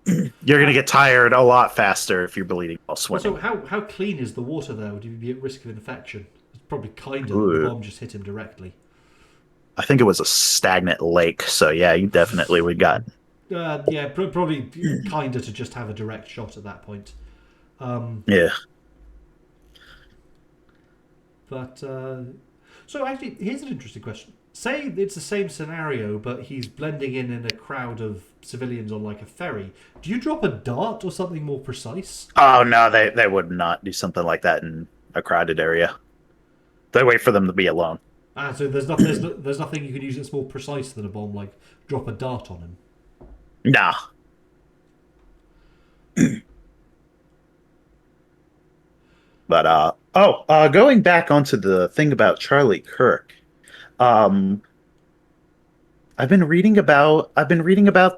you're gonna get tired a lot faster if you're bleeding while swimming. So how clean is the water there? Would you be at risk of infection? It's probably kinder than the bomb just hit him directly. I think it was a stagnant lake, so yeah, you definitely would got. Probably kinder to just have a direct shot at that point. Yeah. But so actually, here's an interesting question. Say it's the same scenario, but he's blending in a crowd of civilians on like a ferry. Do you drop a dart or something more precise? Oh no, they would not do something like that in a crowded area. They wait for them to be alone. So there's nothing you can use that's more precise than a bomb, like drop a dart on him. Nah. But going back onto the thing about Charlie Kirk, I've been reading about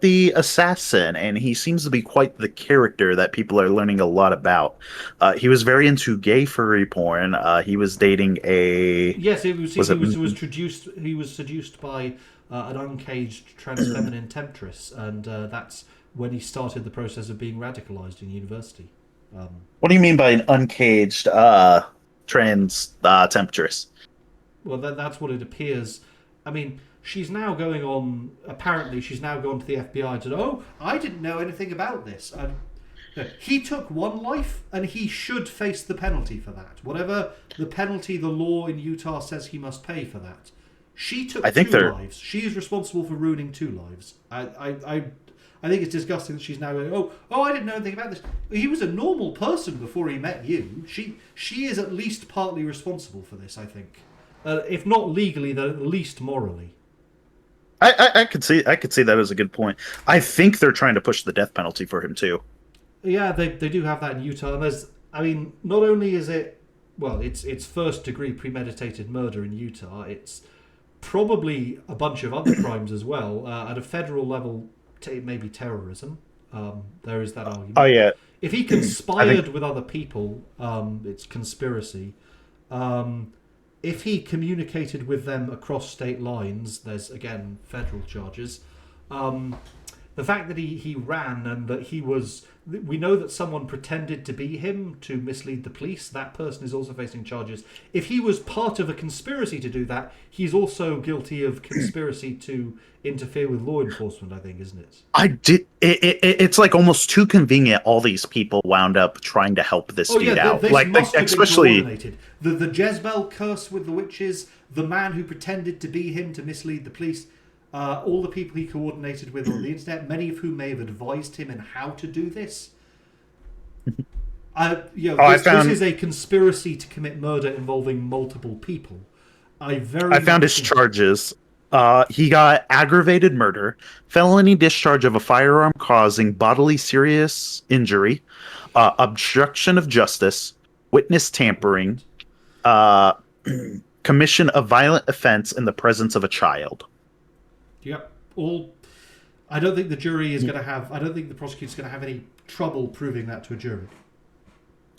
the assassin, and he seems to be quite the character that people are learning a lot about. He was very into gay furry porn. He was dating a he was seduced by an uncaged trans feminine temptress, and that's when he started the process of being radicalized in university. What do you mean by an uncaged trans temptress? Well, that's what it appears. I mean, she's now going on. Apparently, she's now gone to the FBI to. Oh, I didn't know anything about this. He took one life, and he should face the penalty for that. Whatever the penalty the law in Utah says he must pay for that. She took two lives. She is responsible for ruining 2 lives. I think it's disgusting that she's now going, oh, I didn't know anything about this. He was a normal person before he met you. She is at least partly responsible for this, I think. If not legally, then at least morally. I could see that as a good point. I think they're trying to push the death penalty for him too. Yeah, they do have that in Utah. And not only is it, well, it's first degree premeditated murder in Utah. It's probably a bunch of other crimes as well. At a federal level, maybe terrorism. There is that argument. Oh yeah. If he conspired with other people, it's conspiracy. If he communicated with them across state lines, there's, again, federal charges. The fact that he ran and that he was... We know that someone pretended to be him to mislead the police. That person is also facing charges. If he was part of a conspiracy to do that, he's also guilty of conspiracy to interfere with law enforcement, I think, isn't it? It's like almost too convenient. All these people wound up trying to help this dude out. This like, must have especially been coordinated. The Jezebel curse with the witches, the man who pretended to be him to mislead the police, all the people he coordinated with on the internet, many of whom may have advised him in how to do this. This is a conspiracy to commit murder involving multiple people. I found his charges. He got aggravated murder, felony discharge of a firearm causing bodily serious injury, obstruction of justice, witness tampering, commission of violent offense in the presence of a child. Yep. I don't think the jury is going to have... I don't think the prosecutor's going to have any trouble proving that to a jury.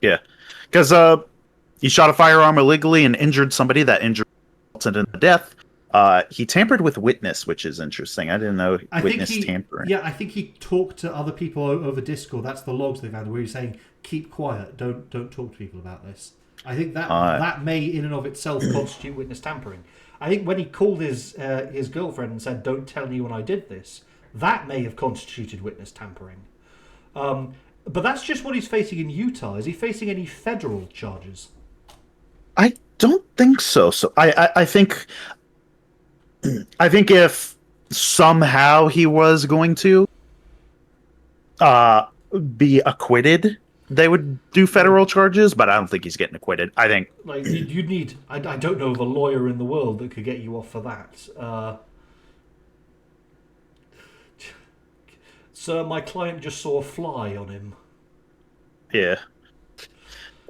Yeah. Because he shot a firearm illegally and injured somebody. That injury resulted in death. He tampered with witness, which is interesting. I didn't know witness tampering. Yeah, I think he talked to other people over Discord. That's the logs they've had where he's saying, keep quiet, don't talk to people about this. I think that may in and of itself constitute witness tampering. I think when he called his girlfriend and said, don't tell anyone I did this, that may have constituted witness tampering. But that's just what he's facing in Utah. Is he facing any federal charges? I don't think so. So I think if somehow he was going to be acquitted, they would do federal charges, but I don't think he's getting acquitted. I think you'd need... I don't know of a lawyer in the world that could get you off for that. Sir, my client just saw a fly on him. Yeah.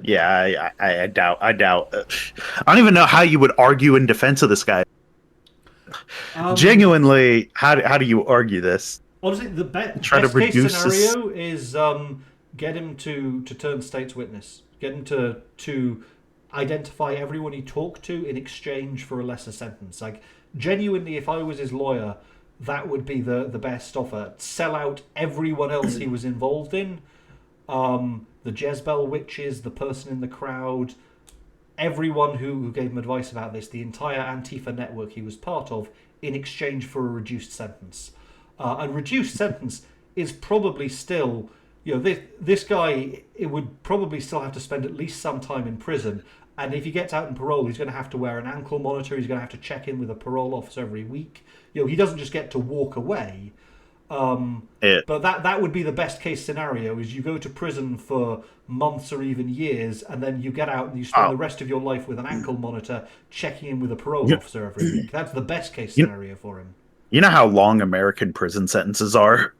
Yeah, I doubt. I don't even know how you would argue in defense of this guy. Genuinely, how do you argue this? Honestly, the best case scenario is get him to turn state's witness. Get him to identify everyone he talked to in exchange for a lesser sentence. Like, genuinely, if I was his lawyer, that would be the best offer. Sell out everyone else he was involved in. The Jezebel witches, the person in the crowd, everyone who gave him advice about this, the entire Antifa network he was part of, in exchange for a reduced sentence. A reduced sentence is probably still... this guy, it would probably still have to spend at least some time in prison. And if he gets out on parole, he's going to have to wear an ankle monitor. He's going to have to check in with a parole officer every week. He doesn't just get to walk away. But that would be the best case scenario, is you go to prison for months or even years, and then you get out and you spend the rest of your life with an ankle monitor checking in with a parole officer every week. That's the best case scenario for him. You know how long American prison sentences are?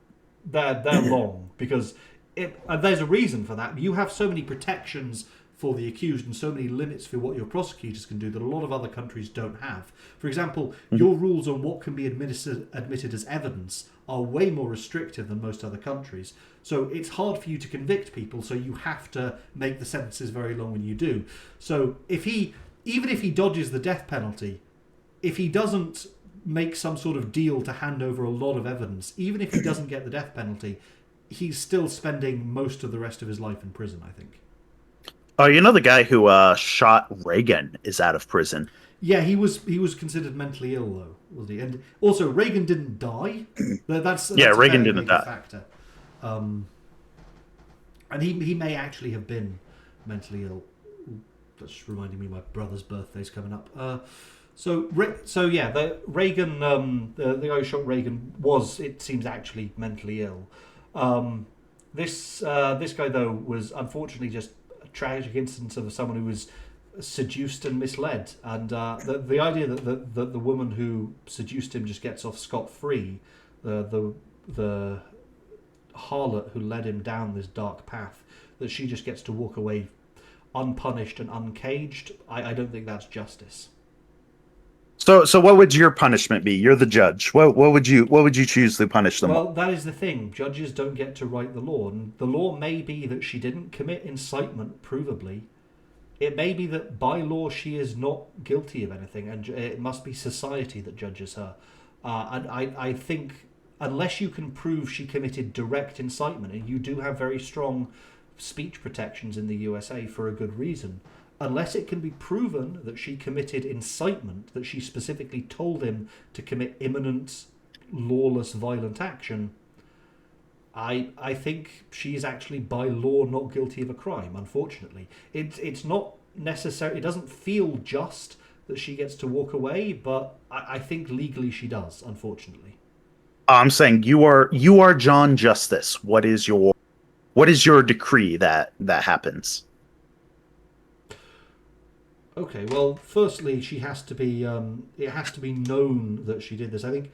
They're long, because there's a reason for that. You have so many protections for the accused and so many limits for what your prosecutors can do that a lot of other countries don't have. For example, your rules on what can be admitted as evidence are way more restrictive than most other countries. So it's hard for you to convict people, so you have to make the sentences very long when you do. So even if he dodges the death penalty, if he doesn't make some sort of deal to hand over a lot of evidence, even if he doesn't get the death penalty, he's still spending most of the rest of his life in prison, I think. Oh, the guy who shot Reagan is out of prison. Yeah, he was considered mentally ill, though, was he? And also, Reagan didn't die. That's Reagan didn't die. Factor. And he may actually have been mentally ill. That's reminding me my brother's birthday's coming up. So yeah, the Reagan, the guy who shot Reagan was, it seems, actually mentally ill. This guy though was unfortunately just a tragic instance of someone who was seduced and misled, and the idea that the woman who seduced him just gets off scot free, the harlot who led him down this dark path, that she just gets to walk away unpunished and uncaged. I don't think that's justice. So what would your punishment be? You're the judge. What would you choose to punish them? Well, that is the thing. Judges don't get to write the law, and the law may be that she didn't commit incitement, provably. It may be that by law she is not guilty of anything, and it must be society that judges her. And I think unless you can prove she committed direct incitement, and you do have very strong speech protections in the USA for a good reason, unless it can be proven that she committed incitement, that she specifically told him to commit imminent, lawless, violent action, I think she is actually by law not guilty of a crime. Unfortunately, it's not necessary. It doesn't feel just that she gets to walk away, but I think legally she does. Unfortunately, I'm saying you are John Justice. What is your decree that happens? Okay, well, firstly, she has to be. It has to be known that she did this. I think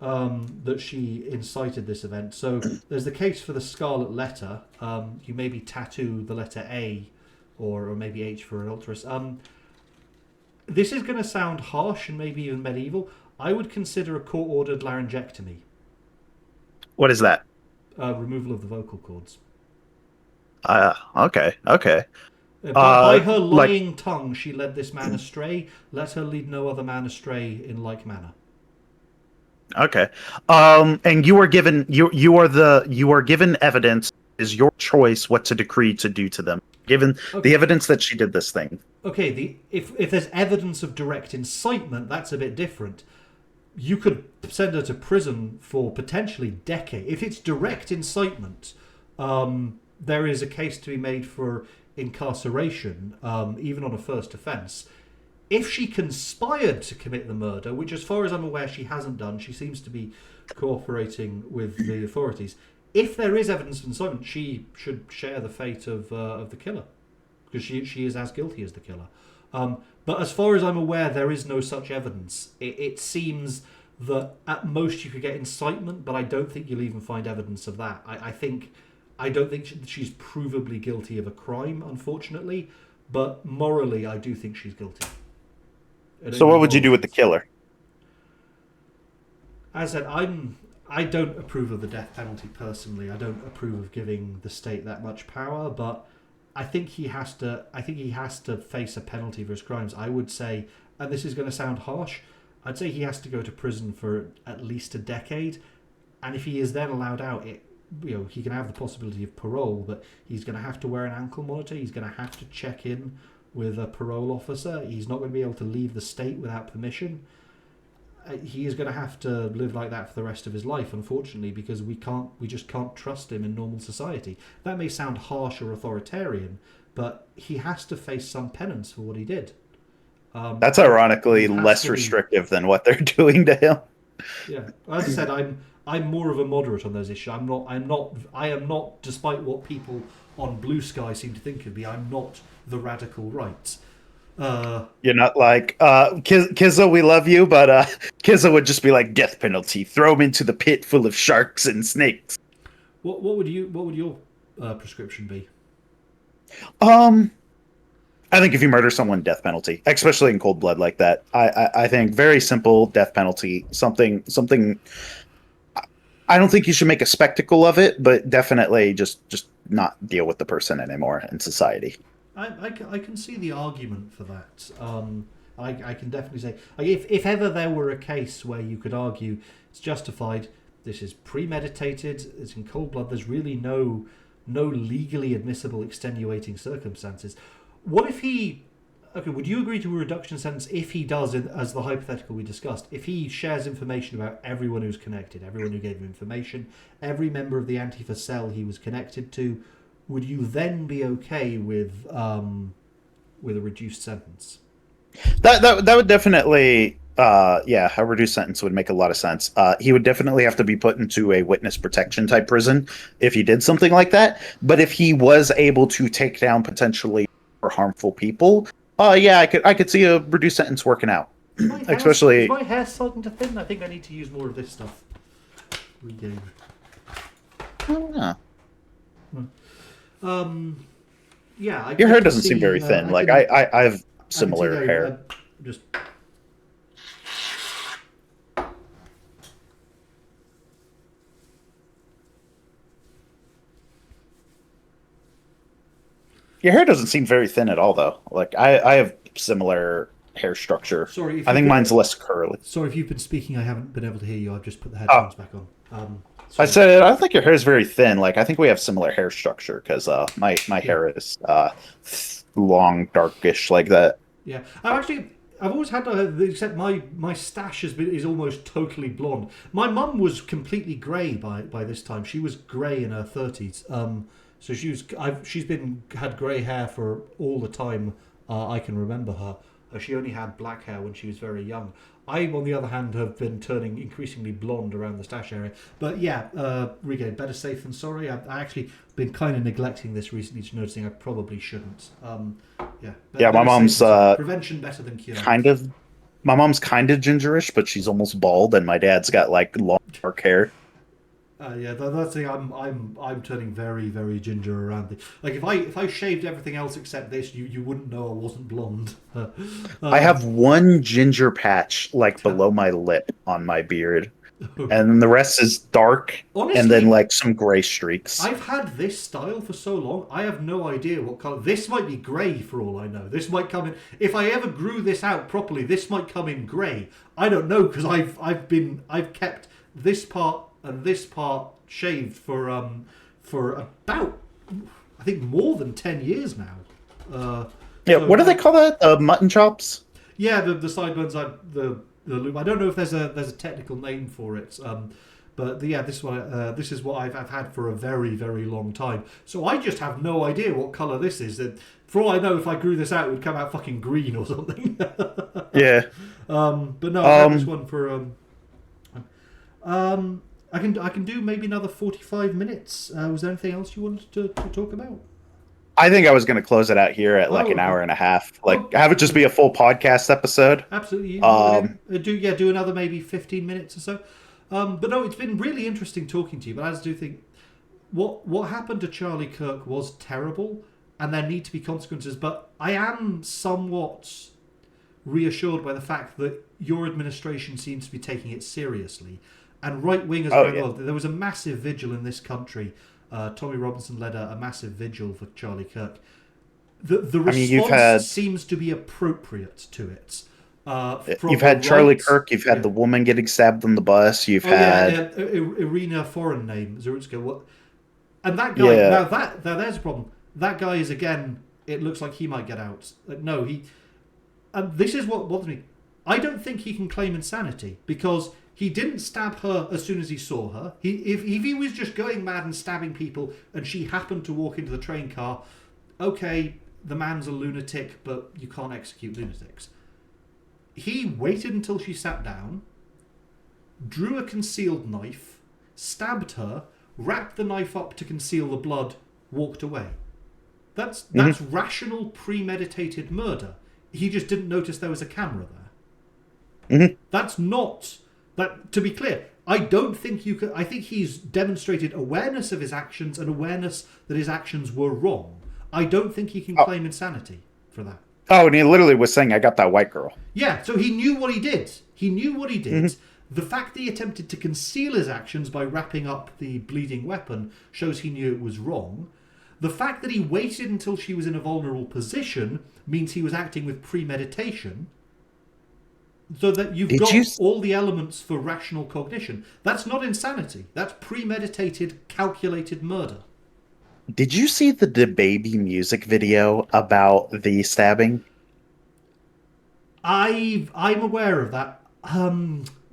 that she incited this event. So there's the case for the Scarlet Letter. You maybe tattoo the letter A, or maybe H for adulteress. This is going to sound harsh and maybe even medieval. I would consider a court-ordered laryngectomy. What is that? Removal of the vocal cords. Okay. By her lying tongue, she led this man astray. Let her lead no other man astray in like manner. Okay. And you are given you are given evidence. Is your choice what to decree to do to them, given the evidence that she did this thing. Okay, if there's evidence of direct incitement, that's a bit different. You could send her to prison for potentially decades. If it's direct incitement, there is a case to be made for incarceration, even on a first offence. If she conspired to commit the murder, which as far as I'm aware she hasn't done, she seems to be cooperating with the authorities. If there is evidence of incitement, she should share the fate of the killer, because she is as guilty as the killer. But as far as I'm aware, there is no such evidence. It seems that at most you could get incitement, but I don't think you'll even find evidence of that. I don't think she's provably guilty of a crime, unfortunately, but morally I do think she's guilty. So what would you do with the killer? As I said, I don't approve of the death penalty personally. I don't approve of giving the state that much power, but I think he has to face a penalty for his crimes. I would say, and this is going to sound harsh, I'd say he has to go to prison for at least a decade, and if he is then allowed out, he can have the possibility of parole, but he's going to have to wear an ankle monitor. He's going to have to check in with a parole officer. He's not going to be able to leave the state without permission. He is going to have to live like that for the rest of his life, unfortunately, because we just can't trust him in normal society. That may sound harsh or authoritarian, but he has to face some penance for what he did. That's ironically less restrictive than what they're doing to him. Yeah, as I said, I'm more of a moderate on those issues. I am not, despite what people on Blue Sky seem to think of me, I'm not the radical right. You're not like Kizza, we love you, but Kizza would just be like, death penalty, throw him into the pit full of sharks and snakes. What would your prescription be? I think if you murder someone, death penalty, especially in cold blood like that. I think very simple death penalty. Something. I don't think you should make a spectacle of it, but definitely just not deal with the person anymore in society. I can see the argument for that. I can definitely say, if ever there were a case where you could argue it's justified, this is premeditated, it's in cold blood, there's really no legally admissible extenuating circumstances. What if he... Okay, would you agree to a reduction sentence if he does, as the hypothetical we discussed, if he shares information about everyone who's connected, everyone who gave him information, every member of the Antifa cell he was connected to, would you then be okay with a reduced sentence? That would definitely, yeah, a reduced sentence would make a lot of sense. He would definitely have to be put into a witness protection type prison if he did something like that. But if he was able to take down potentially more harmful people, yeah, I could see a reduced sentence working out. Is Especially, my hair starting to thin? I think I need to use more of this stuff. Regain. yeah. Yeah, Your I hair can doesn't seem see, very thin. Like I have I can see similar there, hair. just Your hair doesn't seem very thin at all, though. Like I have similar hair structure. sorry. If I you think could, mine's less curly. sorry if you've been speaking. I haven't been able to hear you. I've just put the Oh, headphones back on. I Sorry. said I think your hair is very thin. Like I think we have similar hair structure because my Yeah. hair is long, darkish like that. Yeah, I've always had except my stash is almost totally blonde. My mum was completely grey by this time. She was grey in her 30s. So she's had grey hair for all the time I can remember her. She only had black hair when she was very young. I, on the other hand, have been turning increasingly blonde around the stash area. But yeah, Regain, better safe than sorry. I actually been kind of neglecting this recently, to noticing I probably shouldn't. Yeah, Yeah, my better safe mom's than sorry. Prevention better than cure. kind of. My mom's kind of gingerish, but she's almost bald, and my dad's got like long dark hair. Yeah, that's the thing. I'm turning very very ginger around the like if I shaved everything else except this, you wouldn't know I wasn't blonde. I have one ginger patch like below my lip on my beard, and then the rest is dark, and then Honestly, like some gray streaks. I've had this style for so long. I have no idea what color. This might be grey for all I know. This might come in. If I ever grew this out properly, this might come in grey. I don't know because I've kept this part and this part shaved for about I think more than 10 years now. Yeah, So what do they call that? Mutton chops? yeah, the sideburns, the loop. I don't know if there's a technical name for it. But yeah, this is what I've had for a very very long time. So I just have no idea what color this is. That for all I know, if I grew this out, it would come out fucking green or something. Yeah. But no, I've had this one for I can do maybe another 45 minutes. Was there anything else you wanted to talk about? I think I was going to close it out here at like Oh, an okay. hour and a half. Like, Oh, have it just be a full podcast episode. Absolutely. Um, Do another maybe 15 minutes or so. But no, it's been really interesting talking to you. But I just do think what happened to Charlie Kirk was terrible, and there need to be consequences. But I am somewhat reassured by the fact that your administration seems to be taking it seriously, and right wingers Oh, around the yeah. world. There was a massive vigil in this country. Tommy Robinson led a massive vigil for Charlie Kirk. The I mean, you've response had seems to be appropriate to it. From you've the had Charlie right, Kirk, you've had yeah. the woman getting stabbed on the bus, you've Oh had yeah, Irina, foreign name, Zarutska. What? And that guy. yeah. Now there's a problem. That guy is again. It looks like he might get out. No, he. And this is what bothers me. I don't think he can claim insanity because he didn't stab her as soon as he saw her. If he was just going mad and stabbing people and she happened to walk into the train car, okay, the man's a lunatic, but you can't execute lunatics. He waited until she sat down, drew a concealed knife, stabbed her, wrapped the knife up to conceal the blood, walked away. That's rational, premeditated murder. He just didn't notice there was a camera there. That's not that. To be clear, I don't think you could. I think he's demonstrated awareness of his actions and awareness that his actions were wrong. I don't think he can claim insanity for that. Oh, and he literally was saying, "I got that white girl." Yeah, so he knew what he did. He knew what he did. The fact that he attempted to conceal his actions by wrapping up the bleeding weapon shows he knew it was wrong. The fact that he waited until she was in a vulnerable position means he was acting with premeditation. So that you've got all the elements for rational cognition. That's not insanity. That's premeditated, calculated murder. Did you see the DaBaby music video about the stabbing? I'm aware of that.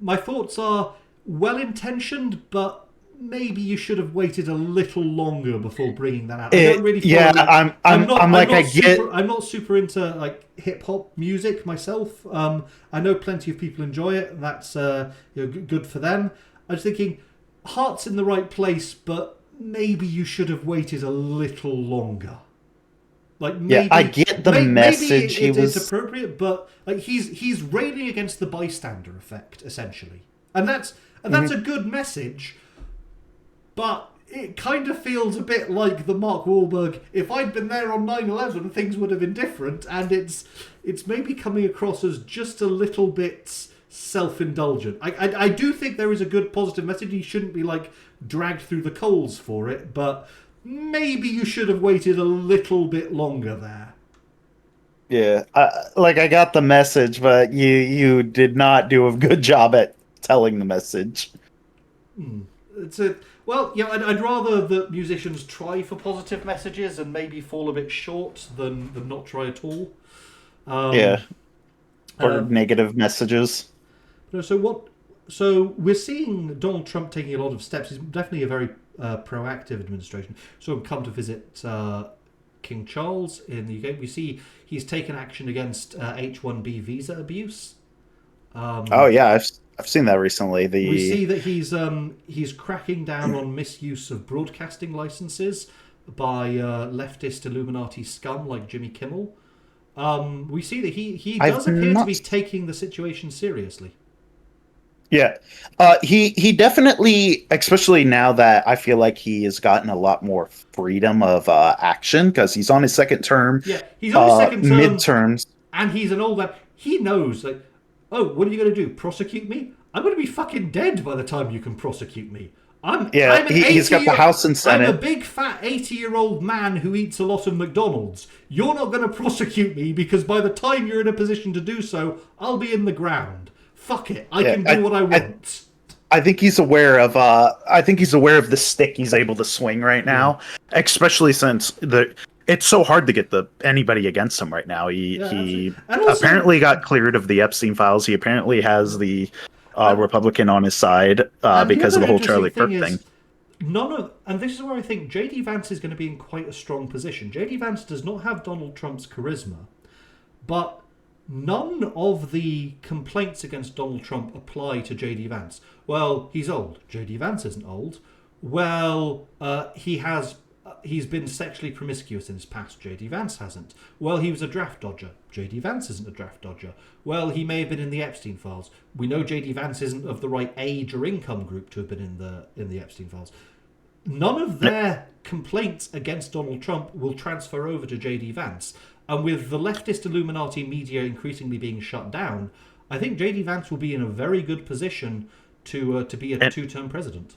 My thoughts are well intentioned, but maybe you should have waited a little longer before bringing that out. I don't really follow yeah, it. I'm not super into like hip hop music myself. I know plenty of people enjoy it. That's good for them. I was thinking, heart's in the right place, but maybe you should have waited a little longer. Like maybe, I get the message. Maybe it's appropriate, but like he's railing against the bystander effect essentially, and that's a good message. But it kind of feels a bit like the Mark Wahlberg. If I'd been there on 9/11, things would have been different, and it's maybe coming across as just a little bit self-indulgent. I do think there is a good positive message. He shouldn't be like dragged through the coals for it, but maybe you should have waited a little bit longer there. Yeah, I got the message, but you did not do a good job at telling the message. I'd rather that musicians try for positive messages and maybe fall a bit short than not try at all. Or negative messages. So we're seeing Donald Trump taking a lot of steps. He's definitely a very proactive administration. So we've come to visit King Charles in the UK. We see he's taken action against H-1B visa abuse. I've seen that recently. We see that he's cracking down on misuse of broadcasting licenses by leftist Illuminati scum like Jimmy Kimmel. We see that he does appear to be taking the situation seriously. Yeah, he definitely, especially now that I feel like he has gotten a lot more freedom of action because he's on his second term. Yeah, he's on his second term. Midterms. And he's an old man. He knows, like, oh, what are you going to do? Prosecute me? I'm going to be fucking dead by the time you can prosecute me. He's got the House and Senate. I'm a big fat 80-year-old man who eats a lot of McDonald's. You're not going to prosecute me because by the time you're in a position to do so, I'll be in the ground. Fuck it. I can do what I want. I think he's aware of the stick he's able to swing right now, especially since it's so hard to get anybody against him right now. He apparently got cleared of the Epstein files. He apparently has the Republican on his side because of the whole Charlie Kirk thing. And this is where I think J.D. Vance is going to be in quite a strong position. J.D. Vance does not have Donald Trump's charisma, but none of the complaints against Donald Trump apply to J.D. Vance. Well, he's old. J.D. Vance isn't old. Well, he's been sexually promiscuous in his past. J.D. Vance hasn't. Well, he was a draft dodger. J.D. Vance isn't a draft dodger. Well, he may have been in the Epstein files. We know J.D. Vance isn't of the right age or income group to have been in the Epstein files. None of their complaints against Donald Trump will transfer over to J.D. Vance. And with the leftist Illuminati media increasingly being shut down, I think J.D. Vance will be in a very good position to be a two-term president.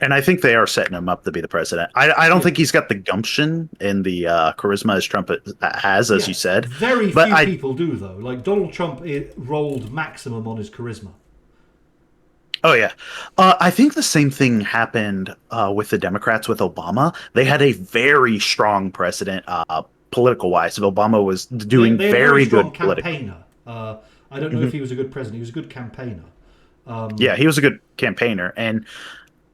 And I think they are setting him up to be the president. I don't think he's got the gumption and the charisma as Trump has, as you said. Very few people do, though. Like, Donald Trump rolled maximum on his charisma. Oh, yeah. I think the same thing happened with the Democrats with Obama. They had a very strong president political-wise. Obama was doing very good campaigner. I don't know if he was a good president. He was a good campaigner. He was a good campaigner. And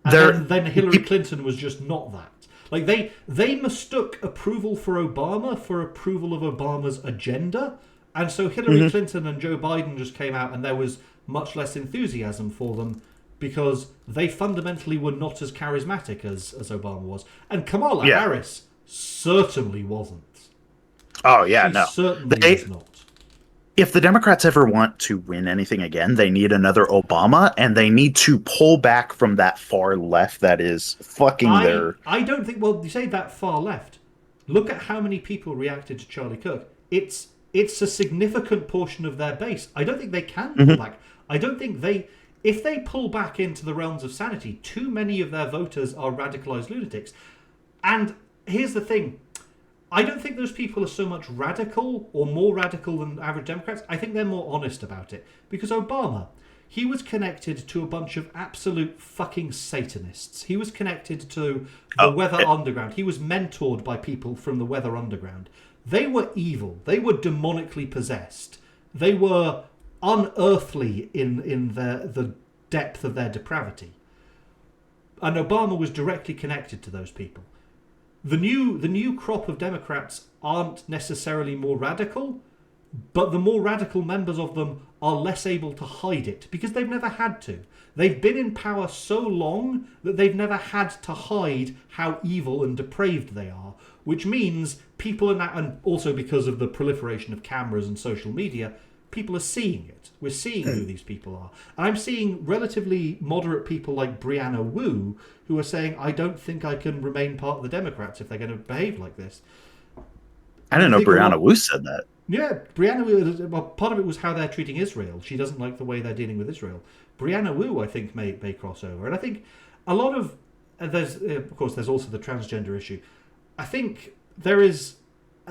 then Hillary Clinton was just not that. Like, they mistook approval for Obama for approval of Obama's agenda. And so Hillary Clinton and Joe Biden just came out and there was much less enthusiasm for them because they fundamentally were not as charismatic as Obama was. And Kamala Harris certainly wasn't. Oh, yeah, She certainly was not. If the Democrats ever want to win anything again, they need another Obama, and they need to pull back from that far left that is fucking their... I don't think... Well, you say that far left. Look at how many people reacted to Charlie Kirk. It's a significant portion of their base. I don't think they can pull back. I don't think they... If they pull back into the realms of sanity, too many of their voters are radicalized lunatics. And here's the thing. I don't think those people are so much radical or more radical than average Democrats. I think they're more honest about it. Because Obama, he was connected to a bunch of absolute fucking Satanists. He was connected to the Weather Underground. He was mentored by people from the Weather Underground. They were evil. They were demonically possessed. They were unearthly in the depth of their depravity. and Obama was directly connected to those people. The new crop of Democrats aren't necessarily more radical, but the more radical members of them are less able to hide it because they've never had to. They've been in power so long that they've never had to hide how evil and depraved they are, which means people are now, and also because of the proliferation of cameras and social media, people are seeing it. We're seeing who these people are. And I'm seeing relatively moderate people like Brianna Wu who are saying, I don't think I can remain part of the Democrats if they're going to behave like this. I didn't know Brianna Wu said that. Yeah, Brianna Wu, well, part of it was how they're treating Israel. She doesn't like the way they're dealing with Israel. Brianna Wu, I think, may cross over. And I think a lot of... of course, there's also the transgender issue. I think there is...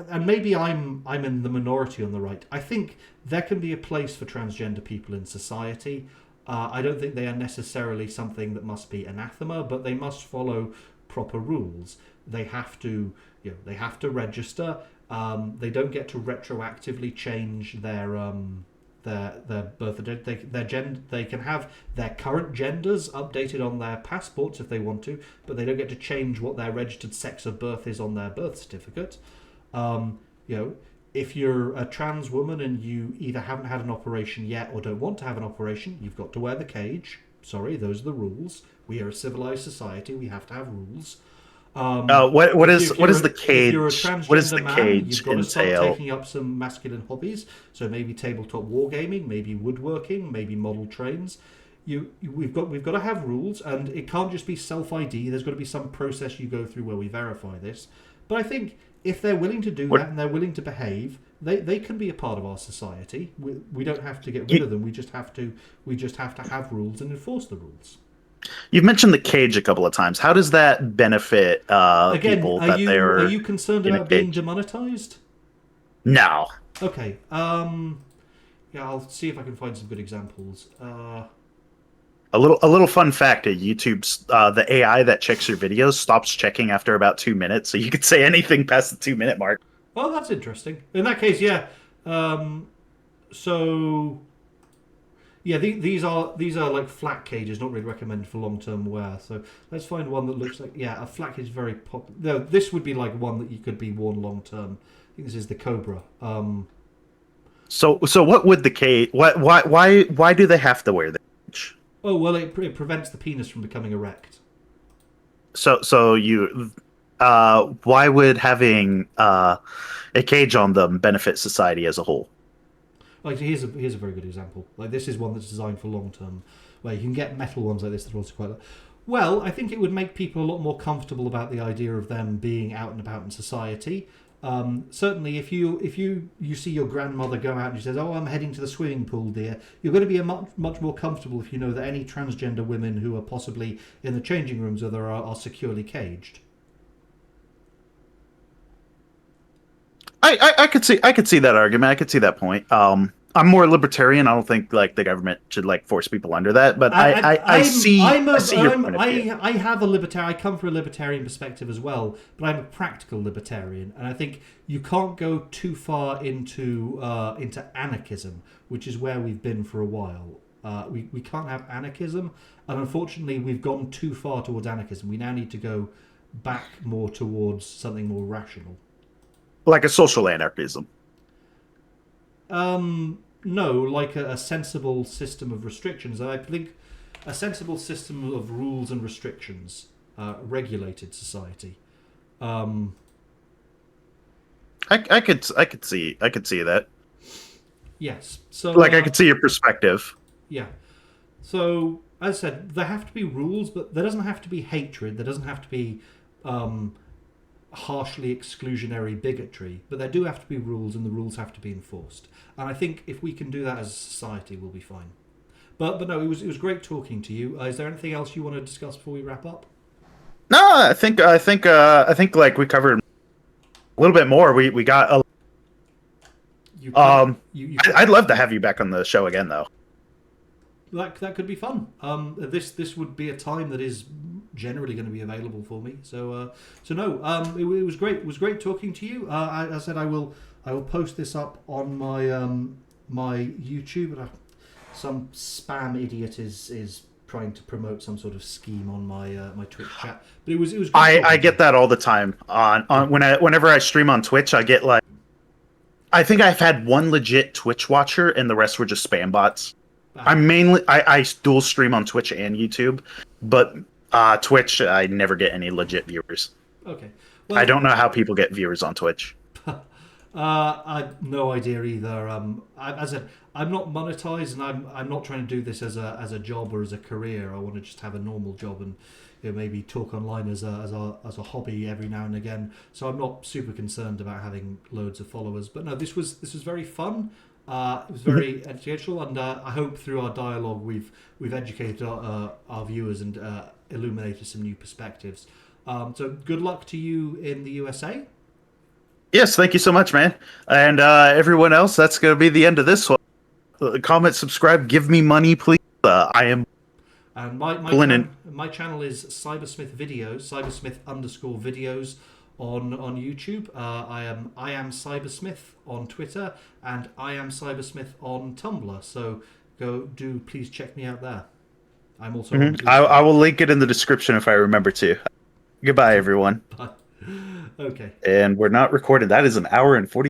And maybe I'm in the minority on the right. I think there can be a place for transgender people in society. I don't think they are necessarily something that must be anathema, but they must follow proper rules. They have to, they have to register. They don't get to retroactively change their birth. They can have their current genders updated on their passports if they want to, but they don't get to change what their registered sex of birth is on their birth certificate. If you're a trans woman and you either haven't had an operation yet or don't want to have an operation, you've got to wear the cage. Sorry, those are the rules. We are a civilized society. We have to have rules. What is the cage? If you're a transgender What does the man, cage you've got to start entail? taking up some masculine hobbies. So maybe tabletop wargaming, maybe woodworking, maybe model trains. We've got to have rules, and it can't just be self-ID. There's got to be some process you go through where we verify this. But I think if they're willing to do that and they're willing to behave, they can be a part of our society. We don't have to get rid of them. We just have to have rules and enforce the rules. You've mentioned the cage a couple of times. How does that benefit people that they're... Are you concerned about being demonetized? No. Okay. Yeah, I'll see if I can find some good examples. A little fun fact: YouTube's the AI that checks your videos stops checking after about 2 minutes, so you could say anything past the 2-minute mark. Oh, that's interesting. In that case, yeah. So, yeah, these are like flat cages, not really recommended for long-term wear. So let's find one that looks like a flat cage is very popular. No, this would be like one that you could be worn long-term. I think this is the Cobra. So what would the cage? Why do they have to wear the cage? Oh, well, it prevents the penis from becoming erect. So you, why would having a cage on them benefit society as a whole? Like here's a very good example. Like this is one that's designed for long term, where you can get metal ones like this that are also quite. Well, I think it would make people a lot more comfortable about the idea of them being out and about in society. Certainly, if you see your grandmother go out and she says, "Oh, I'm heading to the swimming pool, dear," you're going to be much more comfortable if you know that any transgender women who are possibly in the changing rooms are securely caged. I could see that argument. I could see that point. I'm more libertarian. I don't think like the government should like force people under that. But I see your point of view. I have a libertarian. I come from a libertarian perspective as well, but I'm a practical libertarian, and I think you can't go too far into anarchism, which is where we've been for a while. We can't have anarchism, and unfortunately, we've gone too far towards anarchism. We now need to go back more towards something more rational. Like a social anarchism. No, like a sensible system of restrictions. I think a sensible system of rules and restrictions, regulated society. I could see that. Yes. So like I could see your perspective. Yeah. So as I said, there have to be rules, but there doesn't have to be hatred. There doesn't have to be harshly exclusionary bigotry, but there do have to be rules, and the rules have to be enforced. And I think if we can do that as a society, we'll be fine. But no, it was great talking to you. Is there anything else you want to discuss before we wrap up? No, I think like we covered a little bit more. We got a. I'd love to have you back on the show again, though. That could be fun. This would be a time that is generally going to be available for me. So no, it was great. It was great talking to you. I said I will post this up on my my YouTube. But some spam idiot is trying to promote some sort of scheme on my my Twitch chat. But it was great I talking to get you. that all the time on whenever I stream on Twitch. I get like, I think I've had one legit Twitch watcher, and the rest were just spam bots. I'm mainly I dual stream on Twitch and YouTube, but Twitch I never get any legit viewers. Okay. I don't know how people get viewers on Twitch. I've no idea either. As I said, I'm not monetized, and I'm not trying to do this as a job or as a career. I want to just have a normal job and maybe talk online as a hobby every now and again. So I'm not super concerned about having loads of followers. But no, this was very fun. It was very educational, and I hope through our dialogue we've educated our viewers and illuminated some new perspectives. So good luck to you in the USA. Yes, thank you so much, man. And everyone else, that's going to be the end of this one. Comment, subscribe, give me money, please. I am. And my channel is Cybersmith Videos, Cybersmith_videos on YouTube. I am Cybersmith on Twitter, and I am Cybersmith on Tumblr. So please check me out there. I'm also. I will link it in the description if I remember to. Goodbye, everyone. Bye. Okay. And we're not recording. That is an hour and 40.